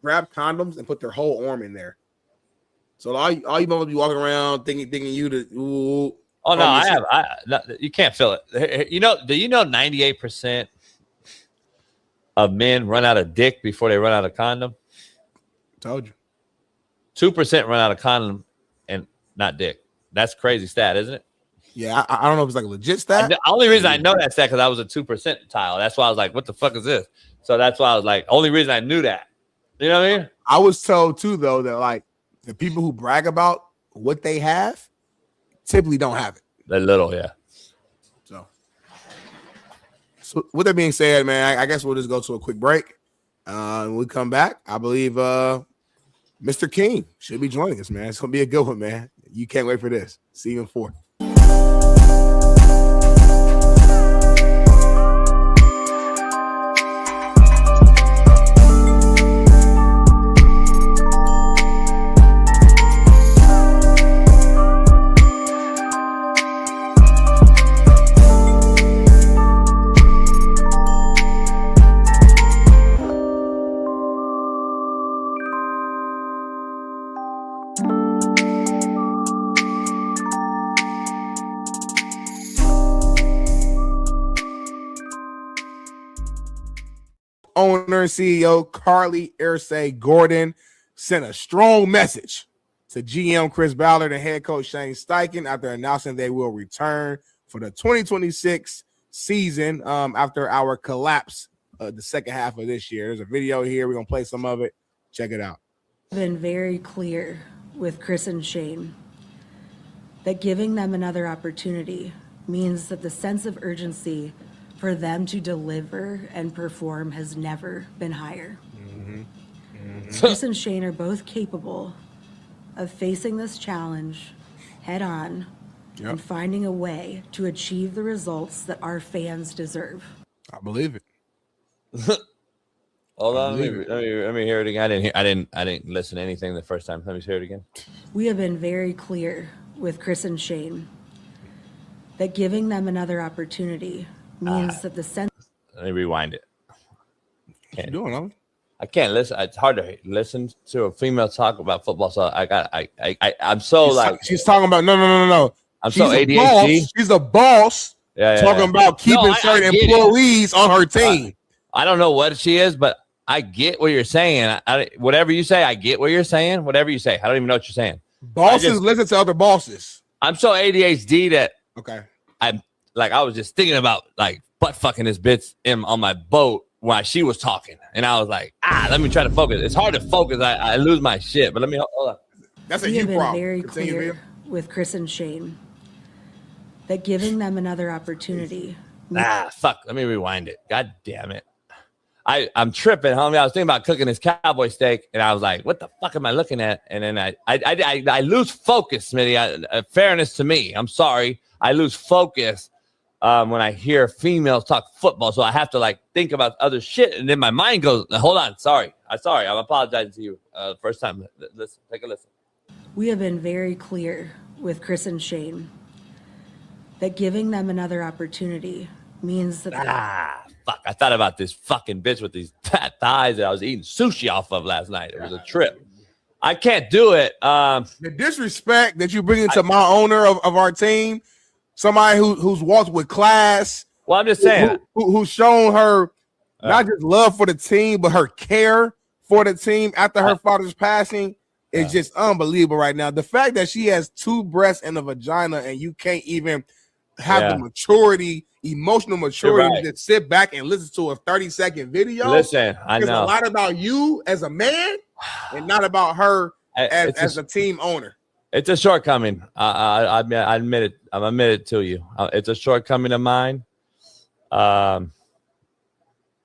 grab condoms and put their whole arm in there. So all you mother be walking around thinking you to ooh. Oh no, I have. You can't feel it. You know? Do you know 98% of men run out of dick before they run out of condom? Told you. 2% run out of condom and not dick. That's crazy stat, isn't it? Yeah, I don't know if it's like a legit stat. The only reason I know that stat because I was a 2% tile. That's why I was like, "What the fuck is this?" So that's why I was like, only reason I knew that. You know what I mean? I was told too though that like the people who brag about what they have typically don't have it. They're little, yeah. So with that being said, man, I guess we'll just go to a quick break. When we come back, I believe Mr. King should be joining us, man. It's gonna be a good one, man. You can't wait for this. See you in 4. Owner and CEO Carly Irsay Gordon sent a strong message to GM Chris Ballard and head coach Shane Steichen after announcing they will return for the 2026 season after our collapse the second half of this year. There's a video here. We're going to play some of it. Check it out. Been very clear with Chris and Shane that giving them another opportunity means that the sense of urgency for them to deliver and perform has never been higher. Chris and Shane are both capable of facing this challenge head on and finding a way to achieve the results that our fans deserve. I believe it. Hold on, let me hear it again. I didn't listen to anything the first time. Let me hear it again. We have been very clear with Chris and Shane that giving them another opportunity means that the sense. Let me rewind it. What you doing, Ollie? I can't listen. It's hard to listen to a female talk about football. So I'm so she's talking about no. I'm she's so ADHD. She's a boss. Talking about keeping certain employees on her team. I don't know what she is, but I get what you're saying. Whatever you say, I get what you're saying. Whatever you say, I don't even know what you're saying. Bosses listen to other bosses. I'm so ADHD that I was just thinking about like butt fucking this bitch on my boat while she was talking, and I was like, let me try to focus. It's hard to focus. I lose my shit. But let me hold on. That's we have been very clear with Chris and Shane that giving them another opportunity. Fuck. Let me rewind it. God damn it. I'm tripping, homie. I was thinking about cooking this cowboy steak, and I was like, what the fuck am I looking at? And then I lose focus, Smitty. Fairness to me. I'm sorry. I lose focus when I hear females talk football. So I have to like think about other shit. And then my mind goes, hold on. Sorry. I'm apologizing to you. First time. Listen, take a listen. We have been very clear with Chris and Shane that giving them another opportunity means that fuck, I thought about this fucking bitch with these fat thighs that I was eating sushi off of last night. It was a trip. I can't do it. The disrespect that you bring into my owner of our team, somebody who's walked with class. Well, I'm just saying. Who's shown her not just love for the team, but her care for the team after her father's passing is just unbelievable right now. The fact that she has 2 breasts and a vagina and you can't even have the maturity, emotional maturity to sit back and listen to a 30-second video. Listen, I know. It's a lot about you as a man and not about her as a team owner. It's a shortcoming. I admit it. I'm admitted to you. It's a shortcoming of mine. I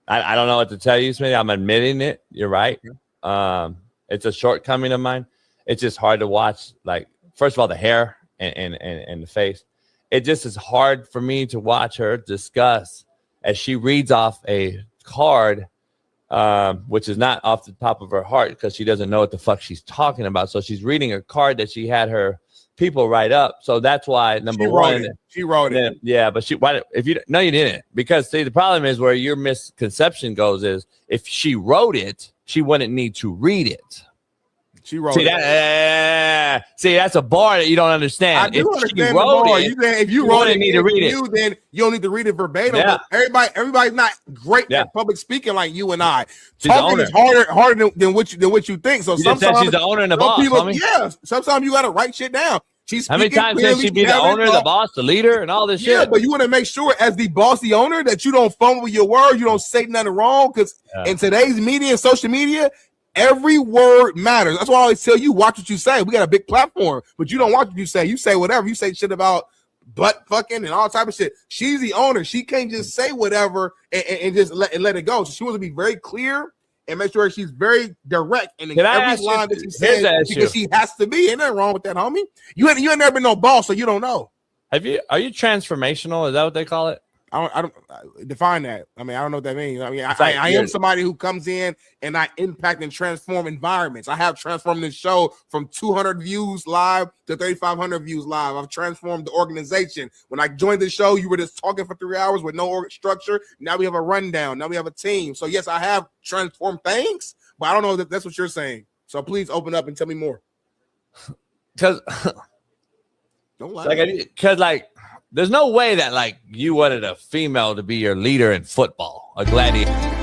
don't know what to tell you, Smitty. I'm admitting it. You're right. It's a shortcoming of mine. It's just hard to watch. Like, first of all, the hair and the face. It just is hard for me to watch her discuss as she reads off a card, which is not off the top of her heart because she doesn't know what the fuck she's talking about. So she's reading a card that she had her people write up. So that's why she wrote it. Yeah, but you didn't, because see, the problem is where your misconception goes is if she wrote it, she wouldn't need to read it. She wrote it. See, that's a bar that you don't understand. I do understand the bar. If you wrote it, need to read it. Then you don't need to read it verbatim. Yeah. But everybody's not great at public speaking like you and I. She's Talking is harder than what you think. So sometimes she's the owner and the boss. Sometimes you got to write shit down. How many times can she be the owner, the boss, the leader, and all this shit? Yeah, but you want to make sure as the bossy owner that you don't fumble your word, you don't say nothing wrong. Because in today's media and social media, every word matters. That's why I always tell you, watch what you say. We got a big platform, but you don't watch what you say. You say whatever. You say shit about butt fucking and all type of shit. She's the owner. She can't just say whatever and just let it go. So she wants to be very clear and make sure she's very direct in every line that she says, because she has to be. Ain't nothing wrong with that, homie. You ain't never been no boss, so you don't know. Are you transformational? Is that what they call it? I don't define that. I mean, I don't know what that means. I mean, I am somebody who comes in and I impact and transform environments. I have transformed this show from 200 views live to 3,500 views live. I've transformed the organization. When I joined the show, you were just talking for 3 hours with no structure. Now we have a rundown. Now we have a team. So yes, I have transformed things, but I don't know that that's what you're saying. So please open up and tell me more. Because don't lie. There's no way that you wanted a female to be your leader in football, a gladiator.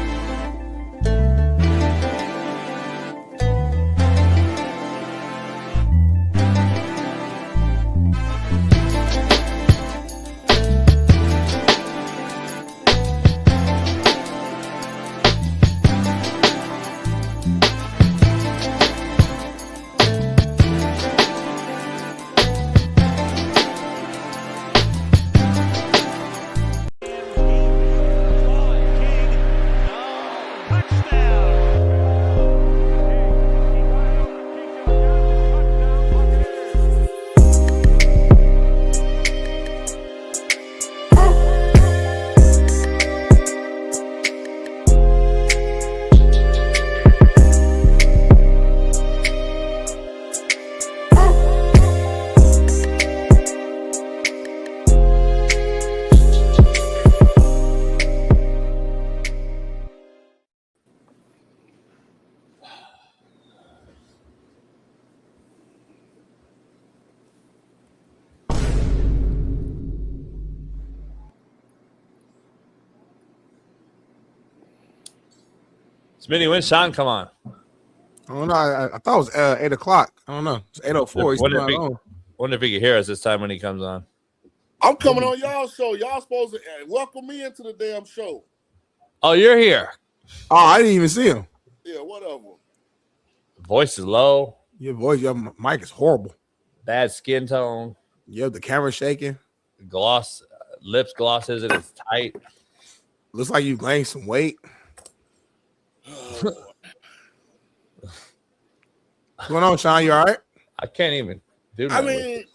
Smitty, when Shaun come on? I don't know. I thought it was 8 o'clock. I don't know. It's 8:04. Wonder if he can hear us this time when he comes on. I'm coming on y'all show. Y'all supposed to welcome me into the damn show. Oh, you're here. Oh, I didn't even see him. Yeah, whatever. Voice is low. Your mic is horrible. Bad skin tone. Yeah, the camera shaking. Gloss, lips gloss isn't as tight. Looks like you gained some weight. What's going on, Shaun? You all right? I can't even do that. I mean,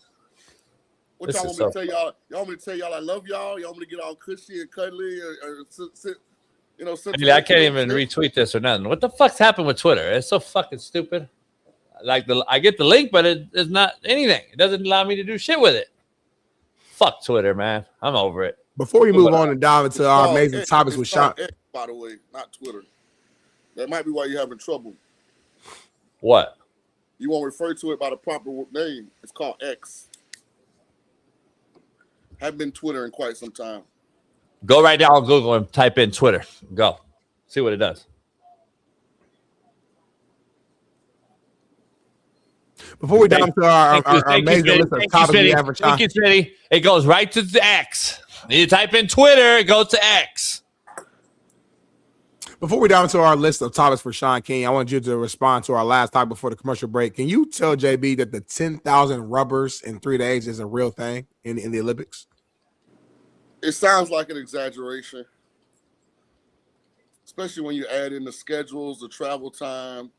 what y'all want me to tell y'all? Y'all want me to tell y'all I love y'all? Y'all want me to get all cushy and cuddly or sit, I can't even retweet this or nothing. What the fuck's happened with Twitter? It's so fucking stupid. Like I get the link, but it's not anything. It doesn't allow me to do shit with it. Fuck Twitter, man. I'm over it. Before we move on and dive into our amazing topics with Shaun, by the way, not Twitter. That might be why you're having trouble. What? You won't refer to it by the proper name. It's called X. Haven't been Twitter in quite some time. Go right now on Google and type in Twitter. Go. See what it does. before we dive into our amazing list of topics we have for Shaun. Thank you, Smitty. It goes right to the X. You type in Twitter, it goes to X. Before we dive into our list of topics for Shaun King, I want you to respond to our last topic before the commercial break. Can you tell JB that the 10,000 rubbers in 3 days is a real thing in the Olympics? It sounds like an exaggeration, especially when you add in the schedules, the travel time.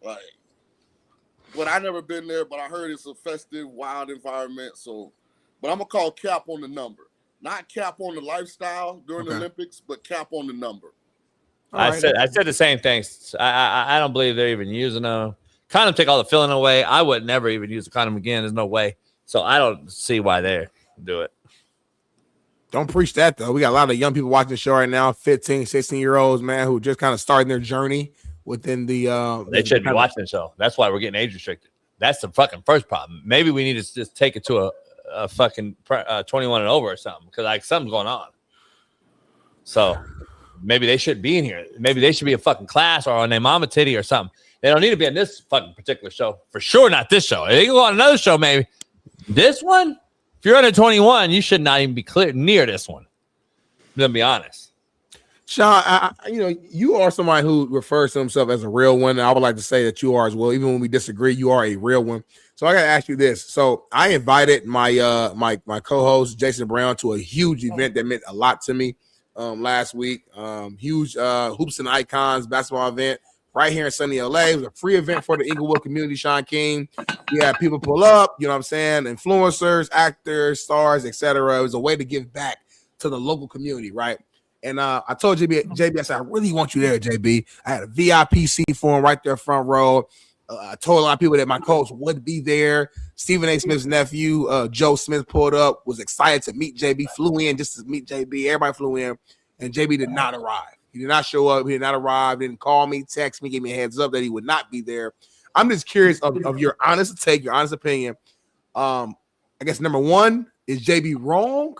But I never been there, but I heard it's a festive, wild environment. So, but I'm gonna call cap on the number, not cap on the lifestyle during the Olympics, but cap on the number. I said the same things. I don't believe they're even using them. Condom take all the filling away. I would never even use a condom again. There's no way. So I don't see why they do it. Don't preach that, though. We got a lot of young people watching the show right now, 15, 16-year-olds, man, who just kind of starting their journey within the they shouldn't be watching the show. That's why we're getting age restricted. That's the fucking first problem. Maybe we need to just take it to a fucking 21 and over or something, because like something's going on. So maybe they should be in here. Maybe they should be a fucking class or on their mama titty or something. They don't need to be on this fucking particular show. For sure not this show. They can go on another show maybe. This one, if you're under 21, you should not even be near this one. I'm going to be honest. Shaun, you are somebody who refers to himself as a real one. And I would like to say that you are as well. Even when we disagree, you are a real one. So I got to ask you this. So I invited my my co-host, Jason Brown, to a huge event that meant a lot to me last week. Huge Hoops and Icons basketball event right here in sunny LA. It was a free event for the Inglewood community, Shaun King. We had people pull up, you know what I'm saying? Influencers, actors, stars, etc. It was a way to give back to the local community, right? And I told JB, I said, I really want you there, JB. I had a VIP seat for him right there front row. I told a lot of people that my coach would be there. Stephen A. Smith's nephew, Joe Smith, pulled up, was excited to meet JB, flew in just to meet JB. Everybody flew in, and JB did not arrive. He did not show up. He did not arrive. Didn't call me, text me, give me a heads up that he would not be there. I'm just curious of your honest take, your honest opinion. I guess number one, is JB wrong?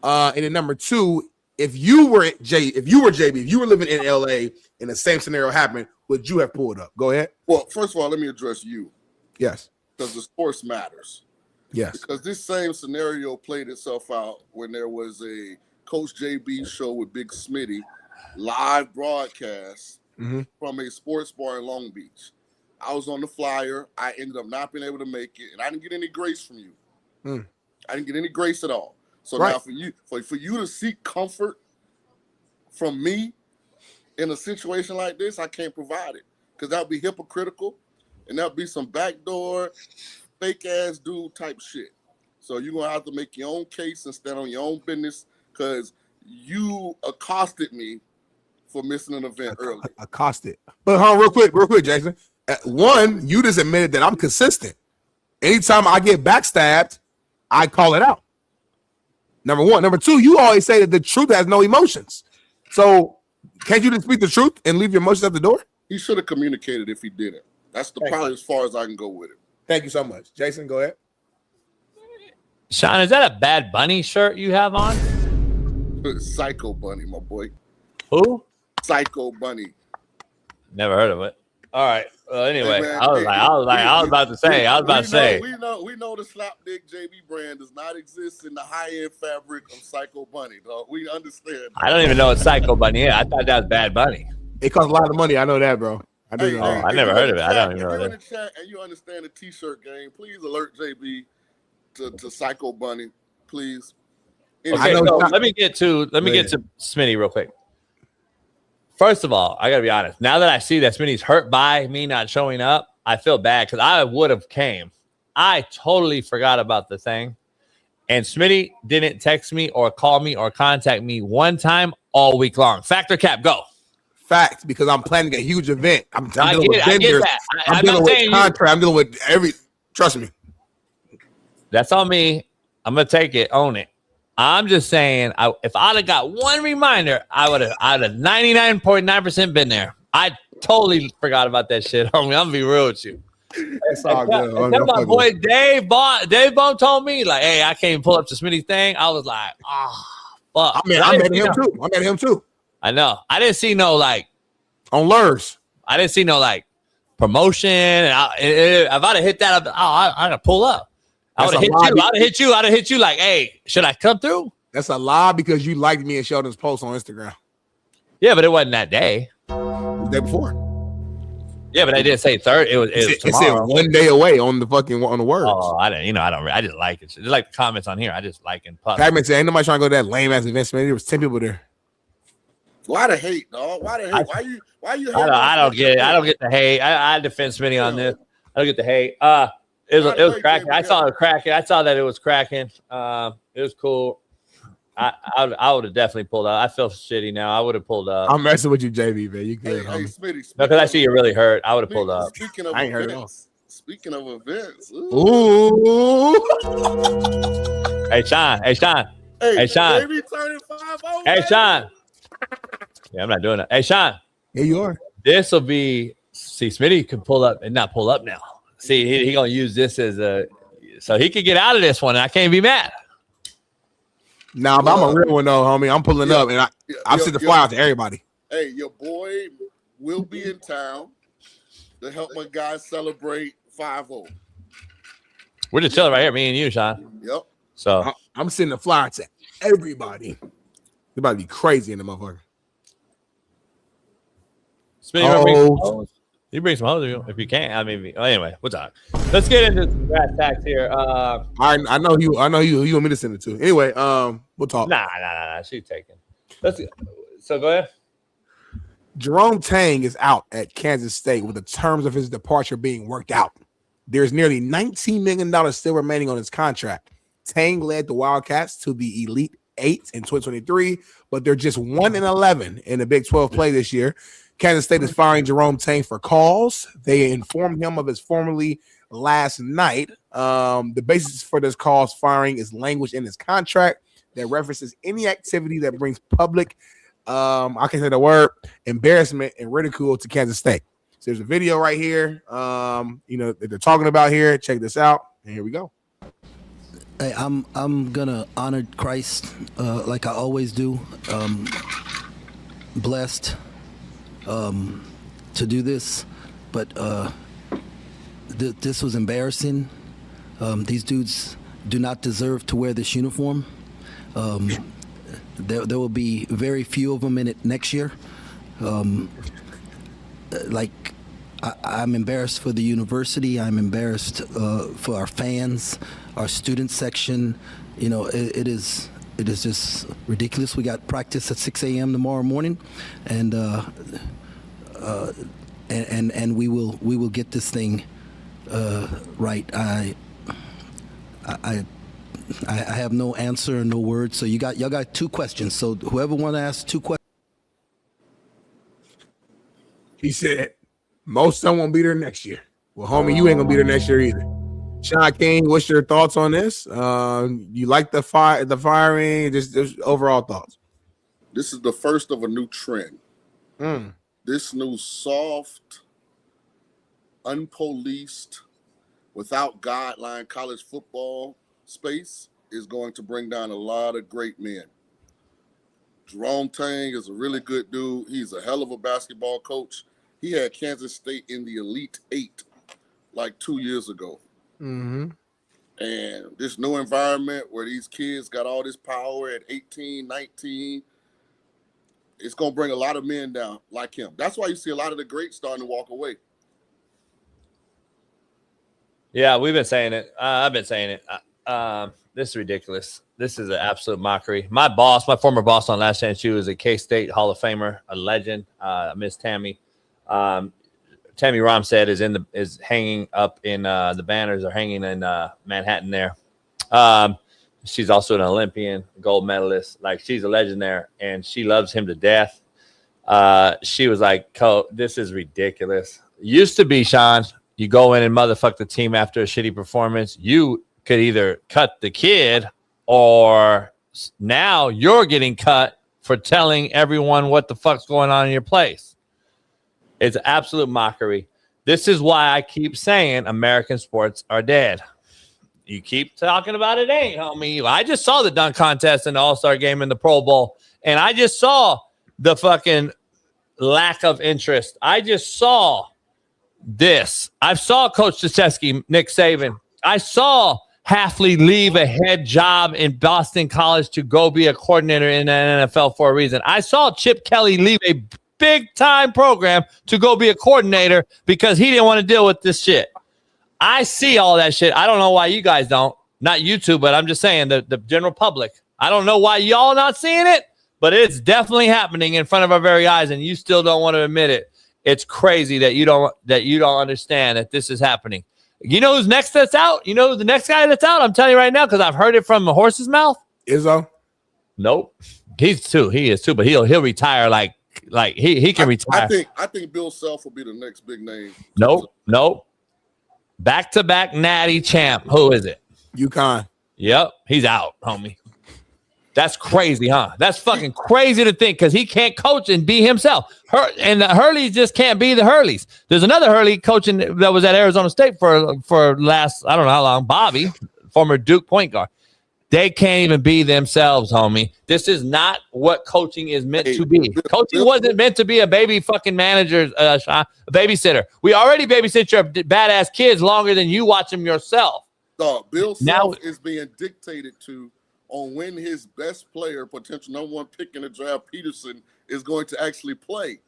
And then number two, if you were JB, if you were living in LA and the same scenario happened, would you have pulled up? Go ahead. Well, first of all, let me address you. Yes. Because the sports matters. Yes. Because this same scenario played itself out when there was a Coach JB show with Big Smitty, live broadcast from a sports bar in Long Beach. I was on the flyer. I ended up not being able to make it, and I didn't get any grace from you. I didn't get any grace at all. So now for you to seek comfort from me in a situation like this, I can't provide it, because that would be hypocritical, and that would be some backdoor, fake-ass dude type shit. So you're going to have to make your own case and stand on your own business, because you accosted me for missing an event early. Accosted. But real quick, Jason. One, you just admitted that I'm consistent. Anytime I get backstabbed, I call it out. Number one. Number two, you always say that the truth has no emotions. So can't you just speak the truth and leave your emotions at the door? He should have communicated if he didn't. That's probably as far as I can go with it. Thank you so much. Jason, go ahead. Shaun, is that a Bad Bunny shirt you have on? Psycho Bunny, my boy. Who? Psycho Bunny. Never heard of it. All right. Anyway, Hey, man, I was about to say. We know the Slapdick JB brand does not exist in the high-end fabric of Psycho Bunny, dog. We understand. I don't even know what Psycho Bunny is. I thought that was Bad Bunny. It costs a lot of money. I know that, bro. I do know. I never heard of it. I don't even know If you're that. in the chat and you understand the T-shirt game, please alert JB to Psycho Bunny, please. Okay, so let me get to Smitty real quick. First of all, I gotta be honest. Now that I see that Smitty's hurt by me not showing up, I feel bad because I would have came. I totally forgot about the thing, and Smitty didn't text me or call me or contact me one time all week long. Fact or cap? Go. Fact, because I'm planning a huge event. I'm I dealing with get vendors. that. I'm dealing with contract. I'm dealing with every. Trust me. That's on me. I'm gonna take it. Own it. I'm just saying, if I'd have got one reminder, I'd have 99.9% been there. I totally forgot about that shit, homie. I'm gonna be real with you. It's all good. Tell my boy Dave Bone told me, like, hey, I can't even pull up to Smitty's thing. I was like, fuck. I met him too. I know. I didn't see no, like, on Lurs. I didn't see no, like, promotion. If I'd have hit that, I'd have pull up. I would have hit you. I'd have hit you like, hey, should I come through? That's a lie because you liked me and Sheldon's post on Instagram. Yeah, but it wasn't that day. The day before. Yeah, but I didn't say third. It was tomorrow. It said 1 day away on the words. Oh, I didn't. I just like it. It's like the comments on here. I just like and puff. Pac-Man said, ain't nobody trying to go to that lame ass event, man. There was 10 people there. Why the hate, dog? Why the hate? Why you? I don't get it. I don't get the hate. I defend Smitty on this. I don't get the hate. It was cracking. I saw it cracking. I saw that it was cracking. It was cool. I would have definitely pulled up. I feel shitty now. I would have pulled up. I'm messing with you, JB, man. You good, homie. Smitty, no, because I see you're really hurt. I would have pulled up. I ain't heard it all. Speaking of events. Ooh. Hey, Shaun. Hey, Shaun. Hey, Shaun. Baby turning 5-0. Hey, Shaun. Yeah, I'm not doing that. Hey, Shaun. Here you are. This will be. See, Smitty can pull up and not pull up now. See, he gonna use this as so he could get out of this one. And I can't be mad. Nah, but I'm a real one though, homie. I'm pulling up, and I've sent the flyer out to everybody. Hey, your boy will be in town to help my guys celebrate 5-0. We're just chilling right here, me and you, Shaun. Yep. So I'm sending the flyer to everybody. They're about to be crazy in the motherfucker. You bring some hoes if you can. I mean, anyway, what's up? Let's get into some brass tacks here. I know you want me to send it to. Anyway, we'll talk. Nah. She's taking. So go ahead. Jerome Tang is out at Kansas State with the terms of his departure being worked out. There's nearly $19 million still remaining on his contract. Tang led the Wildcats to the Elite Eight in 2023, but they're just 1-11 in the Big 12 play this year. Kansas State is firing Jerome Tang for calls. They informed him of his formerly last night. The basis for this calls firing is language in his contract that references any activity that brings public, I can't say the word, embarrassment and ridicule to Kansas State. So there's a video right here, that they're talking about here. Check this out, and here we go. Hey, I'm gonna honor Christ like I always do. Blessed to do this, but this was embarrassing. These dudes do not deserve to wear this uniform. There will be very few of them in it next year. I'm embarrassed for the university. I'm embarrassed for our fans, our student section. It is just ridiculous. We got practice at 6 a.m. tomorrow morning, and we will get this thing right. I have no answer and no words. So y'all got two questions. So whoever want to ask two questions. He said, most of them won't be there next year. Well, homie, you ain't gonna be there next year either. Shaun King, what's your thoughts on this? You like the firing? Just overall thoughts. This is the first of a new trend. This new soft, unpoliced, without guideline college football space is going to bring down a lot of great men. Jerome Tang is a really good dude. He's a hell of a basketball coach. he had Kansas State in the Elite Eight like 2 years ago. Mm-hmm. And this new environment where these kids got all this power at 18, 19, it's going to bring a lot of men down like him. That's why you see a lot of the greats starting to walk away. Yeah, we've been saying it. I've been saying it. This is ridiculous. This is an absolute mockery. My former boss on Last Chance U is a K-State Hall of Famer, a legend, Miss Tammy. Tammy Romstead is hanging up in the banners are hanging in Manhattan there. She's also an Olympian, gold medalist. Like, she's a legend there, and she loves him to death. She was like, this is ridiculous. Used to be, Shaun, you go in and motherfuck the team after a shitty performance. You could either cut the kid, or now you're getting cut for telling everyone what the fuck's going on in your place. It's absolute mockery. This is why I keep saying American sports are dead. You keep talking about it ain't, homie. I just saw the dunk contest in the All-Star game in the Pro Bowl, and I just saw the fucking lack of interest. I just saw this. I saw Coach Krzyzewski, Nick Saban. I saw Hafley leave a head job in Boston College to go be a coordinator in the NFL for a reason. I saw Chip Kelly leave a big-time program to go be a coordinator because he didn't want to deal with this shit. I see all that shit. I don't know why you guys don't. Not you two, but I'm just saying the general public. I don't know why y'all not seeing it, but it's definitely happening in front of our very eyes, and you still don't want to admit it. It's crazy that you don't understand that this is happening. You know who's next that's out? You know who the next guy that's out? I'm telling you right now because I've heard it from the horse's mouth. Izzo? Nope. He is too, but he'll retire like he can retire. I think Bill Self will be the next big name. Nope. Back-to-back natty champ. Who is it? UConn. Yep. He's out, homie. That's crazy, huh? That's fucking crazy to think because he can't coach and be himself. And the Hurleys just can't be the Hurleys. There's another Hurley coaching that was at Arizona State for last, I don't know how long, Bobby, former Duke point guard. They can't even be themselves, homie. This is not what coaching is meant to be. Coaching wasn't meant to be a baby fucking manager, a babysitter. We already babysit your badass kids longer than you watch them yourself. Dog, Bill Self is being dictated to on when his best player, potential number one pick in the draft, Peterson, is going to actually play.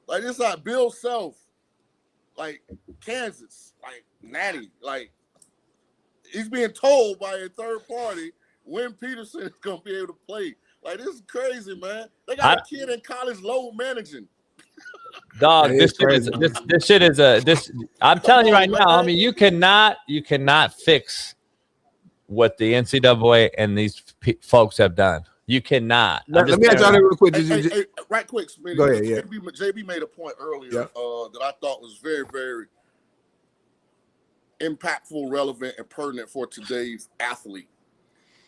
Like, it's not Bill Self, like Kansas, like Natty, like he's being told by a third party when Peterson is going to be able to play. Like, this is crazy, man. They got a kid in college load managing. Dog, this shit is I'm telling you right now, homie, you cannot fix what the NCAA and these folks have done. You cannot. Let me ask y'all real quick. Hey, right quick, Smitty. Go ahead, yeah. JB made a point earlier that I thought was very, very impactful, relevant, and pertinent for today's athlete.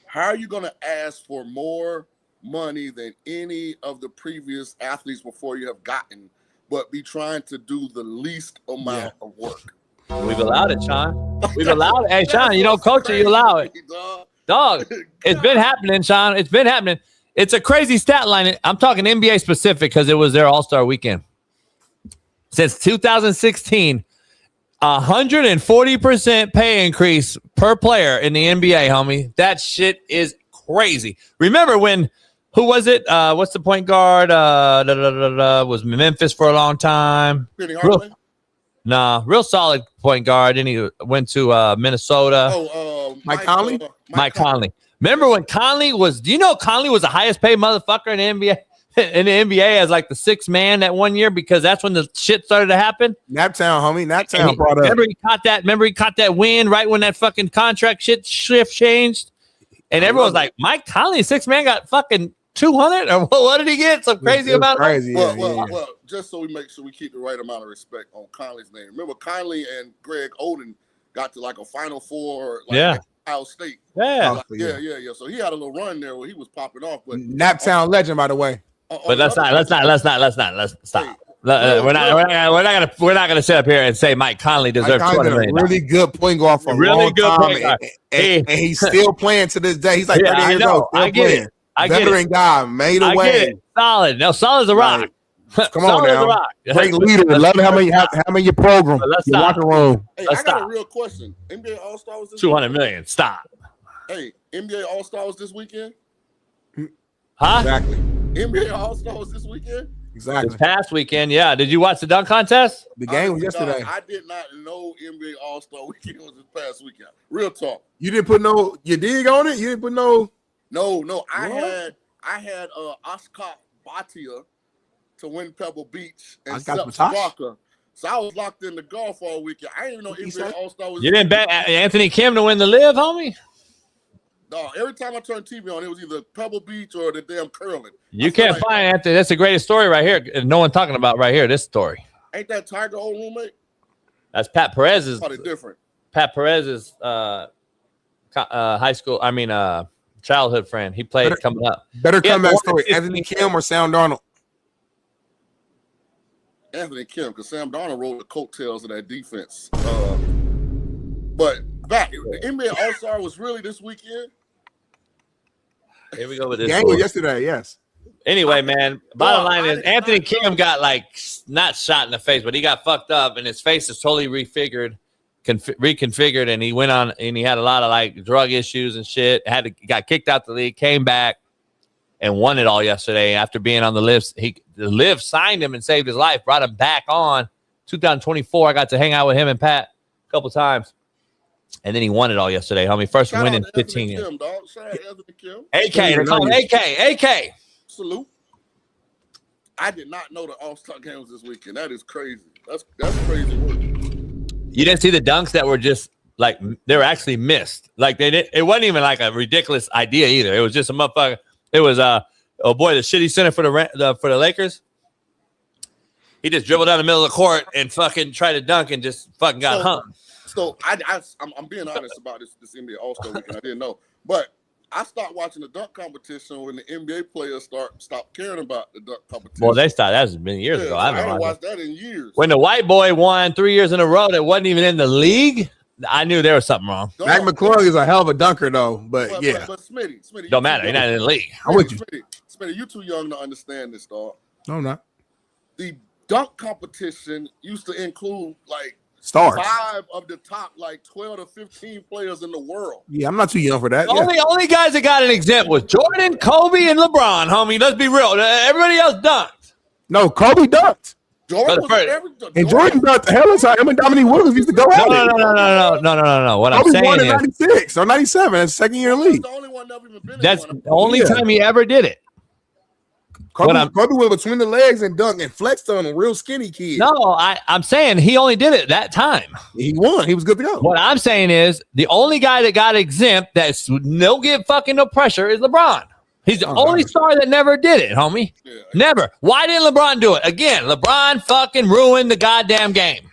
How are you going to ask for more money than any of the previous athletes before you have gotten, but be trying to do the least amount of work? We've allowed it, Shaun. We've allowed it. Hey, Shaun, you don't coach it, you allow it. Dog, it's been happening, Shaun. It's been happening. It's a crazy stat line. I'm talking NBA specific because it was their All-Star weekend. Since 2016, 140% pay increase per player in the NBA, homie. That shit is crazy. Remember when, who was it? What's the point guard? Was Memphis for a long time. Real solid point guard. And he went to Minnesota. Mike Conley? Mike Conley. Remember when Conley was, do you know Conley was the highest paid motherfucker in the NBA? In the NBA as like the sixth man that one year because that's when the shit started to happen. Naptown, homie. Naptown brought up. Remember he caught that win right when that fucking contract shift changed. And everyone's like, Mike Conley, sixth man, got fucking 200 or what did he get? Some crazy amount of crazy. Well, just so we make sure we keep the right amount of respect on Conley's name. Remember Conley and Greg Oden got to like a Final Four Ohio State. Yeah. So he had a little run there where he was popping off. But Naptown legend, by the way. But let's stop. We're not gonna sit up here and say Mike Conley deserves $200 million. Really good point guard for a long time, and he's still playing to this day. He's like 30 years old. I get it. Veteran guy made a way. Solid. No, solid as a rock. Come on now. Great leader. Love having your program. Let's your stop. locker room. Hey, Let's I got stop. a real question. NBA All-Star was this 200 million. Stop. Hey, NBA All-Star was this weekend? Huh? Exactly. NBA All-Star was this weekend? Exactly. This past weekend, yeah. Did you watch the dunk contest? The game was yesterday. I did not know NBA All-Star weekend was this past weekend. Real talk. You didn't put your dig on it? You didn't put no. No. I had Oscar Batia to win Pebble Beach and Sepp Straka. So I was locked in the golf all weekend. I didn't even know NBA All-Star was. You didn't bet Anthony Kim to win the live, homie? No, every time I turned TV on, it was either Pebble Beach or the damn curling. You can't find Anthony. That's the greatest story right here. No one talking about right here. This story. Ain't that Tiger old roommate? That's Pat Perez's. Probably different. Pat Perez's high school. I mean, childhood friend. He played coming up. Better comeback story. Anthony Kim or Sam Darnold? Anthony Kim, because Sam Darnold rolled the coattails of that defense. But back, the NBA All-Star was really this weekend. Here we go with this. Game was yesterday, yes. Anyway, man, bottom line is Anthony Kim got not shot in the face, but he got fucked up and his face is totally reconfigured, and he went on and he had a lot of drug issues and shit. Got kicked out the league, came back and won it all yesterday after being on the list. The Liv signed him and saved his life, brought him back on. 2024, I got to hang out with him and Pat a couple times. And then he won it all yesterday, homie. First win in 15 years. Kim, dog. Shout out Anthony Kim. AK, they call him AK. Salute. I did not know the All-Star game was this weekend. That is crazy. That's crazy work. You didn't see the dunks that were just they were actually missed. It wasn't even like a ridiculous idea either. It was just a motherfucker. It was the shitty center for the Lakers. He just dribbled down the middle of the court and fucking tried to dunk and just fucking got hung. So I'm being honest about this NBA All-Star weekend. I didn't know, but I stopped watching the dunk competition when the NBA players stopped caring about the dunk competition. Well, they stopped. That's been years ago. I haven't watched that in years. When the white boy won 3 years in a row that wasn't even in the league, I knew there was something wrong. Mac McClung is a hell of a dunker, though. But yeah, but Smitty, don't matter. He's not in the league. I'm with you. Smitty, you too young to understand this, dog. No, I'm not. The dunk competition used to include stars. 5 of the top 12 to 15 players in the world. Yeah, I'm not too young for that. Only guys that got an exempt was Jordan, Kobe, and LeBron, homie. Let's be real. Everybody else dunked. No, Kobe dunked. Jordan and Jordan dunked the hell of time. Him and Dominique Wilkins used to go at it. No. What Kobe I'm saying won in is 96 or 97. That's second year league. That's the only time he ever did it. Kobe went between the legs and dunked and flexed on a real skinny kid. No, I'm saying he only did it that time. He won. He was good to go. What I'm saying is the only guy that got exempt that's no pressure is LeBron. He's the only star that never did it, homie. Yeah. Never. Why didn't LeBron do it? Again, LeBron fucking ruined the goddamn game.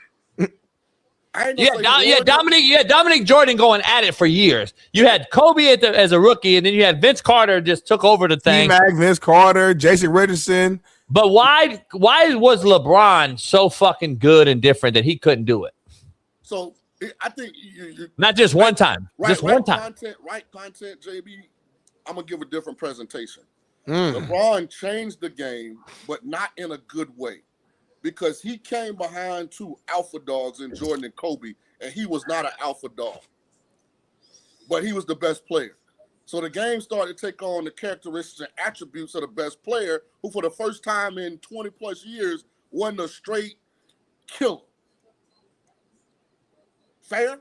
Dominic Jordan going at it for years. You had Kobe as a rookie, and then you had Vince Carter just took over the thing. T-Mac, Vince Carter, Jason Richardson. But why was LeBron so fucking good and different that he couldn't do it? So I think you not just one time, just one time. Right content, JB. I'm gonna give a different presentation. LeBron changed the game, but not in a good way. Because he came behind 2 alpha dogs in Jordan and Kobe, and he was not an alpha dog. But he was the best player. So the game started to take on the characteristics and attributes of the best player, who for the first time in 20-plus years wasn't a straight killer. Fair?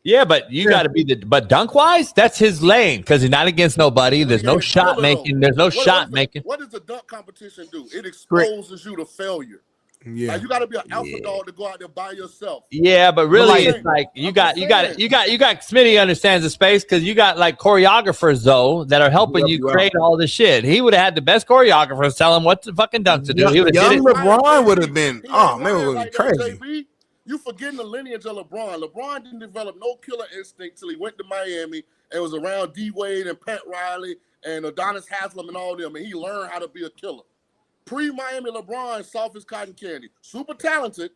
Yeah, but you got to be but dunk-wise, that's his lane because he's not against nobody. There's no shot making. There's no shot making. What does the dunk competition do? It exposes you to failure. Yeah, you got to be an alpha dog to go out there by yourself. Yeah, but really, it's like you got Smitty understands the space because you got choreographers though that are helping you create all this shit. He would have had the best choreographers tell him what the fucking dunk to do. Young LeBron would have been. Oh man, it would be crazy. JB, you forgetting the lineage of LeBron. LeBron didn't develop no killer instinct till he went to Miami and was around D Wade and Pat Riley and Adonis Haslam and all them, and he learned how to be a killer. Pre-Miami LeBron, soft as cotton candy, super talented.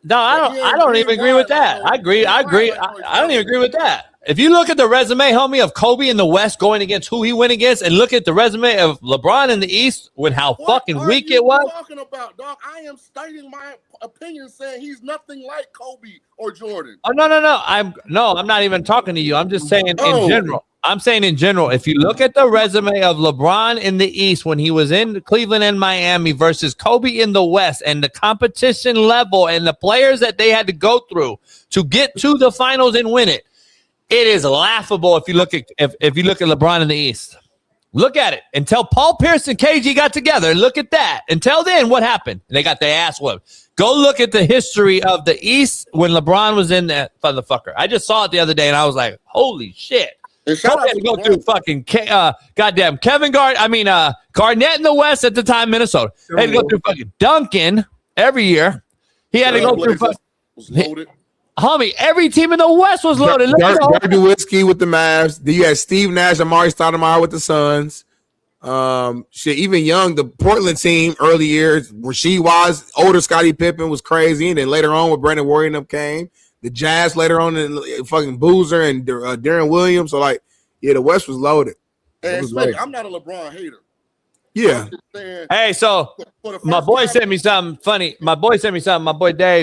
No, I don't even agree with that. I agree. I don't even agree with that. If you look at the resume, homie, of Kobe in the West going against who he went against, and look at the resume of LeBron in the East when how fucking weak it was. What are you talking about, dog? I am stating my opinion, saying he's nothing like Kobe or Jordan. Oh no! I'm not even talking to you. I'm just saying in general. I'm saying in general, if you look at the resume of LeBron in the East when he was in Cleveland and Miami versus Kobe in the West, and the competition level and the players that they had to go through to get to the finals and win it. It is laughable if you look at if you look at LeBron in the East. Look at it. Until Paul Pierce and KG got together, look at that. Until then, what happened? They got their ass whooped. Go look at the history of the East when LeBron was in that motherfucker. I just saw it the other day, and I was like, holy shit. Kobe had to go through fucking goddamn Garnett in the West at the time, Minnesota. They had to go through fucking Duncan every year. He had to go through fucking was loaded. Homie, every team in the West was loaded. Dirk Nowitzki with the Mavs. Then you had Steve Nash, Amari Stoudemire with the Suns. Even Young, the Portland team early years, Rasheed Wise, older Scottie Pippen was crazy, and then later on when Brandon Warrior and them came, the Jazz later on in fucking Boozer and Darren Williams. So the West was loaded. Hey, Smitty, I'm not a LeBron hater. Yeah. Hey, so my boy sent me something funny. My boy Dave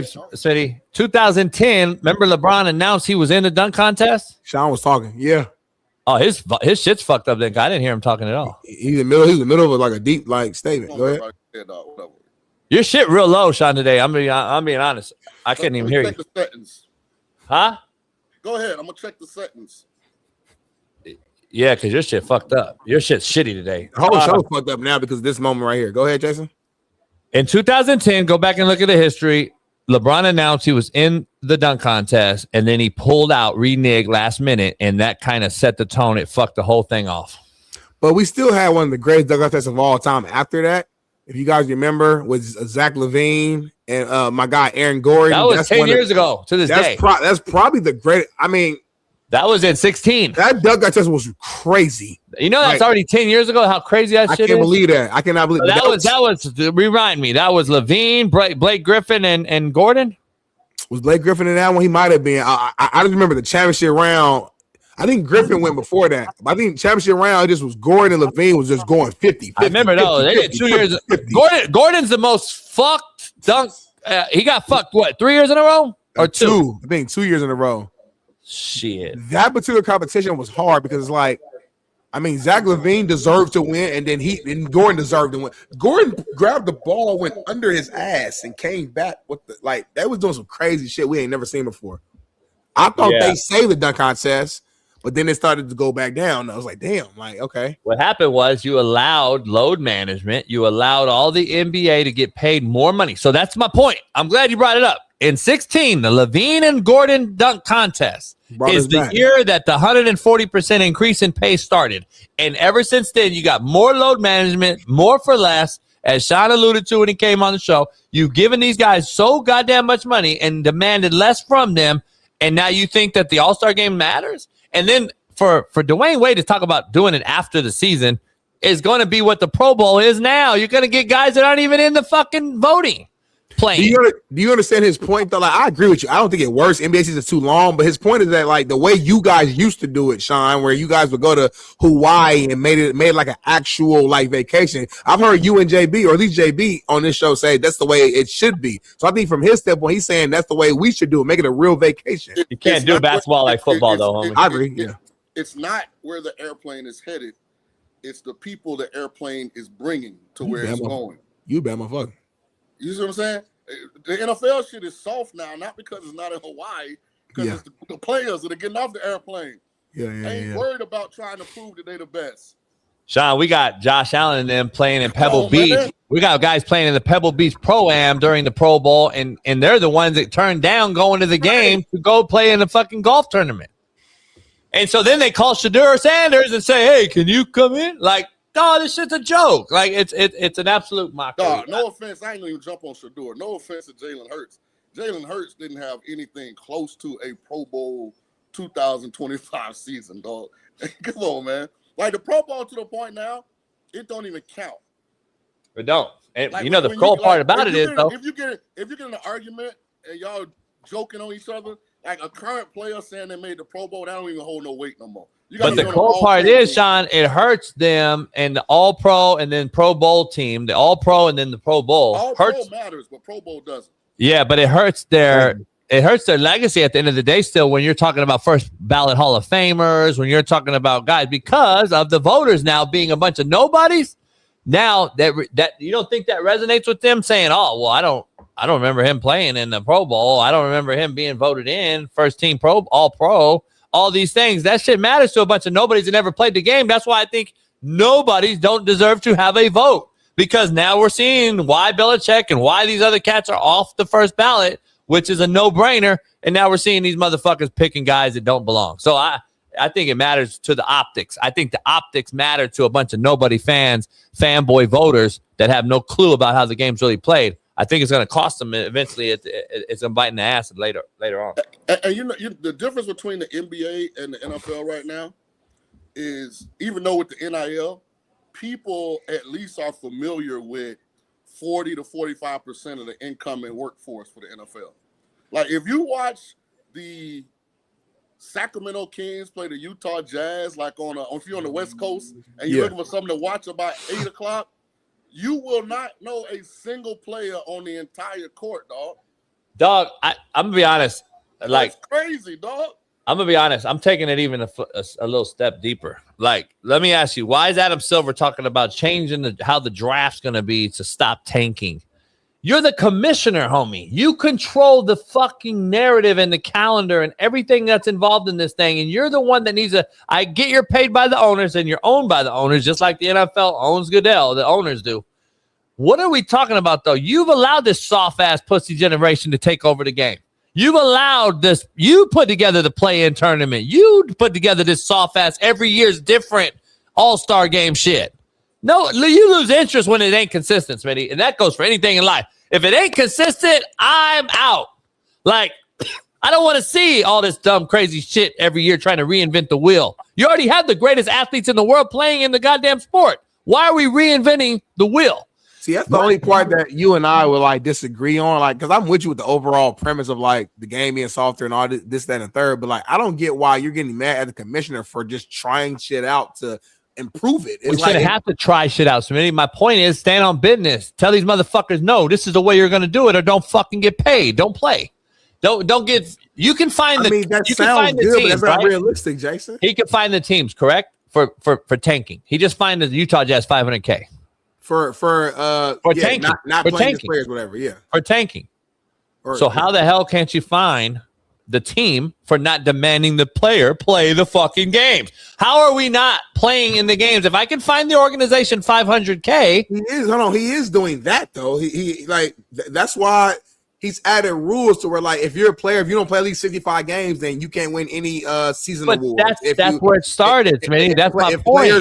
Smitty. 2010. Remember LeBron announced he was in the dunk contest? Shaun was talking. Yeah. Oh, his shit's fucked up. Then I didn't hear him talking at all. He's in the middle of a deep statement. Go ahead. Your shit real low, Shaun. Today, I'm being honest. I couldn't even hear you. The sentence. Huh? Go ahead. I'm gonna check the sentence. Yeah, because your shit fucked up. Your shit's shitty today. The whole show's fucked up now because of this moment right here. Go ahead, Jason. In 2010, go back and look at the history. LeBron announced he was in the dunk contest, and then he pulled out, reneged last minute, and that kind of set the tone. It fucked the whole thing off. But we still had one of the greatest dunk contests of all time after that. If you guys remember, was Zach LaVine and my guy Aaron Gordon. That was 10 years ago to this day. That's probably the greatest. I mean, that was in 16. That dunk contest was crazy. You know, that's already 10 years ago. How crazy that shit is. I can't believe that. I cannot believe that. That was remind me. That was LaVine, Blake Griffin, and Gordon. Was Blake Griffin in that one? He might have been. I just remember the championship round. I think Griffin went before that. But I think championship round, it just was Gordon and LaVine was just going 50. I remember those. They did 2 years. Gordon's the most fucked dunk. He got fucked, what, 3 years in a row? Or two? I think 2 years in a row. Shit. That particular competition was hard because it's like, I mean, Zach LaVine deserved to win, and then Gordon deserved to win. Gordon grabbed the ball, went under his ass, and came back with they was doing some crazy shit we ain't never seen before. I thought they saved the dunk contest, but then it started to go back down. I was like, damn, okay. What happened was you allowed load management. You allowed all the NBA to get paid more money. So that's my point. I'm glad you brought it up. In 16, the LaVine and Gordon dunk contest is the year that the 140% increase in pay started. And ever since then, you got more load management, more for less. As Shaun alluded to when he came on the show, you've given these guys so goddamn much money and demanded less from them. And now you think that the All-Star game matters? And then for Dwayne Wade to talk about doing it after the season is going to be what the Pro Bowl is now. You're going to get guys that aren't even in the fucking voting. Playing. Do you understand his point though? I agree with you. I don't think it works. NBA season is too long, but his point is that the way you guys used to do it, Shaun, where you guys would go to Hawaii and made it like an actual vacation. I've heard you and JB, or at least JB on this show, say that's the way it should be. So I think from his standpoint, he's saying that's the way we should do it, make it a real vacation. You can't do basketball like football though, homie. I agree. Yeah, it's not where the airplane is headed. It's the people the airplane is bringing to where it's going. You bet, motherfucker. You see what I'm saying? The NFL shit is soft now, not because it's not in Hawaii, because it's the players that are getting off the airplane. They ain't worried about trying to prove that they the best. Shaun, we got Josh Allen and them playing in Pebble Beach. Man. We got guys playing in the Pebble Beach Pro-Am during the Pro Bowl, and they're the ones that turned down going to the game to go play in the fucking golf tournament. And so then they call Shedeur Sanders and say, hey, can you come in? No, this shit's a joke. It's an absolute mockery. No offense, I ain't gonna even jump on Shedeur. No offense to Jalen Hurts. Jalen Hurts didn't have anything close to a Pro Bowl 2025 season, dog. Come on, man. The Pro Bowl to the point now, it don't even count. It don't. And the cool part about it is, though, if you get in an argument and y'all joking on each other, like a current player saying they made the Pro Bowl, that don't even hold no weight no more. But the cool part is, Shaun, it hurts them and the All Pro and then Pro Bowl team, the All Pro and then the Pro Bowl. All hurts. Pro matters, but Pro Bowl doesn't. Yeah, but it hurts their legacy at the end of the day still when you're talking about first ballot Hall of Famers, when you're talking about guys, because of the voters now being a bunch of nobodies. Now that you don't think that resonates with them saying, oh, well, I don't remember him playing in the Pro Bowl. I don't remember him being voted in first team All Pro, all these things. That shit matters to a bunch of nobodies that never played the game. That's why I think nobodies don't deserve to have a vote, because now we're seeing why Belichick and why these other cats are off the first ballot, which is a no-brainer. And now we're seeing these motherfuckers picking guys that don't belong. So I think it matters to the optics. I think the optics matter to a bunch of nobody fans, fanboy voters that have no clue about how the game's really played. I think it's going to cost them eventually. It's going to bite in the ass later on. And you know, the difference between the NBA and the NFL right now is, even though with the NIL, people at least are familiar with 40 to 45% of the incoming workforce for the NFL. Like if you watch the Sacramento Kings play the Utah Jazz, like if you're on the West Coast and you're looking for something to watch about 8 o'clock, you will not know a single player on the entire court, dog. Dog, I'm going to be honest. Like, that's crazy, dog. I'm going to be honest. I'm taking it even a little step deeper. Like, let me ask you, why is Adam Silver talking about changing how the draft's going to be to stop tanking? You're the commissioner, homie. You control the fucking narrative and the calendar and everything that's involved in this thing. And you're the one that needs I get you're paid by the owners and you're owned by the owners, just like the NFL owns Goodell, the owners do. What are we talking about, though? You've allowed this soft-ass pussy generation to take over the game. You've allowed this. You put together the play-in tournament. You put together this soft-ass every year's different all-star game shit. No, you lose interest when it ain't consistent, Smitty, and that goes for anything in life. If it ain't consistent, I'm out. Like, I don't want to see all this dumb, crazy shit every year trying to reinvent the wheel. You already have the greatest athletes in the world playing in the goddamn sport. Why are we reinventing the wheel? See, that's the only part that you and I would like disagree on. Like, because I'm with you with the overall premise of like the game being softer and all this, that, and the third. But like, I don't get why you're getting mad at the commissioner for just trying shit out to improve it. We shouldn't have to try shit out, Smitty. My point is, stand on business. Tell these motherfuckers, no, this is the way you're going to do it, or don't fucking get paid. Don't play. Don't get. You can find that sounds good, but that's not realistic, Jason. He can find the teams, correct, for tanking. He just find the Utah Jazz $500K for tanking, not for playing tanking. His players, whatever. Yeah, for tanking. So how the hell can't you find the team for not demanding the player play the fucking games? How are we not playing in the games? If I can find the organization $500K, he is doing that though. He that's why he's added rules to where like if you're a player, if you don't play at least 65 games, then you can't win any season awards. That's where it started, man. That's my point.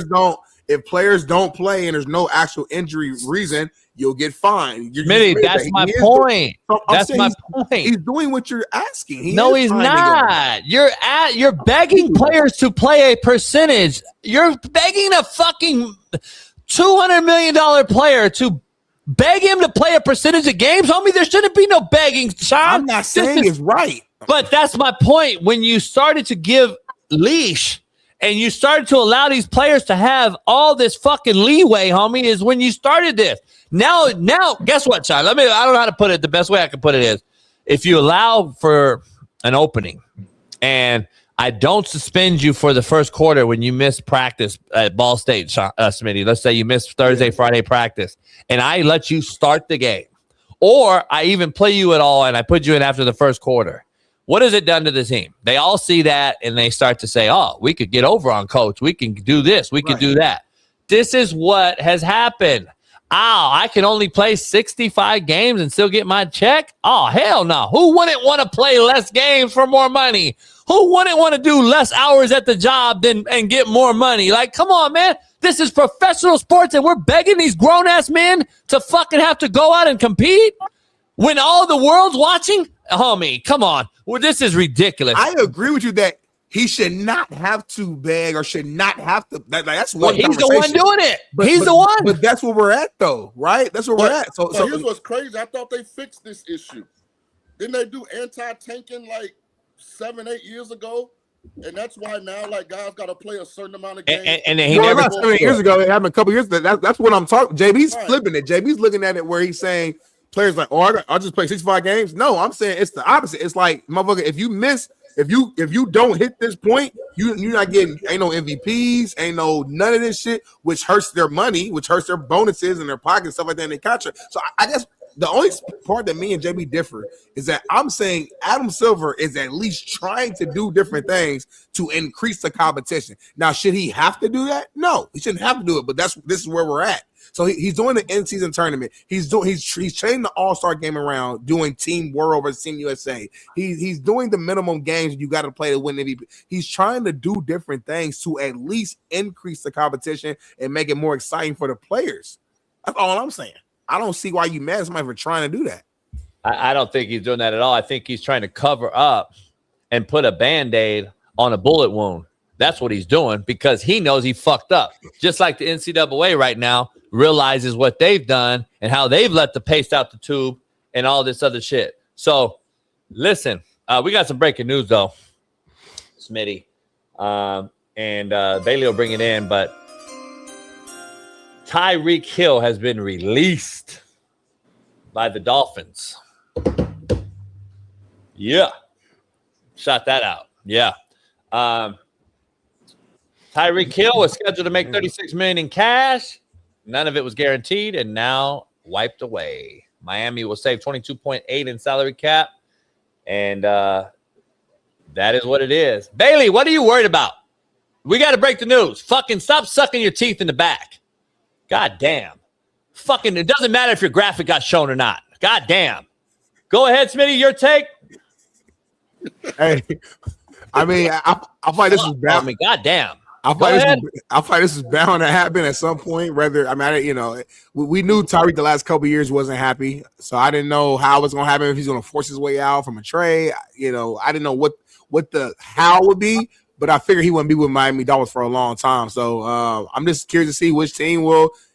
If players don't play and there's no actual injury reason, you'll get fined. Smitty, that's my point. That's my point. He's doing what you're asking. No, he's not. You're begging players to play a percentage. You're begging a fucking $200 million player to beg him to play a percentage of games, homie. There shouldn't be no begging, Shaun. I'm not saying it's right. But that's my point. When you started to give leash and you started to allow these players to have all this fucking leeway, homie, is when you started this. Now, guess what, Shaun? I don't know how to put it. The best way I can put it is if you allow for an opening and I don't suspend you for the first quarter when you miss practice at Ball State, Smitty. Let's say you missed Thursday, Friday practice, and I let you start the game. Or I even play you at all and I put you in after the first quarter. What has it done to the team? They all see that and they start to say, oh, we could get over on coach. We can do this. We can do that. This is what has happened. Oh, I can only play 65 games and still get my check? Oh, hell no. Who wouldn't want to play less games for more money? Who wouldn't want to do less hours at the job and get more money? Like, come on, man. This is professional sports and we're begging these grown-ass men to fucking have to go out and compete when all the world's watching? Homie, come on. Well, this is ridiculous. I agree with you that he should not have to beg or should not have to. That's one. He's the one doing it. He's the one. But that's where we're at, though, right? That's where we're at. So here's what's crazy. I thought they fixed this issue. Didn't they do anti-tanking like 7-8 years ago. And that's why now, like, guys got to play a certain amount of games. And he never 7 years ago. It happened a couple years. That's what I'm talking. JB's flipping it. JB's looking at it where he's saying players like, oh, I'll just play 65 games. No, I'm saying it's the opposite. It's like, motherfucker, if you miss, if you don't hit this point, you're not getting, ain't no MVPs, ain't no none of this shit, which hurts their money, which hurts their bonuses and their pockets, stuff like that in their contract. So I guess the only part that me and JB differ is that I'm saying Adam Silver is at least trying to do different things to increase the competition. Now, should he have to do that? No, he shouldn't have to do it. But this is where we're at. So he's doing the in-season tournament. He's changing the All-Star game around, doing Team World versus Team USA. He's doing the minimum games you got to play to win MVP. He's trying to do different things to at least increase the competition and make it more exciting for the players. That's all I'm saying. I don't see why you mad at somebody for trying to do that. I don't think he's doing that at all. I think he's trying to cover up and put a Band-Aid on a bullet wound. That's what he's doing because he knows he fucked up. Just like the NCAA right now realizes what they've done and how they've let the paste out the tube and all this other shit. So, listen, we got some breaking news, though, Smitty. And Bailey will bring it in, but Tyreek Hill has been released by the Dolphins. Yeah. Shot that out. Yeah. Tyreek Hill was scheduled to make $36 million in cash. None of it was guaranteed and now wiped away. Miami will save $22.8 in salary cap. And that is what it is. Bailey, what are you worried about? We got to break the news. Fucking stop sucking your teeth in the back. God damn. Fucking, it doesn't matter if your graphic got shown or not. God damn. Go ahead, Smitty, your take. Hey, I mean, I feel like this is bound. I mean, God damn. I feel like this is bound to happen at some point. Whether we knew Tyreek the last couple of years wasn't happy, so I didn't know how it was going to happen if he's going to force his way out from a trade. I didn't know what the how would be, but I figured he wouldn't be with Miami Dolphins for a long time. So I'm just curious to see which team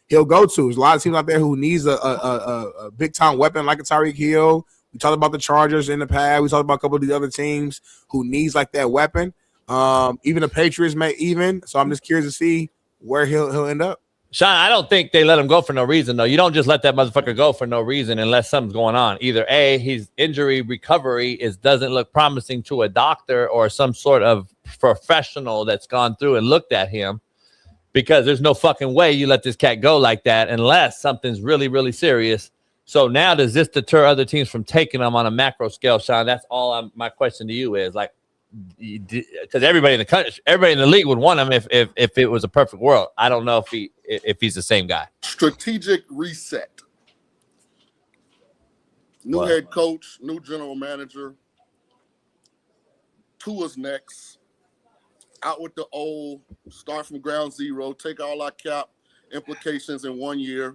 he'll go to. There's a lot of teams out there who needs a big time weapon like a Tyreek Hill. We talked about the Chargers in the past. We talked about a couple of the other teams who needs like that weapon. Even the Patriots may even. So I'm just curious to see where he'll end up. Shaun, I don't think they let him go for no reason, though. You don't just let that motherfucker go for no reason unless something's going on. Either A, his injury recovery doesn't look promising to a doctor or some sort of professional that's gone through and looked at him, because there's no fucking way you let this cat go like that unless something's really, really serious. So now does this deter other teams from taking him on a macro scale, Shaun? That's all my question to you is, like, because everybody in the country, everybody in the league would want him if it was a perfect world. I don't know if he's the same guy. Strategic reset. New head coach, new general manager. Tua's next. Out with the old, start from ground zero, take all our cap implications in 1 year.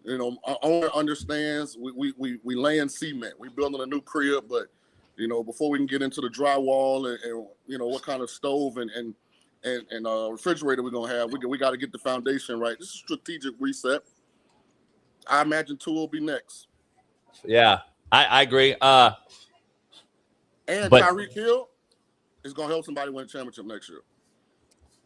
Our owner understands we laying cement. We building a new crib, but before we can get into the drywall and what kind of stove and refrigerator we're gonna have, we got to get the foundation right. This is a strategic reset. I imagine Tua will be next. Yeah, I agree. And Tyreek Hill is gonna help somebody win a championship next year.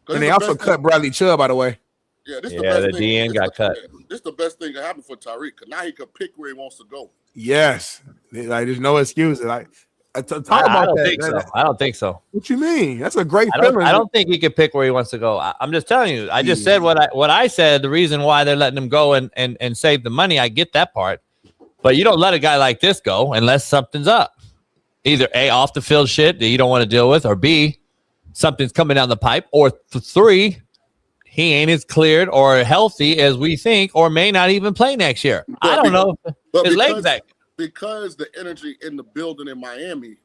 And they also cut Bradley Chubb, by the way. Yeah, this is the best the thing. DN got cut. This is the best thing that happened for Tyreek, because now he can pick where he wants to go. Yes, like there's no excuses. Like I don't think so. What you mean? That's a great feeling. I don't think he can pick where he wants to go. I'm just telling you. I just said what I said. The reason why they're letting him go and save the money. I get that part, but you don't let a guy like this go unless something's up. Either A, off the field shit that you don't want to deal with, or B, something's coming down the pipe, or three, he ain't as cleared or healthy as we think, or may not even play next year. I don't know. His legs back. Because the energy in the building in Miami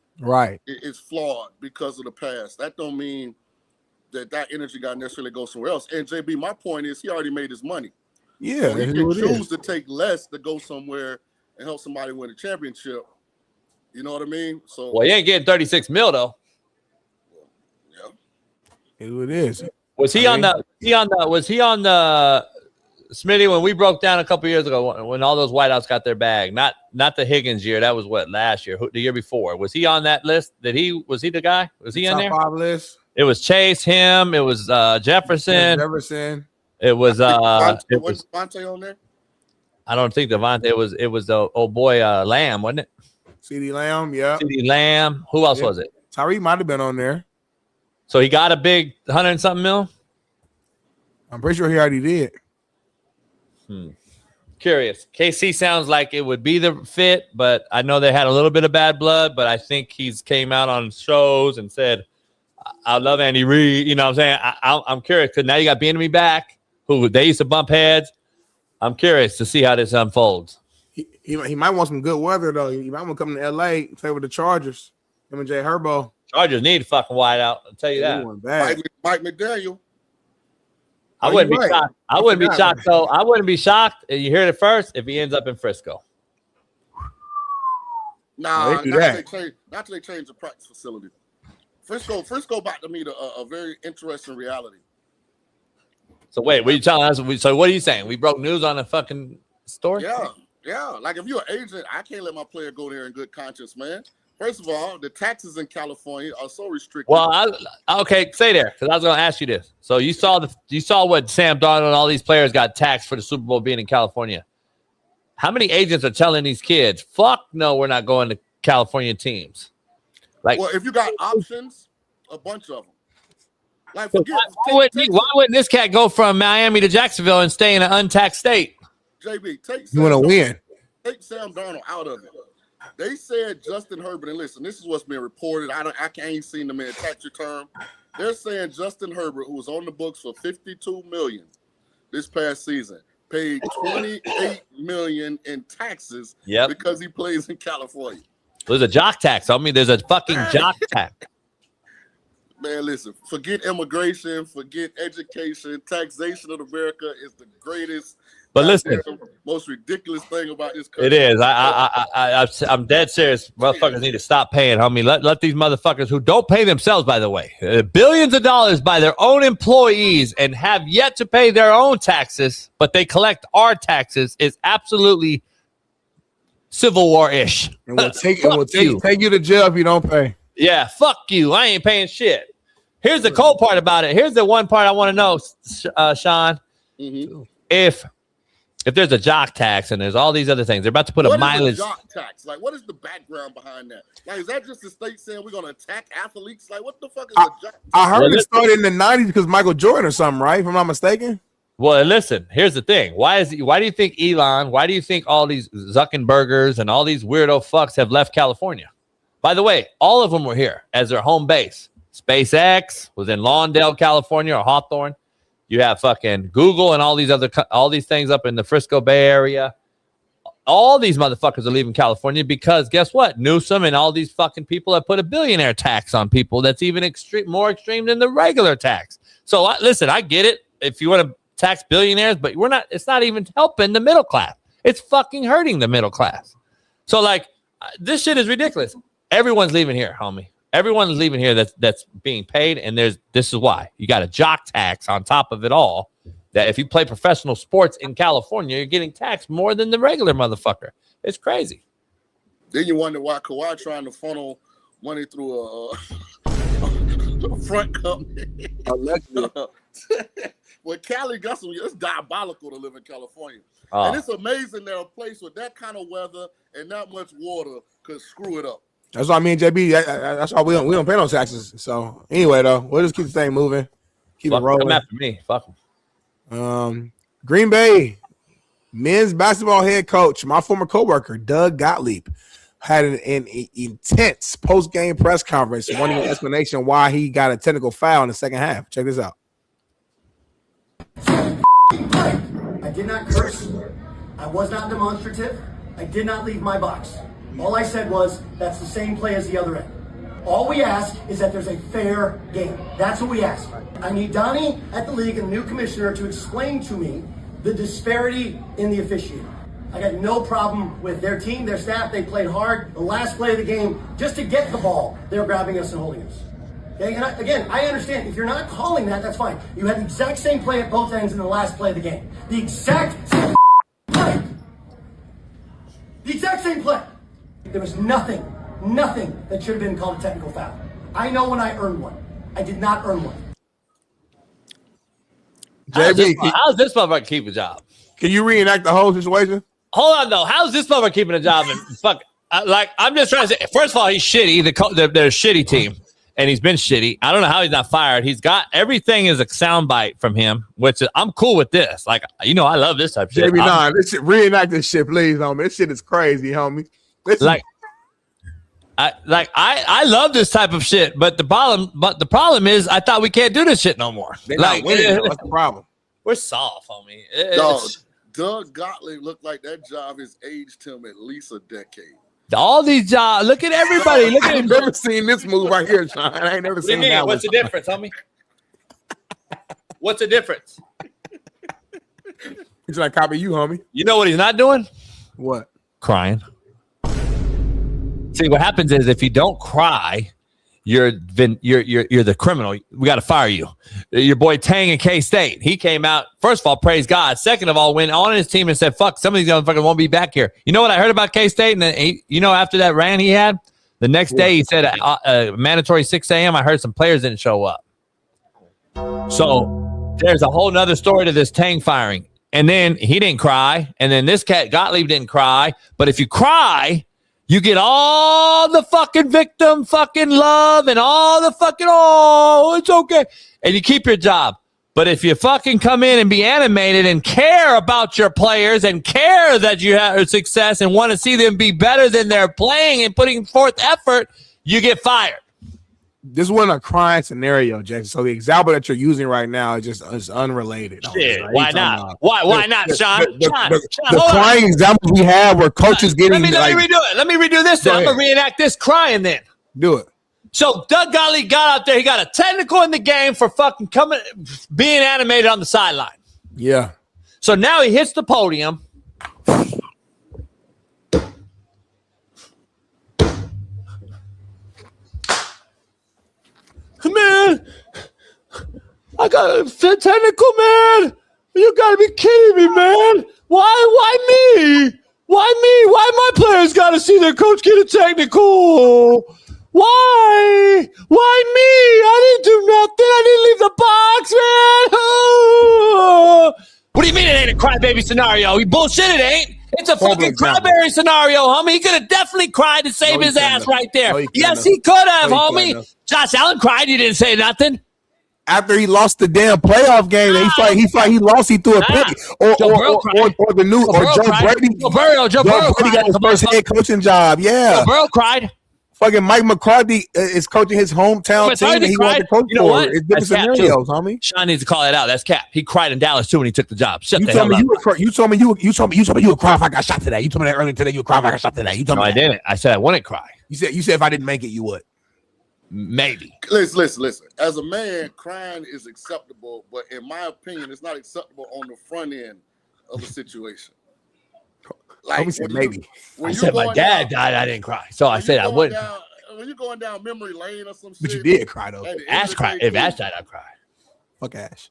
is flawed because of the past. That don't mean that energy got necessarily go somewhere else. And JB, my point is he already made his money. Yeah, so he can choose to take less to go somewhere and help somebody win a championship. You know what I mean? So he ain't getting 36 mil though. Yeah, it is. Was he on the Smitty, when we broke down a couple years ago, when all those wideouts got their bag, not the Higgins year, that was what, last year, the year before. Was he on that list? Was he the guy? Was he in there? Top 5 list. It was Chase, him. It was Jefferson. It was Devontae on there? I don't think Devontae. It was the old boy Lamb, wasn't it? CD Lamb, yeah. CD Lamb. Who else was it? Tyreek might have been on there. So he got a big 100 and something mil? I'm pretty sure he already did. Curious. KC sounds like it would be the fit, but I know they had a little bit of bad blood, but I think he's came out on shows and said, I love Andy Reid. You know what I'm saying? I'm curious because now you got Bieniemy back, who they used to bump heads. I'm curious to see how this unfolds. He might want some good weather, though. He might want to come to L.A., play with the Chargers. Him and Jay Herbo. Chargers need a fucking wide out. I'll tell you that. Mike McDaniel. I wouldn't be shocked. I wouldn't be shocked, though. I wouldn't be shocked. You heard it first if he ends up in Frisco. Nah, not till they change the practice facility. Frisco about to meet a very interesting reality. So wait, what are you telling us? So what are you saying? We broke news on a fucking story? Yeah. Like if you're an agent, I can't let my player go there in good conscience, man. First of all, the taxes in California are so restricted. Well, okay, stay there because I was going to ask you this. So you saw what Sam Darnold and all these players got taxed for the Super Bowl being in California. How many agents are telling these kids, "Fuck no, we're not going to California teams"? Like, well, if you got options, a bunch of them. Like, why wouldn't this cat go from Miami to Jacksonville and stay in an untaxed state? JB, you want to win. Take Sam Darnold out of it. They said Justin Herbert, and listen, this is what's being reported. I ain't seen them in a tax return. They're saying Justin Herbert, who was on the books for $52 million this past season, paid $28 million in taxes because he plays in California. There's a jock tax. I mean, there's a fucking jock tax. Man, listen, forget immigration, forget education. Taxation of America is the greatest. But listen, most ridiculous thing about this country. It is. I'm dead serious. Motherfuckers need to stop paying, homie. Let these motherfuckers who don't pay themselves, by the way, billions of dollars by their own employees and have yet to pay their own taxes, but they collect our taxes is absolutely Civil War-ish. And we'll take you to jail if you don't pay. Yeah, fuck you. I ain't paying shit. Here's the cold part about it. Here's the one part I want to know, Shaun. Mm-hmm. If there's a jock tax and there's all these other things, they're about to put a mileage. What is a jock tax? Like, what is the background behind that? Like, is that just the state saying we're going to attack athletes? Like, what the fuck is a jock tax? I heard it started in the 90s because Michael Jordan or something, right? If I'm not mistaken. Well, listen, here's the thing. Why do you think Elon, why do you think all these Zuckerbergers and all these weirdo fucks have left California? By the way, all of them were here as their home base. SpaceX was in Lawndale, California, or Hawthorne. You have fucking Google and all these things up in the Frisco Bay Area. All these motherfuckers are leaving California because guess what? Newsom and all these fucking people have put a billionaire tax on people that's even more extreme than the regular tax. So listen, I get it if you want to tax billionaires, but it's not even helping the middle class. It's fucking hurting the middle class. So like this shit is ridiculous. Everyone's leaving here, homie. Everyone's leaving here that's being paid, and this is why. You got a jock tax on top of it all, that if you play professional sports in California, you're getting taxed more than the regular motherfucker. It's crazy. Then you wonder why Kawhi trying to funnel money through a front company. Well, Cali got some, it's diabolical to live in California. And it's amazing that a place with that kind of weather and that much water could screw it up. That's why me and JB, that's why we don't pay no taxes. So anyway, though, we'll just keep the thing moving. Keep it rolling. Come after me. Fuck them. Green Bay men's basketball head coach, my former coworker, Doug Gottlieb, had an intense post-game press conference wanting an explanation why he got a technical foul in the second half. Check this out. I did not curse. I was not demonstrative. I did not leave my box. All I said was, that's the same play as the other end. All we ask is that there's a fair game. That's what we ask. I need Donnie at the league and the new commissioner to explain to me the disparity in the officiating. I got no problem with their team, their staff. They played hard. The last play of the game, just to get the ball, they're grabbing us and holding us. Okay? And again, I understand. If you're not calling that, that's fine. You had the exact same play at both ends in the last play of the game. The exact same play. The exact same play. There was nothing that should have been called a technical foul. I know when I earned one. I did not earn one. JB, how's this motherfucker keep a job? Can you reenact the whole situation? Hold on, though. How's this motherfucker keeping a job? And fuck, I'm just trying to say. First of all, he's shitty. They're a shitty team, and he's been shitty. I don't know how he's not fired. He's got everything is a soundbite from him, which I'm cool with this. Like, I love this type of shit. JB, this shit, reenact this shit, please, homie. This shit is crazy, homie. I love this type of shit, but the problem is I thought we can't do this shit no more. They're not winning. What's the problem? We're soft, homie. Doug Gottlieb looked like that job has aged him at least a decade. All these jobs. Look at everybody. Look at I've never seen this move right here, Shaun. I ain't never seen that. What's the difference, homie? What's the difference? He's like copy you, homie. You know what he's not doing? What? Crying. See, what happens is if you don't cry, you're the criminal. We got to fire you. Your boy Tang in K-State, he came out, first of all, praise God. Second of all, went on his team and said, fuck, some of these motherfuckers won't be back here. You know what I heard about K-State? And then after that rant he had, the next day he said mandatory 6 a.m. I heard some players didn't show up. So there's a whole nother story to this Tang firing. And then he didn't cry. And then this cat Gottlieb didn't cry. But if you cry, you get all the fucking victim fucking love and all the fucking, it's okay. And you keep your job. But if you fucking come in and be animated and care about your players and care that you have success and want to see them be better than they're playing and putting forth effort, you get fired. This wasn't a crying scenario, Jackson. So the example that you're using right now is unrelated. Shit, why not? Why not, Shaun? The crying examples we have where coaches getting. Let me redo it. Let me redo this. Then I'm gonna reenact this crying. Then do it. So Doug Gottlieb got out there. He got a technical in the game for fucking being animated on the sideline. Yeah. So now he hits the podium. Man, I got a technical, man. You gotta be kidding me, man. Why me? Why me? Why my players gotta see their coach get a technical? Why me? I didn't do nothing. I didn't leave the box, man. What do you mean it ain't a crybaby scenario? You bullshit, it ain't. It's a fucking crybaby scenario, homie. He could have definitely cried to save his ass right there. Yes, he could have, homie. Josh Allen cried. He didn't say nothing. After he lost the damn playoff game, he lost. He threw a pick, or Joe Brady. Joe Brady got his first head coaching job. Yeah, Joe Burrow cried. Fucking Mike McCarthy is coaching his hometown team, and he wanted to coach for it. It's different scenarios, homie. Shaun needs to call that out. That's cap. He cried in Dallas too when he took the job. You told me you would cry if I got shot today. You told me that earlier today. You would cry if I got shot today. You told me I didn't. I said I wouldn't cry. You said if I didn't make it, you would. Maybe. Listen. As a man, crying is acceptable, but in my opinion, it's not acceptable on the front end of a situation. Like maybe. I said my dad died. I didn't cry, so I said I wouldn't. When you're going down memory lane or some shit, but you did cry though. Ash cried. If Ash died, I'd cry. Fuck Ash.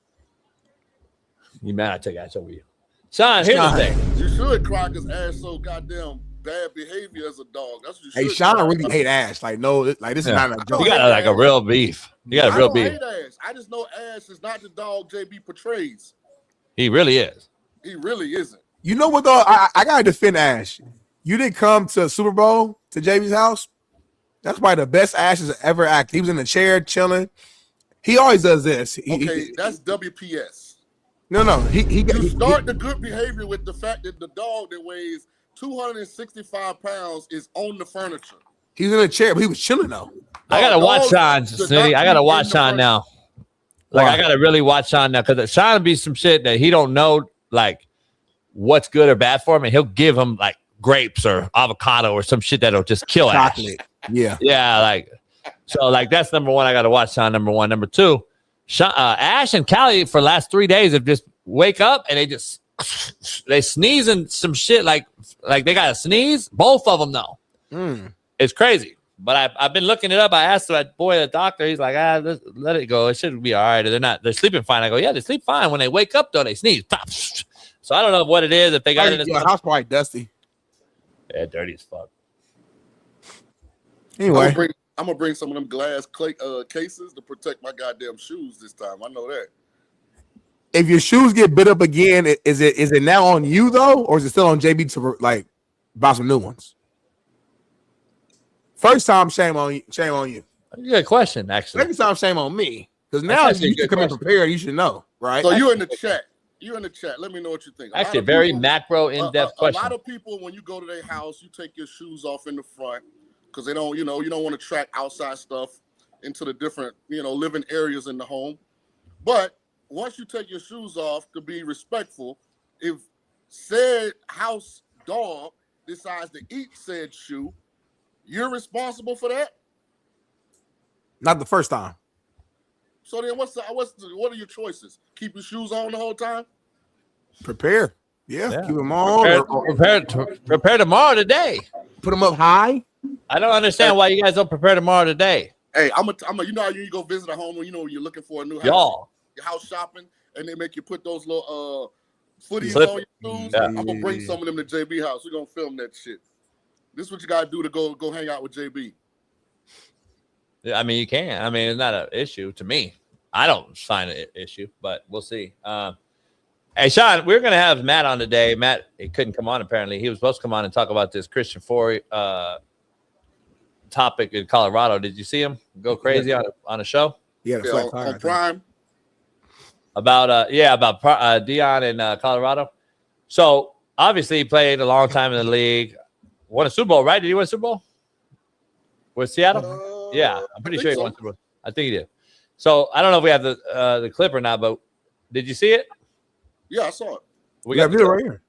You mad? I take Ash over you. Shaun, here's the thing. You should cry because Ash so goddamn bad behavior as a dog. That's what you should. Hey, Shaun really hate Ash. Like this is not a joke. You got a real beef. You got a real beef. I don't hate Ash. I just know Ash is not the dog JB portrays. He really is. He really isn't. You know what though? I gotta defend Ash. You didn't come to Super Bowl to JB's house. That's probably the best Ash has ever acted. He was in the chair chilling. He always does this. That's WPS. No. You start the good behavior with the fact that the dog that weighs 265 pounds is on the furniture. He's in a chair, but he was chilling though. I gotta watch Shaun, Smitty. I gotta watch Shaun now. Like I gotta really watch Shaun now because Shaun will be some shit that he don't know like what's good or bad for him, and he'll give him like grapes or avocado or some shit that'll just kill chocolate. Yeah, like so. Like that's number one. I gotta watch Shaun. Number one. Number two, Ash and Callie for the last 3 days have just wake up and they sneeze and some shit like they got to sneeze. Both of them though. It's crazy. But I've been looking it up. I asked that boy, the doctor. He's like, let it go. It should be all right. They're sleeping fine. I go, yeah, they sleep fine. When they wake up, though, they sneeze. Pop. So I don't know what it is. If they got it in your house probably dusty. Yeah, dirty as fuck. Anyway, I'm gonna bring some of them glass cases to protect my goddamn shoes this time. I know that. If your shoes get bit up again, is it now on you though, or is it still on JB to like buy some new ones? First time, shame on you. Shame on you. Good question, actually. Second time, shame on me. Because now you should come in prepared. You should know, right? So you're in the chat. You're in the chat. Let me know what you think. Actually, very macro, in-depth question. A lot of people, when you go to their house, you take your shoes off in the front because they don't, you don't want to track outside stuff into the different, living areas in the home. But once you take your shoes off, to be respectful, if said house dog decides to eat said shoe, you're responsible for that? Not the first time. So then what are your choices? Keep your shoes on the whole time? Prepare. Yeah. Keep them on. Prepare tomorrow today. Put them up high. I don't understand why you guys don't prepare tomorrow today. Hey, I'm a you know how you go visit a home when you're looking for a new house. Y'all. Your house shopping, and they make you put those little footies on your shoes. Yeah. I'm gonna bring some of them to JB house. We're gonna film that shit. This is what you gotta do to go hang out with JB. I mean, you can. I mean, it's not an issue to me. I don't find it an issue, but we'll see. Hey, Shaun, we're going to have Matt on today. Matt, he couldn't come on, apparently. He was supposed to come on and talk about this Christian Ford topic in Colorado. Did you see him go crazy on a show? Yeah, on Prime. About Deion in Colorado. So, obviously, he played a long time in the league. Won a Super Bowl, right? Did he win a Super Bowl? With Seattle? Yeah, I'm pretty sure he won a Super Bowl. I think he did. So, I don't know if we have the clip or not, but did you see it? Yeah, I saw it. We got it right here.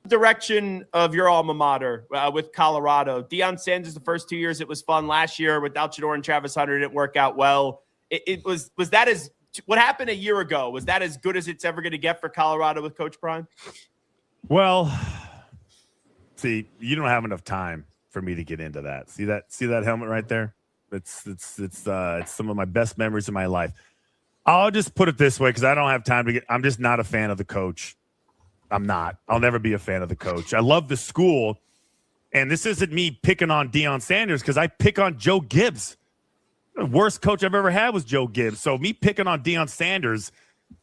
Direction of your alma mater with Colorado. Deion Sanders, the first 2 years, it was fun. Last year, without Shador and Travis Hunter, it didn't work out well. Was that as what happened a year ago? Was that as good as it's ever going to get for Colorado with Coach Prime? Well, see, you don't have enough time for me to get into that. See that helmet right there? It's some of my best memories of my life. I'll just put it this way because I don't have time to get. I'm just not a fan of the coach. I'm not. I'll never be a fan of the coach. I love the school, and this isn't me picking on Deion Sanders because I pick on Joe Gibbs. The worst coach I've ever had was Joe Gibbs. So me picking on Deion Sanders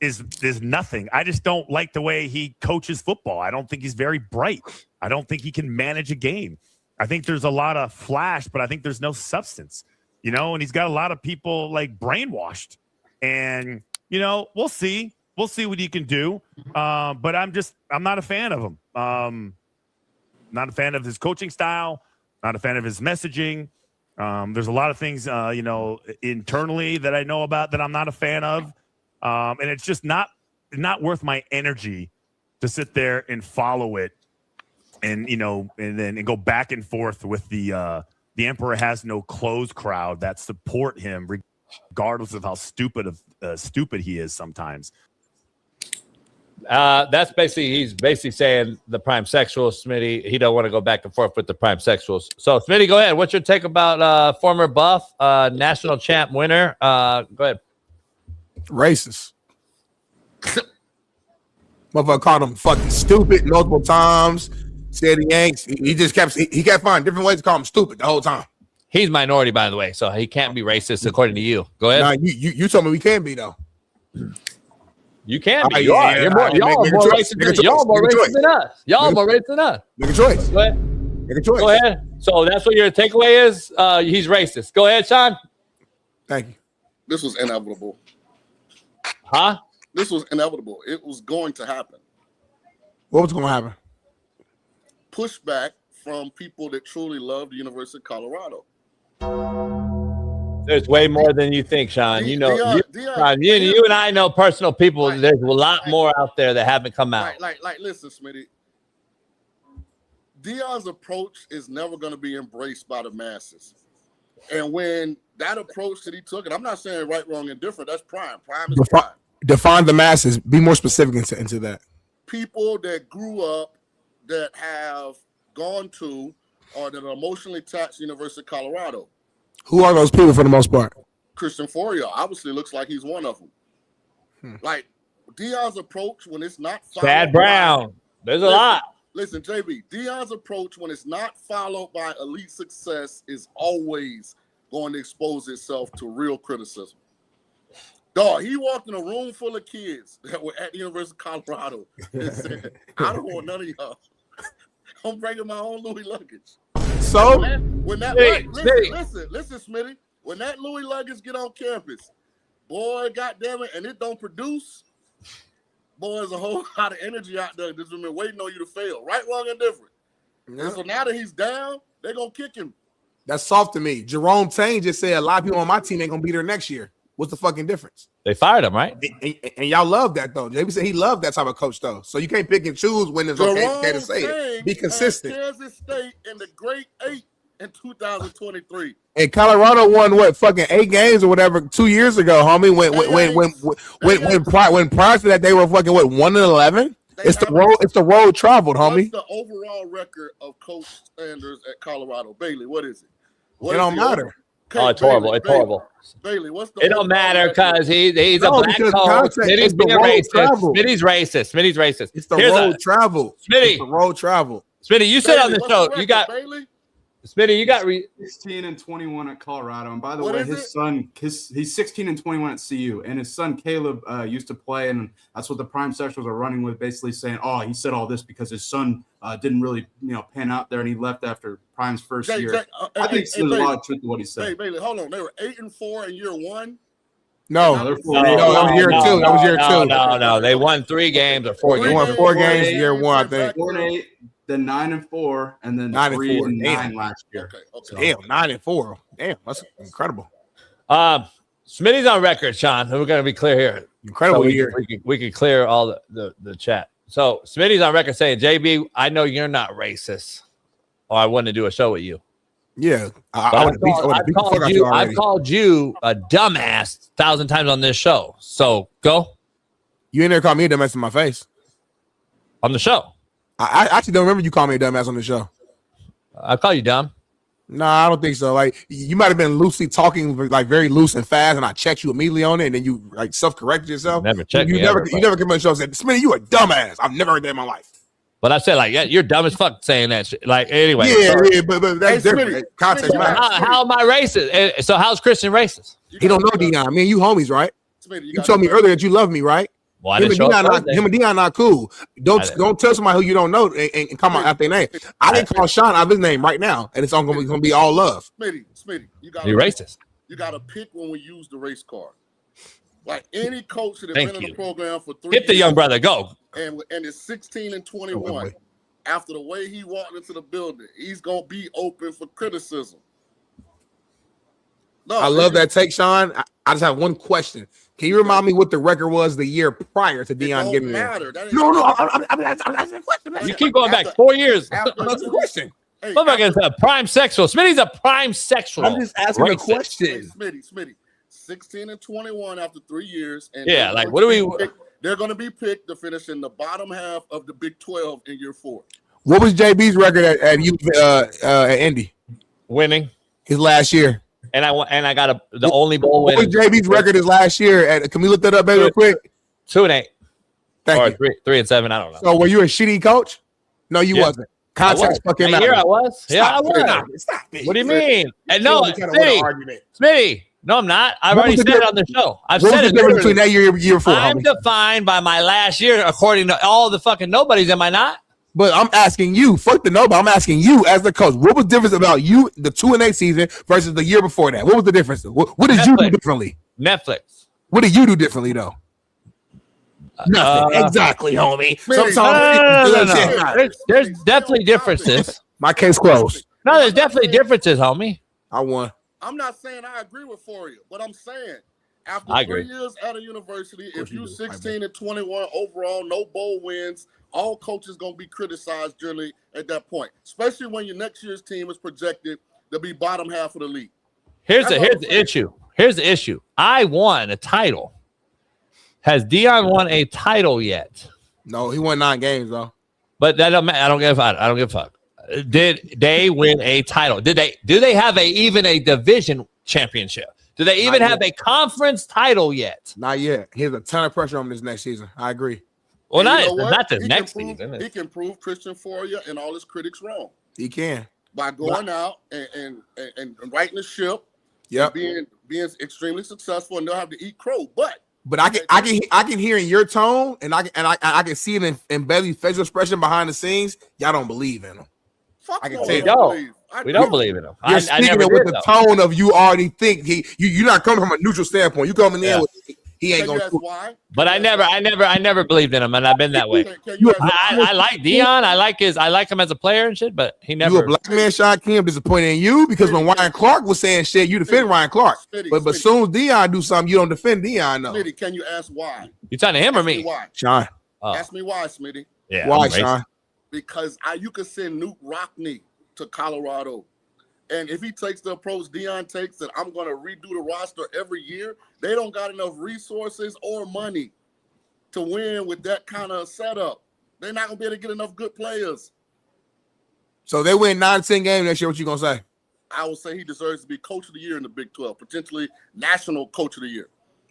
is nothing. I just don't like the way he coaches football. I don't think he's very bright. I don't think he can manage a game. I think there's a lot of flash, but I think there's no substance. And he's got a lot of people like brainwashed. And, we'll see. We'll see what he can do. But I'm not a fan of him. Not a fan of his coaching style. Not a fan of his messaging. There's a lot of things, internally that I know about that I'm not a fan of. And it's just not worth my energy to sit there and follow it and then go back and forth with the Emperor Has No Clothes crowd that support him regardless of how stupid he is sometimes. He's basically saying the prime sexuals, Smitty. He don't want to go back and forth with the prime sexuals. So, Smitty, go ahead. What's your take about former Buff, national champ winner? Go ahead. Racist. Motherfucker called him fucking stupid multiple times. Said he ain't. He kept finding different ways to call him stupid the whole time. He's minority, by the way, so he can't be racist according to you. Go ahead. Nah, you told me we can be though. You can be. You are. Y'all are more racist than us. Y'all are more racist than us. Make a choice. Go ahead. Make a choice. Go ahead. So that's what your takeaway is. He's racist. Go ahead, Shaun. Thank you. This was inevitable. Huh? This was inevitable. It was going to happen. What was going to happen? Pushback from people that truly love the University of Colorado. There's way more than you think, Shaun. Shaun, you and I know personal people. There's a lot more out there that haven't come out. Listen, Smitty. Deion's approach is never going to be embraced by the masses. And when that approach that he took, and I'm not saying right, wrong, and different, that's prime. Prime is prime. Define the masses. Be more specific into that. People that grew up, that have gone to or that are emotionally attached to University of Colorado. Who are those people for the most part? Christian Fourier obviously looks like he's one of them. Like Deion's approach when it's not Chad Brown. There's a lot. Listen, JB, Deion's approach when it's not followed by elite success is always going to expose itself to real criticism. Dog, he walked in a room full of kids that were at the University of Colorado and said, I don't want none of y'all. I'm bringing my own Louis luggage. So listen, Smitty. When that Louis luggage get on campus, boy, goddamn it, and it don't produce, boy, there's a whole lot of energy out there that's been waiting on you to fail. Right, wrong, and different. Yeah. And so now that he's down, they're gonna kick him. That's soft to me. Jerome Tane just said a lot of people on my team ain't gonna be there next year. What's the fucking difference? They fired him, right? And y'all love that though. JB said he loved that type of coach though. So you can't pick and choose when it's okay to say it. Be consistent. Kansas State in the Great 8 in 2023. And Colorado won what fucking 8 games or whatever 2 years ago, homie. When prior to that they were fucking what 1-11. It's the road traveled, homie. What's the overall record of Coach Sanders at Colorado? Bailey, what is it? It don't matter. Oh, it's horrible. It's horrible. Bailey, what's the? It don't matter because he's a black coach. Smitty's being racist. Smitty's racist. Smitty's racist. It's the road travel. Smitty, it's the road travel. Smitty, you said on the show you got. Bailey? Smitty, you got 16-21 at Colorado, and by the way, his son, he's 16-21 at CU, and his son Caleb used to play, and that's what the prime sectionals are running with, basically saying, "Oh, he said all this because his son didn't really, pan out there, and he left after Prime's first year." I think there's a lot of truth to what he said. Hey, Bailey, hold on. They were 8-4 in year one. No, that was year two. That was year two. No. They won 3 games or 4 games. They won 4 games in year one, I think. 4-8. Then 9-4, and then 3-9 last year. Okay. Damn, 9-4. Damn, that's incredible. Smitty's on record, Shaun. We're going to be clear here. Incredible year. We can clear all the chat. So Smitty's on record saying, JB, I know you're not racist, or I wouldn't do a show with you. Yeah, I've called you a dumbass 1,000 times on this show. So go. You ain't never called me a dumbass in my face on the show. I actually don't remember you calling me a dumbass on the show. I call you dumb. Nah, I don't think so. Like you might have been loosely talking, like very loose and fast, and I checked you immediately on it, and then you like self-corrected yourself. Never checked you never come on the show and said, "Smitty, you a dumbass." I've never heard that in my life. But I said like, yeah, you're dumb as fuck saying that shit. Like anyway. Yeah, but that's different. Context matters. How am I racist? So how's Christian racist? He don't know Deion. Me and you homies, right? You told me earlier that you love me, right? Well, him and Deion not cool. Don't tell somebody who you don't know and come out their name. I didn't call Shaun out of his name right now, and it's all going to be all love. Smitty, you're racist. You got to pick when we use the race card. Like any coach that has been in the program for 3 years. Hit the young brother, go. And it's 16-21. After the way he walked into the building, he's going to be open for criticism. No, I love that take, Shaun. I just have one question. Can you remind me what the record was the year prior to Deion getting there? No. I'm asking a question. You keep going back 4 years. That's a question. Motherfucker's a prime sexual. Smitty's a prime sexual. I'm just asking a question. Smitty, 16-21 after 3 years. And yeah, like what do we? They're going to be picked to finish in the bottom half of the Big 12 in year 4. What was JB's record at Indy? Winning his last year. And I got the only bowl win. What was JB's record his last year? Can we look that up, baby, real quick? 2-8. Thank you. 3-7. I don't know. So were you a shitty coach? No, you wasn't. Context fucking matters. I was. I was. Stop it. What do you mean? And no, Smitty. No, I'm not. I've already said it on the show. I've said it between that year 4. I'm defined by my last year according to all the fucking nobodies. Am I not? But I'm asking you, fuck the nobody. I'm asking you as the coach. What was the difference about you, the 2-8 season versus the year before that? What was the difference? What did you do differently? Netflix. What did you do differently though? Nothing. Exactly, homie. No. There's definitely differences. My case closed. No, there's definitely differences, homie. I won. I'm not saying I agree with Fourier, but I'm saying after 3 years at a university, if you 16-21 overall, no bowl wins, all coaches going to be criticized generally at that point, especially when your next year's team is projected to be bottom half of the league. Here's the issue. Here's the issue. I won a title. Has Deion won a title yet? No, he won 9 games though. But that don't matter. I don't give a fuck. Did they win a title? Do they have even a division championship? Do they even have a conference title yet? Not yet. He has a ton of pressure on him this next season. I agree. Well, not this next season. He can prove Christian Foria and all his critics wrong. He can. By going out and righting the ship. Yep. Being extremely successful, and they'll have to eat crow. But I can hear in your tone, and I can see it in Bailey's facial expression behind the scenes. Y'all don't believe in him. Fuck I can no, tell. We don't believe in him. You're speaking it with the tone of you already think you're not coming from a neutral standpoint. You coming in with he ain't gonna. But I never believed in him, and I've been that way. I like Deion. I like him as a player and shit, but he never. You a black man, Shaun King, disappointed in you because when Ryan Clark was saying shit, you defend Ryan Clark. But soon as Deion do something, you don't defend Deion. No. Smitty, can you ask why? You talking to him or me? Why? Shaun. Ask me why, Smitty. Yeah. Why, Shaun? Because you could send Newt Rockney to Colorado. And if he takes the approach Deion takes, that I'm going to redo the roster every year, they don't got enough resources or money to win with that kind of setup. They're not going to be able to get enough good players. So they win 9-10 games next year. What you going to say? I would say he deserves to be coach of the year in the Big 12, potentially national coach of the year.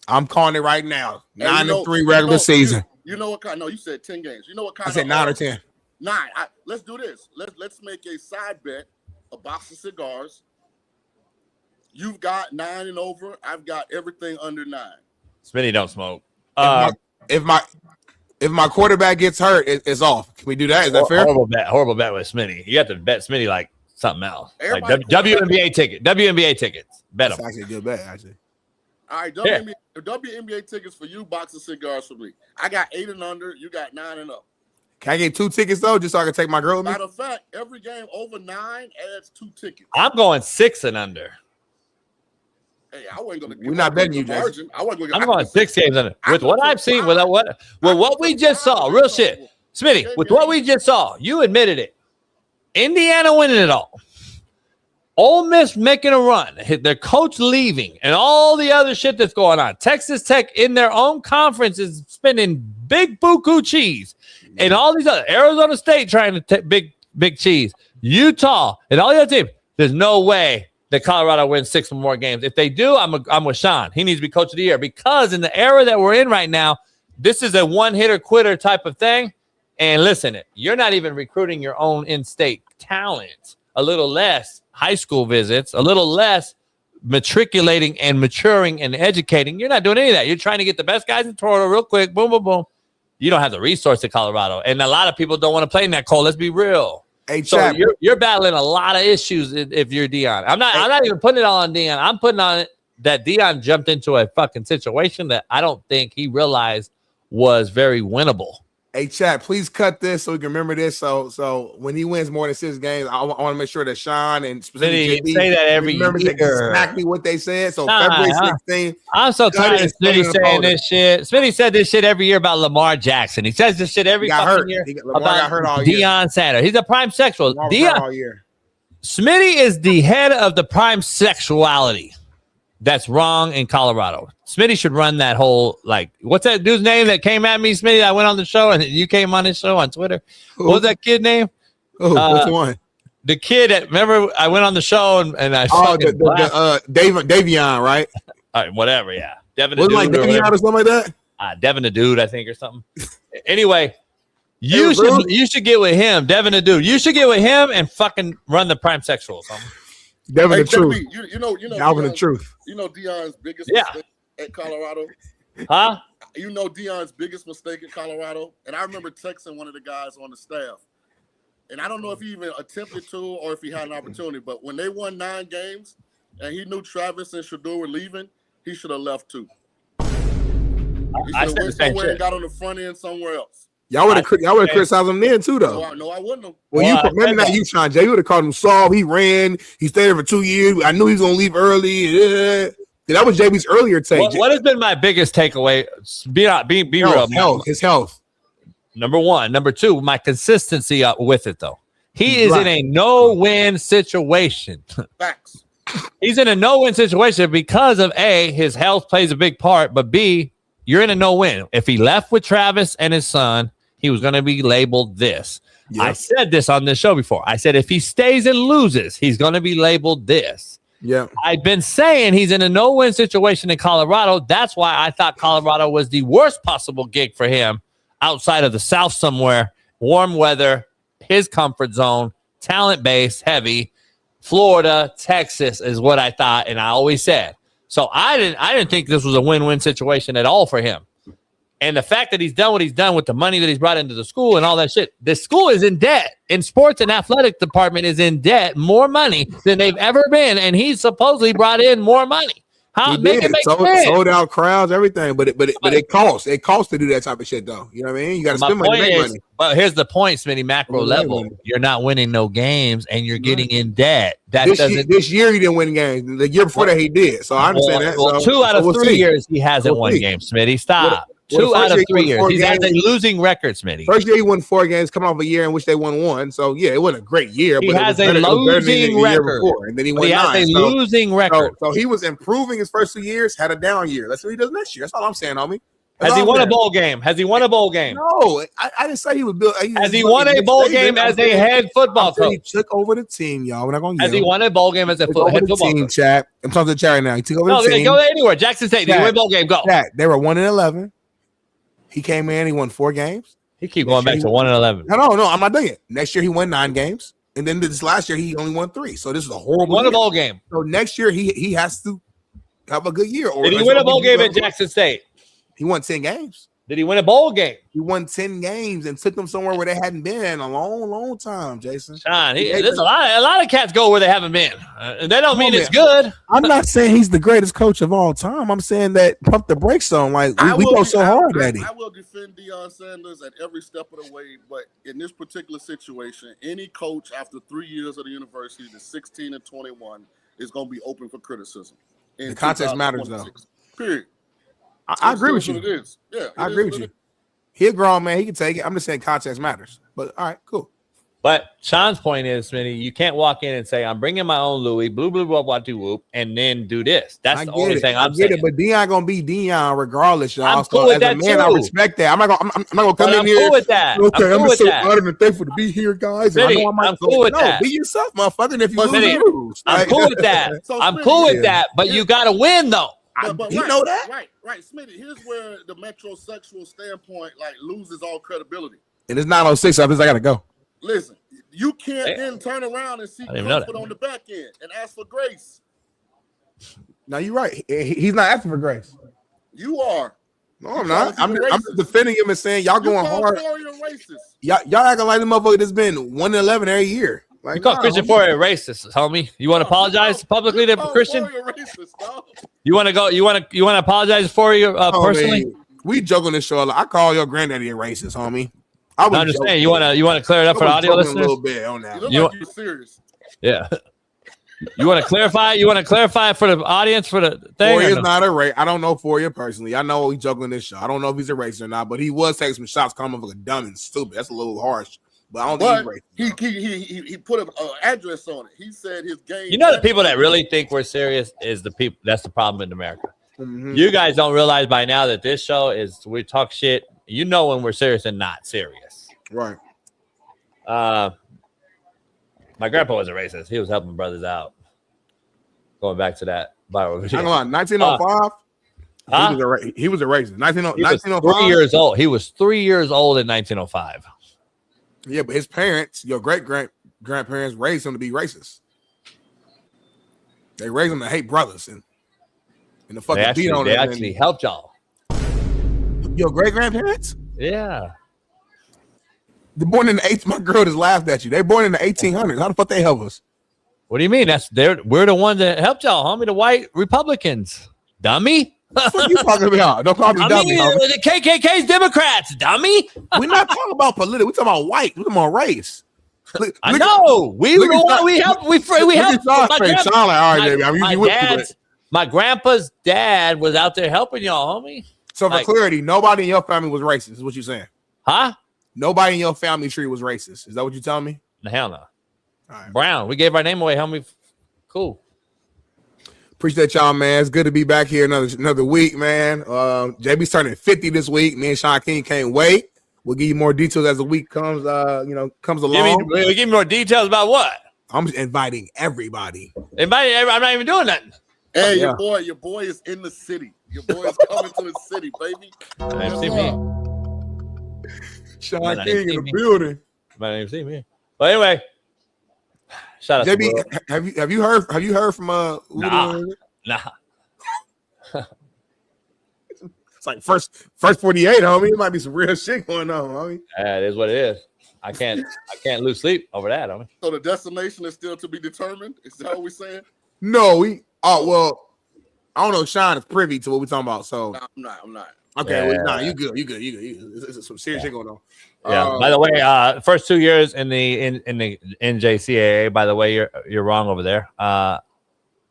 I'm calling it right now. 9-3 regular season. You know what kind? No, you said 10 games. You know what kind? I said 9 or 10. 9. Let's do this. Let's make a side bet. A box of cigars. You've got 9 and over. I've got everything under 9. Smitty don't smoke. If my quarterback gets hurt, it's off. Can we do that? Is that fair? Horrible bet with Smitty. You have to bet Smitty like something else. Like WNBA tickets. Bet That's him. actually a good bet, actually. All right, WNBA tickets for you, box of cigars for me. I got 8 and under. You got 9 and up. Can I get 2 tickets though, just so I can take my girl with me? Matter of fact, every game over 9 adds 2 tickets. I'm going 6 and under. Hey, I wasn't going to. We're not betting you, Jason. I'm going 6 games under. With what I've seen, with what we just saw, real shit, Smitty. With what we just saw, you admitted it. Indiana winning it all. Ole Miss making a run. Their coach leaving, and all the other shit that's going on. Texas Tech in their own conference is spending big buku cheese. And all these other Arizona State trying to take big cheese, Utah and all the other teams. There's no way that Colorado wins 6 more games. If they do, I'm with Shaun. He needs to be coach of the year because in the era that we're in right now, this is a one-hitter quitter type of thing. And listen, you're not even recruiting your own in-state talent. A little less high school visits, a little less matriculating and maturing and educating. You're not doing any of that. You're trying to get the best guys in Toronto real quick. Boom, boom, boom. You don't have the resource to Colorado. And a lot of people don't want to play in that cold. Let's be real. Hey, so you're battling a lot of issues if you're Deion. I'm not even putting it all on Deion. I'm putting on it that Deion jumped into a fucking situation that I don't think he realized was very winnable. Hey, chat, please cut this so we can remember this. So when he wins more than 6 games, I want to make sure that Shaun and specifically JB say that every year. Exactly what they said. So February 16th. I'm so tired of Smitty saying this shit. Smitty said this shit every year about Lamar Jackson. He says this shit every fucking year Lamar about got hurt all year. Deion Sanders. He's a prime sexual. Deion all year. Smitty is the head of the prime sexuality. That's wrong in Colorado. Smitty should run that whole, like, what's that dude's name that came at me, Smitty? I went on the show and you came on his show on Twitter. What was that kid name? Which one? The kid that, remember, I went on the show and I Davion, right? All right, whatever, yeah. Devin was it like Davion or something like that? Devin the Dude, I think, or something. Anyway, you should get with him, Devin the Dude. You should get with him and fucking run the prime sexual or something. Devin the Truth. You know, Alvin the Truth. You know Deion's biggest mistake at Colorado? Huh? You know Deion's biggest mistake at Colorado? And I remember texting one of the guys on the staff. And I don't know if he even attempted to or if he had an opportunity, but when they won 9 games and he knew Travis and Shador were leaving, he should have left too. He should have went somewhere and got on the front end somewhere else. Y'all would have criticized him then too, though. No, I wouldn't have. Well, maybe not you, Shaun. Jay would have called him soft. He ran. He stayed there for 2 years. I knew he was gonna leave early. Yeah. That was JB's earlier take. What has been my biggest takeaway? Be real. His health. Number 1. Number 2, my consistency with it though. He is in a no-win situation. Facts. He's in a no-win situation because of A, his health plays a big part, but B, you're in a no-win. If he left with Travis and his son, he was going to be labeled this. Yeah. I said this on this show before. I said if he stays and loses, he's going to be labeled this. Yeah. I've been saying he's in a no-win situation in Colorado. That's why I thought Colorado was the worst possible gig for him outside of the South somewhere. Warm weather, his comfort zone, talent base, heavy. Florida, Texas is what I thought, and I always said. So I didn't think this was a win-win situation at all for him. And the fact that he's done what he's done with the money that he's brought into the school and all that shit, the school is in debt. In sports and athletic department is in debt, more money than they've ever been, and he's supposedly brought in more money. How make it make sense? Sold out crowds, everything, but it costs. It costs to do that type of shit, though. You know what I mean? You got to spend money to make money. But here's the point, Smitty, macro level. You're not winning no games, and you're getting in debt. This year he didn't win games. The year before that he did. So I understand that. Well, 2 out of 3 years he hasn't won games, Smitty. Stop. 2 out of 3 years. He's had a losing record, Smitty. First year he won 4 games, coming off a year in which they won 1. So yeah, it wasn't a great year. He but has a losing record. And then he won 9. He has a losing record. So he was improving his first 2 years, had a down year. That's what he does next year. That's all I'm saying, homie. Has he won a bowl game? Has he won a bowl game? No, I didn't say he was built. Has he won a bowl game as a head football coach? He took over the team, y'all. We're not going to Has he won a bowl game as a head football team, chat. I'm talking to the chat right now. He took over the team. Go anywhere. Jackson State. Did he win a bowl game? Go. Chat, they were 1-11. He came in. He won 4 games. He keep going back to 1-11. No. I'm not done yet. Next year he won 9 games, and then this last year he only won 3. So this is a horrible. Won a bowl game. So next year he has to have a good year. Did he win a bowl game at Jackson State? He won 10 games. Did he win a bowl game? He won 10 games and took them somewhere where they hadn't been in a long time, Jason. Shaun, there's a lot of cats go where they haven't been. And that don't mean it's good. I'm not saying he's the greatest coach of all time. I'm saying that pump the brakes on. Like we go so hard at him. I will defend Deion Sanders at every step of the way, but in this particular situation, any coach after 3 years of the university, the 16 and 21, is going to be open for criticism. The context matters, though. Period. I agree with you. It is. Yeah, I agree with you. He a grown man. He can take it. I'm just saying context matters. But all right, cool. But Shaun's point is, Smitty, you can't walk in and say, I'm bringing my own Louis, blue, blue, blah, blah, whoop, and then do this. That's the only thing I'm saying. But Deion going to be Deion regardless, y'all. I'm cool with that, as a man, too. I respect that. I'm not going to come in here. I'm cool with that. Okay, I'm just so honored and thankful to be here, guys. Smitty, I'm cool with that. Be yourself, motherfucker. And if you lose, I'm cool with that. I'm cool with that. But you got to win, though. But you know that? Right. Smitty, here's where the metrosexual standpoint loses all credibility. And it's 9:06, so I got to go. Listen, you can't then turn around and seek comfort on the back end and ask for grace. No, you're right. He's not asking for grace. You are. No, I'm not. I'm just defending him and saying y'all going hard. Racist. Y'all acting like the motherfucker that's been 1-11 every year. Like, you call Christian Fourier racist, homie. You want to apologize publicly to Christian? You want to go? You want to apologize for you personally? Man, we joke on this show. I call your granddaddy a racist, homie. I understand. You want to clear it up for audio listeners? A little bit on that. You look like you're serious. Yeah. You want to clarify? You want to clarify for the audience for the thing? Fourier's not a race. I don't know Fourier personally. I know we joke on this show. I don't know if he's a racist or not, but he was taking some shots calling him like a dumb and stupid. That's a little harsh. But I don't think he put an address on it. He said his game. You know, the people that really think we're serious is the people. That's the problem in America. Mm-hmm. You guys don't realize by now that this show is we talk shit. You know when we're serious and not serious. Right. My grandpa was a racist. He was helping brothers out. Going back to that viral video. 1905. He was a racist. 1905. 3 years old. He was 3 years old in 1905. Yeah, but his parents, your great-grandparents, raised him to be racist. They raised him to hate brothers and the fucking beat on They actually helped y'all. Your great-grandparents? Yeah. They're born in the 1800s. My girl just laughed at you. They're born in the 1800s. How the fuck they help us? What do you mean? We're the ones that helped y'all, homie. The white Republicans, dummy. What are you talking about? Don't call me dummy. The KKK's Democrats, dummy. We're not talking about politics. We're talking about white. We're talking about race. I know. We were the one we helped. We helped. My grandpa's dad was out there helping y'all, homie. So for clarity, nobody in your family was racist. Is what you're saying? Huh? Nobody in your family tree was racist. Is that what you're telling me? Hell no. Right. Brown. We gave our name away, homie. Cool. Appreciate y'all, man. It's good to be back here another week, man. JB's turning 50 this week. Me and Shaun King can't wait. We'll give you more details as the week comes. Comes along. Give me more details about what? I'm inviting everybody. I'm not even doing that. Hey, your boy is in the city. Your boy is coming to the city, baby. See me. Shaun King in the building. Might not even see me. But anyway, shout out JB, to have you heard from Nah. It's like first 48, homie. It might be some real shit going on, homie. It is what it is. I can't lose sleep over that, homie. So the destination is still to be determined. Is that what we're saying? No, I don't know. Shaun is privy to what we're talking about. So No, I'm not. Okay, you good. There's some serious shit going on. Yeah. By the way, first 2 years in the NJCAA. By the way, you're wrong over there.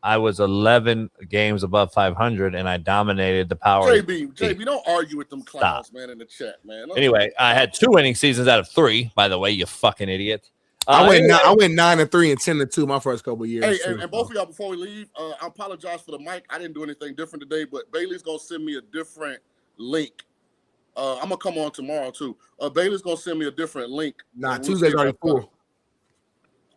I was 11 games above 500, and I dominated the power. JB, don't argue with them clowns, man, in the chat, man. Anyway, I had 2 winning seasons out of 3. By the way, you fucking idiot. I went 9-3 and 10-2 my first couple of years. Hey, and both of y'all, before we leave, I apologize for the mic. I didn't do anything different today, but Bailey's gonna send me a different link. I'm gonna come on tomorrow too. Bailey's gonna send me a different link. Tuesday's already full.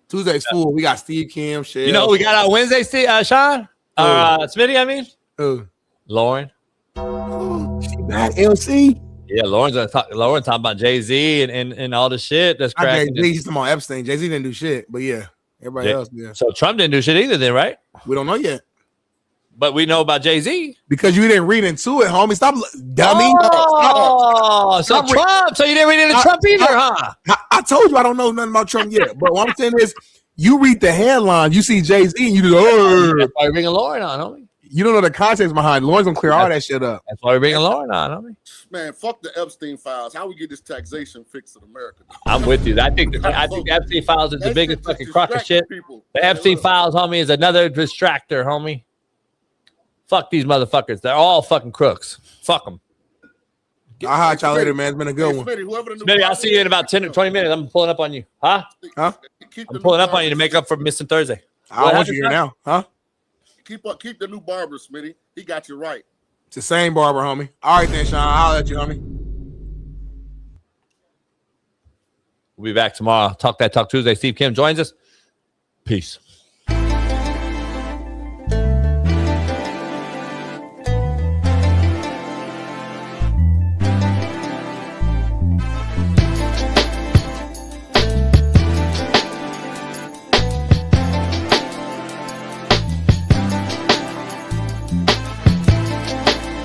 Tuesday's full. We got Steve Kim. Shell. You know what we got on Wednesday, Shaun? Smitty, I mean. Who? Lauren. She back, LC. Yeah, Lauren talking about Jay-Z and all the shit that's cracking. Jay-Z, he's talking about Epstein. Jay-Z didn't do shit, but yeah, everybody else, yeah. So Trump didn't do shit either then, right? We don't know yet. But we know about Jay-Z. Because you didn't read into it, homie. Stop, dummy. So Trump. So you didn't read into Trump either, huh? I told you I don't know nothing about Trump yet. But what I'm saying is, you read the headline, you see Jay-Z, and you just, That's why we're bringing Lauren on, homie. You don't know the context behind it. Lauren's going to clear all that shit up. That's why we're bringing Lauren on, homie. Man, fuck the Epstein files. How we get this taxation fixed in America? I'm with you. I think the Epstein files is the biggest fucking crock of shit. The Epstein files, homie, is another distractor, homie. Fuck these motherfuckers. They're all fucking crooks. Fuck them. I'll hot y'all later, man. It's been a good one. Smitty, I'll see you in about 10 or 20 minutes. I'm pulling up on you. Huh? I'm pulling up on you to make up for missing Thursday. I don't want you here now. Huh? Keep the new barber, Smitty. He got you right. It's the same barber, homie. All right, then, Shaun. I'll let you, homie. We'll be back tomorrow. Talk Tuesday. Steve Kim joins us. Peace.